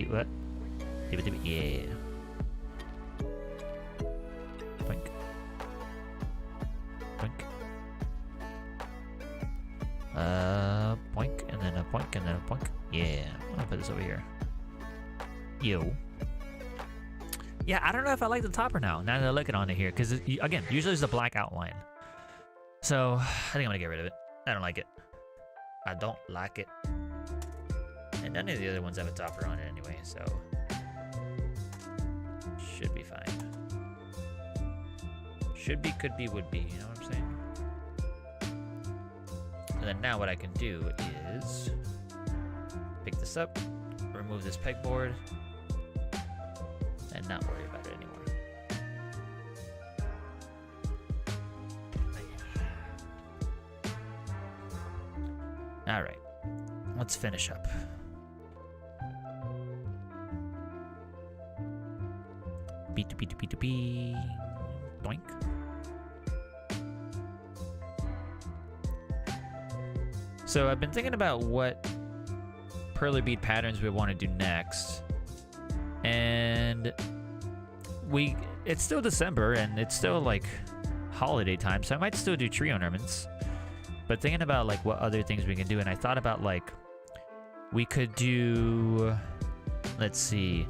What? Yeah. Boink. Boink. Boink, and then a boink, and then a boink. Yeah. I'm gonna put this over here. Yo. Yeah, I don't know if I like the topper now that I look at on it here, because again, usually it's a black outline. So I think I'm gonna get rid of it. I don't like it. I don't like it. And none of the other ones have a topper on it anyway, so should be fine. Should be, could be, would be, you know what I'm saying? And then now what I can do is pick this up, remove this pegboard, and not worry about it anymore. All right, let's finish up. B2B2B2B. Doink. So I've been thinking about what Perler Bead patterns we want to do next. And it's still December and it's still like holiday time, so I might still do tree ornaments. But thinking about like what other things we can do, and I thought about like we could do, let's see,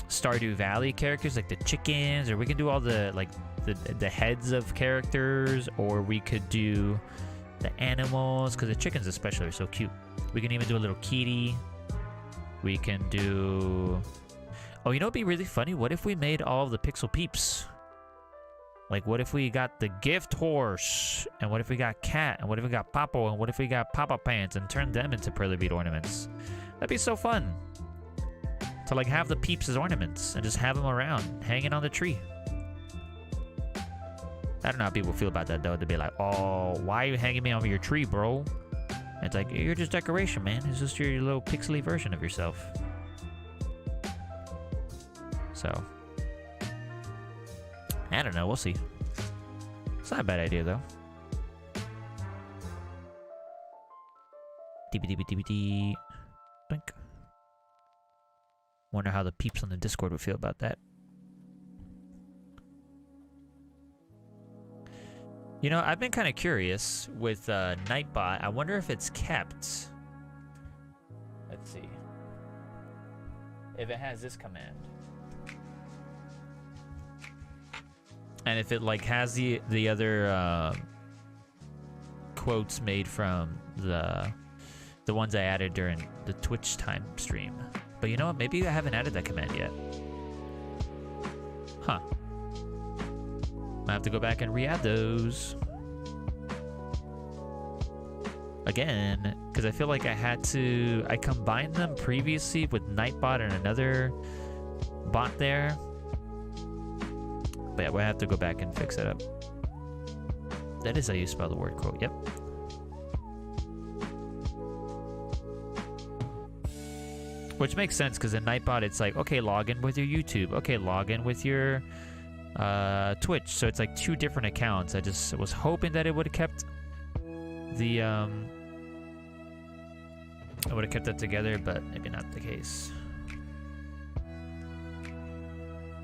Stardew Valley characters like the chickens, or we can do all the like the heads of characters, or we could do the animals, because the chickens especially are so cute. We can even do a little kitty. We can do, oh, you know what'd be really funny? What if we made all of the Pixel Peeps? Like, what if we got the gift horse, and what if we got cat, and what if we got Papo, and what if we got Papa Pants, and turned them into Perler Bead ornaments? That'd be so fun. To like have the peeps as ornaments and just have them around hanging on the tree. I don't know how people feel about that though. They'd be like, oh, why are you hanging me on your tree, bro? And it's like, you're just decoration, man. It's just your little pixely version of yourself. So I don't know, we'll see. It's not a bad idea though. Blink. Wonder how the peeps on the Discord would feel about that. You know, I've been kind of curious with Nightbot. I wonder if it's kept. Let's see. If it has this command. And if it like has the other quotes made from the ones I added during the Twitch time stream. But you know what? Maybe I haven't added that command yet. Huh. I have to go back and re-add those. Again, because I feel like I combined them previously with Nightbot and another bot there. But yeah, we'll have to go back and fix that up. That is how you spell the word quote, yep. Which makes sense, because in Nightbot, it's like, okay, log in with your YouTube. Okay, log in with your Twitch. So it's like 2 different accounts. I just was hoping that it would have kept the, I would have kept that together, but maybe not the case.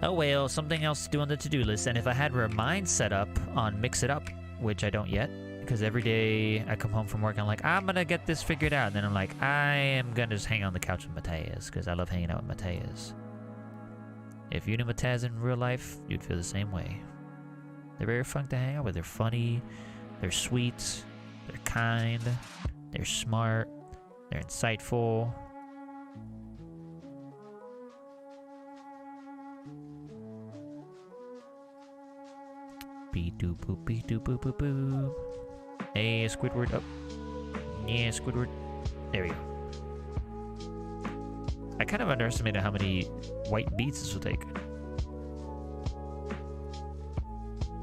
Oh well, something else to do on the to-do list. And if I had Remind set up on Mix It Up, which I don't yet, because every day I come home from work, I'm like, I'm gonna get this figured out. And then I'm like, I am gonna just hang on the couch with Mateus, because I love hanging out with Mateus. If you knew Mateus in real life, you'd feel the same way. They're very fun to hang out with. They're funny, they're sweet, they're kind, they're smart, they're insightful. Beep doop boop beep doop boop boop boop. Hey, Squidward up. Yeah, Squidward. There we go. I kind of underestimated how many white beads this will take.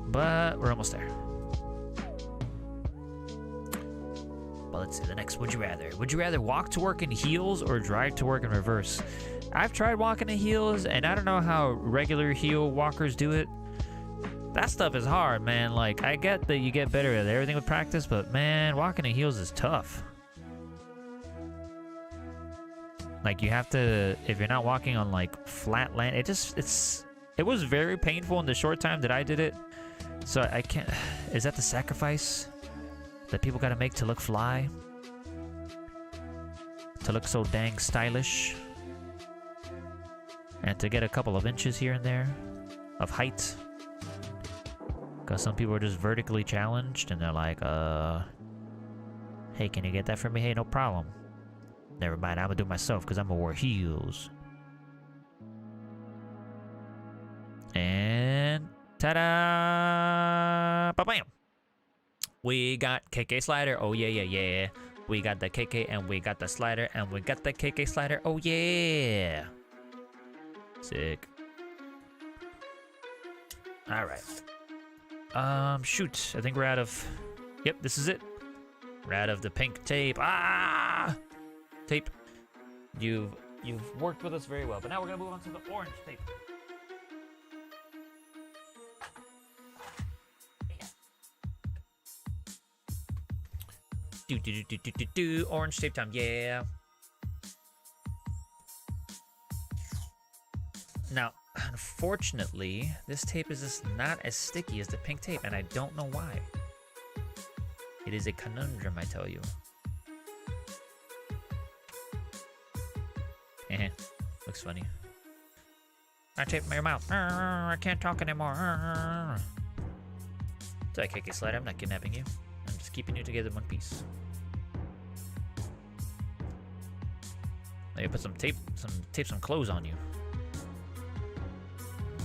But we're almost there. Well, let's see the next. Would you rather? Would you rather walk to work in heels or drive to work in reverse? I've tried walking in heels, and I don't know how regular heel walkers do it. That stuff is hard, man. Like, I get that you get better at everything with practice, but man, walking in heels is tough. Like, you have to, if you're not walking on like flat land, it was very painful in the short time that I did it. So I can't, is that the sacrifice that people gotta make to look fly? To look so dang stylish? And to get a couple of inches here and there of height? Because some people are just vertically challenged and they're like, hey, can you get that for me? Hey, no problem. Never mind, I'm gonna do it myself because I'm gonna wear heels. And ta-da! Ba-bam! We got KK slider. Oh, yeah, yeah, yeah. We got the KK and we got the slider and we got the KK slider. Oh, yeah! Sick. All right. Shoot. I think we're out of... Yep, this is it. We're out of the pink tape. Ah! Tape. You've worked with us very well, but now we're gonna move on to the orange tape. Do orange tape time, yeah. Now, unfortunately, this tape is just not as sticky as the pink tape, and I don't know why. It is a conundrum, I tell you. Looks funny. I tape my mouth. I can't talk anymore. Sorry, KK Slider, I'm not kidnapping you. I'm just keeping you together in one piece. Let me put some clothes on you.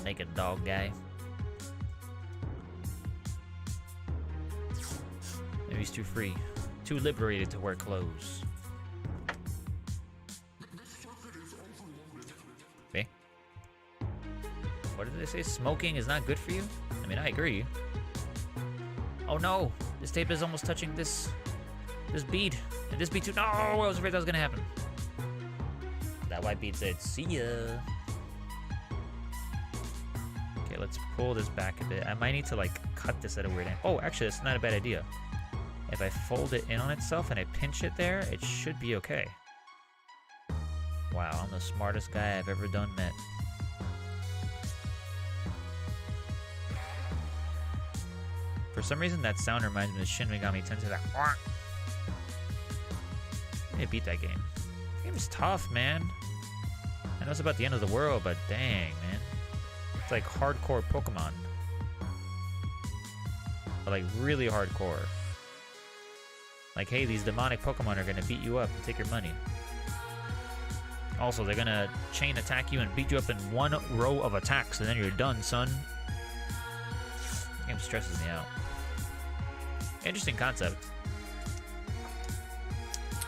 Naked dog guy. Maybe he's too free. Too liberated to wear clothes. Okay. What did they say? Smoking is not good for you? I mean, I agree. Oh no! This tape is almost touching this bead. And this bead too. No! I was afraid that was gonna happen. That white bead said, see ya. Okay, let's pull this back a bit. I might need to like cut this at a weird angle. Oh, actually, that's not a bad idea. If I fold it in on itself and I pinch it there, it should be okay. Wow, I'm the smartest guy I've ever done met. For some reason, that sound reminds me of Shin Megami Tensei. That. I need to beat that game. The game's tough, man. I know it's about the end of the world, but dang, man. It's like hardcore Pokemon. But like really hardcore. Like, hey, these demonic Pokemon are gonna beat you up and take your money. Also, they're gonna chain attack you and beat you up in one row of attacks, and then you're done, son. The game stresses me out. Interesting concept.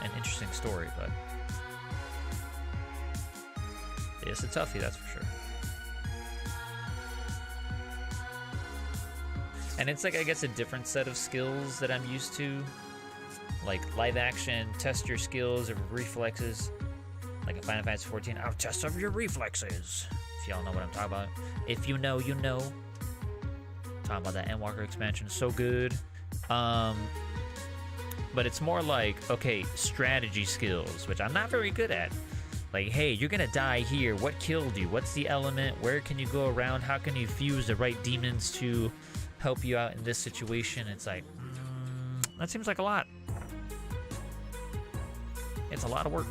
An interesting story, but it's a toughie, that's for sure. And it's like, I guess, a different set of skills that I'm used to. Like live action, test your skills or reflexes. Like in Final Fantasy 14, I'll test of your reflexes. If y'all know what I'm talking about. If you know, you know. Talking about that Endwalker expansion, so good. But it's more like, okay, strategy skills, which I'm not very good at. Like, hey, you're gonna die here. What killed you? What's the element? Where can you go around? How can you fuse the right demons to help you out in this situation? It's like, that seems like a lot. It's a lot of work,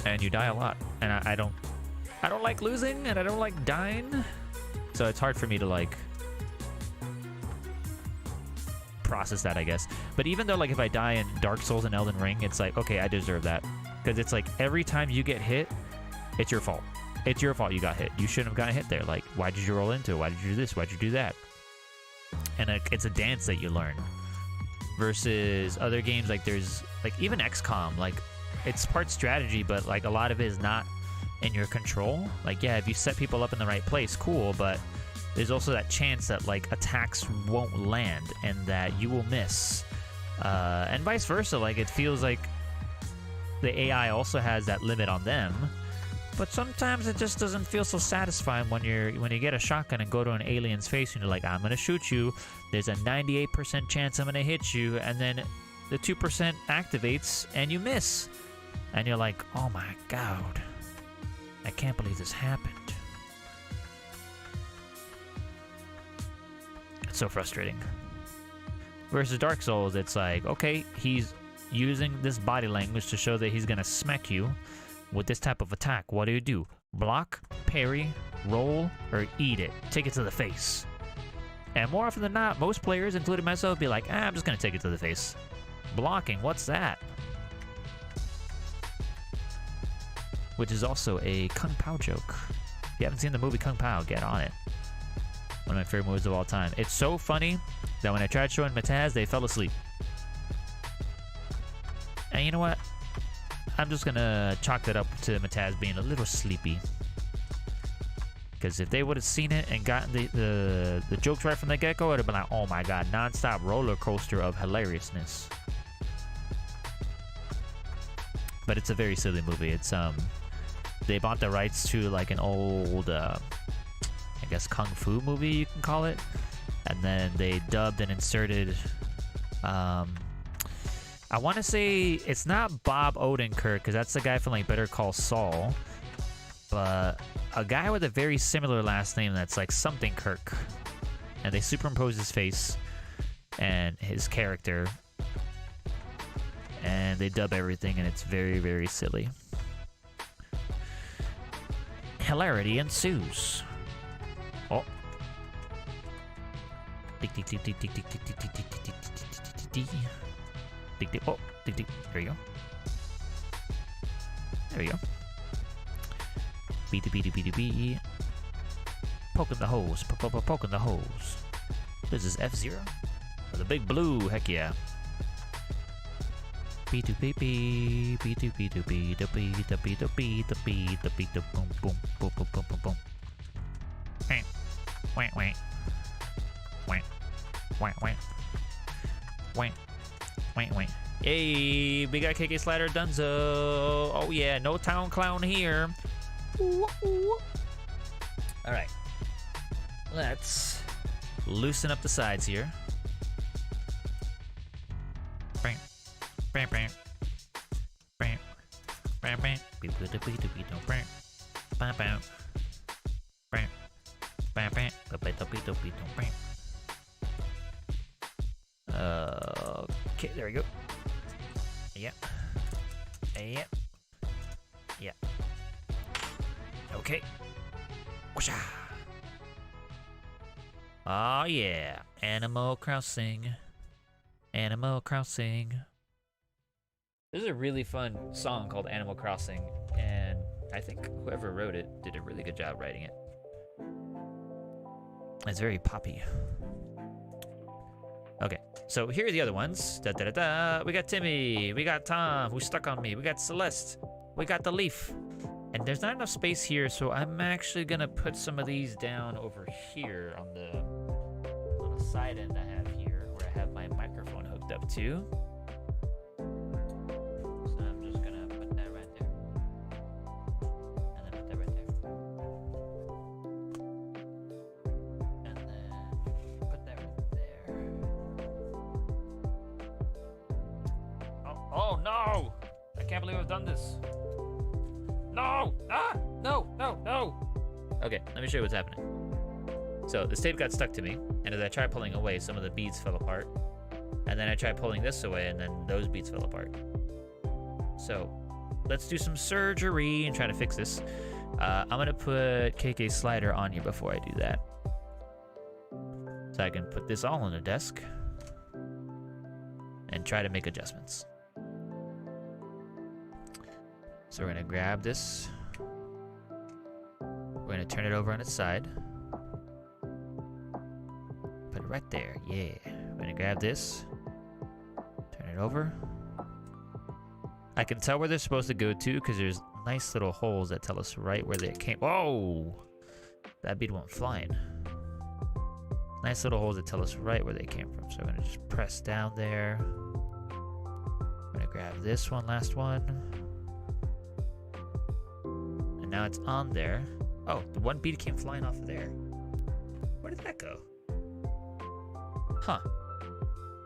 and you die a lot. And I don't like losing, and I don't like dying, so it's hard for me to like process that, I guess. But even though, like, if I die in Dark Souls and Elden Ring, it's like, okay, I deserve that, because it's like every time you get hit, it's your fault. It's your fault you got hit. You shouldn't have gotten hit there. Like, why did you roll into it? Why did you do this? Why did you do that? And it's a dance that you learn. Versus other games, like there's like even XCOM, like it's part strategy, but like a lot of it is not in your control. Like, yeah, if you set people up in the right place, cool, but there's also that chance that like attacks won't land and that you will miss, and vice versa. Like, it feels like the AI also has that limit on them, but sometimes it just doesn't feel so satisfying when you get a shotgun and go to an alien's face and you're like, I'm gonna shoot you. There's a 98% chance I'm gonna hit you, and then the 2% activates and you miss, and you're like, oh my god, I can't believe this happened. It's so frustrating. Versus Dark Souls, it's like, okay, he's using this body language to show that he's gonna smack you with this type of attack. What do? Block, parry, roll, or eat it. Take it to the face. And more often than not, most players, including myself, be like, I'm just gonna take it to the face. Blocking, what's that? Which is also a Kung Pao joke. If you haven't seen the movie Kung Pao, get on it. One of my favorite movies of all time. It's so funny that when I tried showing Mataz, they fell asleep. And you know what? I'm just gonna chalk that up to Mataz being a little sleepy. Because if they would have seen it and gotten the jokes right from the get-go, it would have been like, oh my god, non-stop roller coaster of hilariousness. But it's a very silly movie. It's they bought the rights to like an old I guess kung fu movie, you can call it, and then they dubbed and inserted I want to say it's not Bob Odenkirk, because that's the guy from like Better Call Saul, but a guy with a very similar last name that's like something Kirk, and they superimpose his face and his character, and they dub everything, and it's very, very silly. Hilarity ensues. Oh. Tick tick tick tick tick tick tick tick tick tick tick tick tick. Tick tick. Oh, tick tick. There you go. There you go. B. Poking the hose. Poking the hose. This is F-Zero. The big blue. Heck yeah. B2B. Boom boom boom boom boom boom boom. Wait. Wait. Hey, we got KK Slider Dunzo. Oh yeah, no town clown here. Ooh. All right, let's loosen up the sides here. Okay, there we go. Yep. Yep. Yep. Okay. Whoosha. Oh yeah, Animal Crossing. Animal Crossing. This is a really fun song called Animal Crossing, and I think whoever wrote it did a really good job writing it. It's very poppy. Okay, so here are the other ones. Da da da da. We got Timmy. We got Tom, who's stuck on me. We got Celeste. We got the Leaf. And there's not enough space here, so I'm actually gonna put some of these down over here on the little side end I have here, where I have my microphone hooked up to. So I'm just gonna put that right there. And then put that right there. And then put that right there. Oh no! I can't believe I've done this. No! Ah! No! No! No! Okay, let me show you what's happening. So this tape got stuck to me, and as I tried pulling away, some of the beads fell apart. And then I tried pulling this away, and then those beads fell apart. So let's do some surgery and try to fix this. I'm gonna put KK's slider on here before I do that. So I can put this all on the desk and try to make adjustments. So we're gonna grab this. We're gonna turn it over on its side. Put it right there, yeah. We're gonna grab this. Turn it over. I can tell where they're supposed to go to because there's nice little holes that tell us right where they came. Whoa! That bead went flying. Nice little holes that tell us right where they came from. So we're gonna just press down there. We're gonna grab this one, last one. Now it's on there. Oh, the one bead came flying off of there. Where did that go? Huh.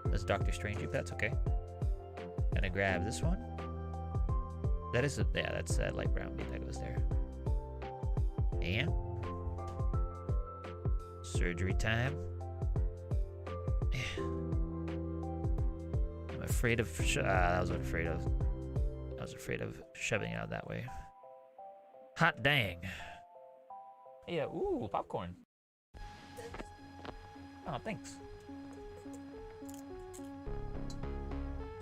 That's Dr. Strange, but that's okay. Gonna grab this one. That is yeah, that's that light brown bead that goes there. And surgery time. I'm afraid of I was afraid of shoving it out that way. Hot dang. Yeah, ooh, popcorn. Oh, thanks.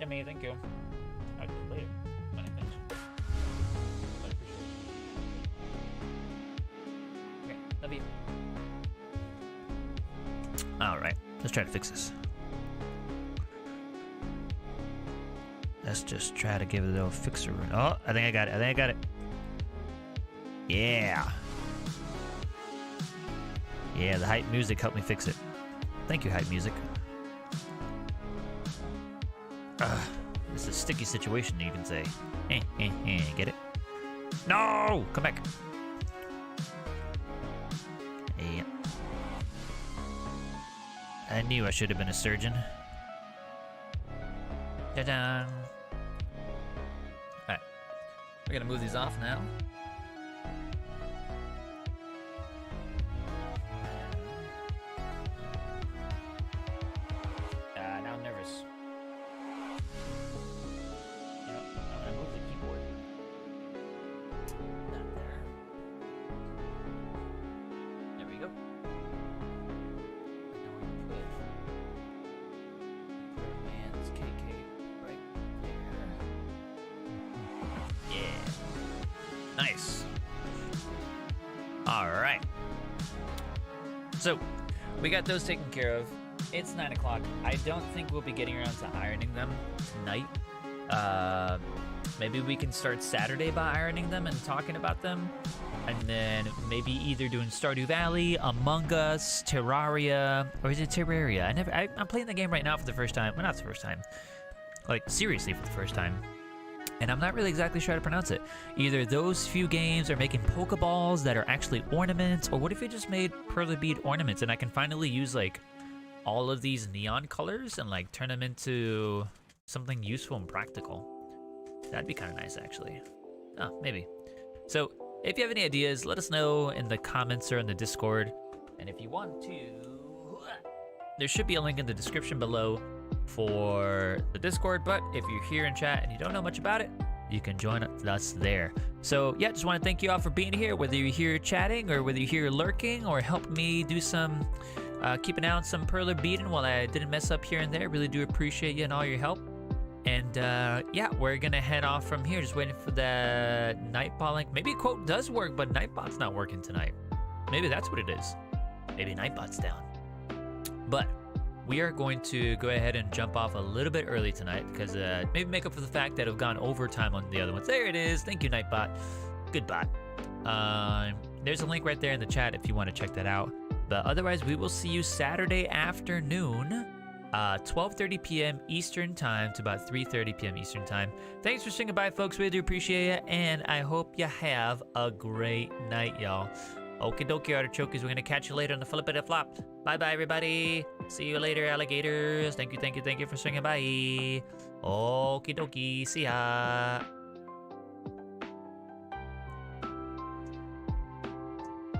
Yummy, thank you. I'll do it later. Many thanks. I appreciate it. Okay, love you. Alright, let's try to fix this. Let's just try to give it a little fixer. Oh, I think I got it. Yeah. Yeah, the hype music helped me fix it. Thank you, hype music. This is a sticky situation, you can say. Get it? No! Come back. Yeah. I knew I should have been a surgeon. Ta-da! Alright. We're gonna move these off now. Now I'm nervous. Yep, I'm gonna move the keyboard. Not there. There we go. Man's KK right there. Yeah. Nice. All right. So we got those taken care of. It's 9 o'clock. I don't think we'll be getting around to ironing them tonight. Maybe we can start Saturday by ironing them and talking about them. And then maybe either doing Stardew Valley, Among Us, Terraria, or is it Terraria? I'm playing the game right now for the first time. Well, not the first time. Like, seriously for the first time. And I'm not really exactly sure how to pronounce it. Either those few games are making Pokeballs that are actually ornaments, or what if we just made Perler Bead ornaments and I can finally use, like, all of these neon colors and, like, turn them into something useful and practical. That'd be kind of nice, actually. Oh, maybe. So if you have any ideas, let us know in the comments or in the Discord. And if you want to, there should be a link in the description below for the Discord. But if you're here in chat and you don't know much about it, you can join us there. So yeah, just want to thank you all for being here, whether you're here chatting or whether you're here lurking or helping me do some keep an eye on some Perler beading while I didn't mess up here and there. Really do appreciate you and all your help. And yeah, we're gonna head off from here, just waiting for the Nightbot link. Maybe quote does work, but Nightbot's not working tonight. Maybe that's what it is. Maybe Nightbot's down. But we are going to go ahead and jump off a little bit early tonight because maybe make up for the fact that I've gone overtime on the other ones. There it is. Thank you, Nightbot. Good bot. There's a link right there in the chat if you want to check that out. But otherwise, we will see you Saturday afternoon, 12:30 p.m. Eastern Time to about 3:30 p.m. Eastern Time. Thanks for saying goodbye, folks. Really do appreciate it. And I hope you have a great night, y'all. Okie dokie, artichokes. We're going to catch you later on the Flippity Flop. Bye-bye, everybody. See you later, alligators. Thank you for swinging by. Okie dokie. See ya.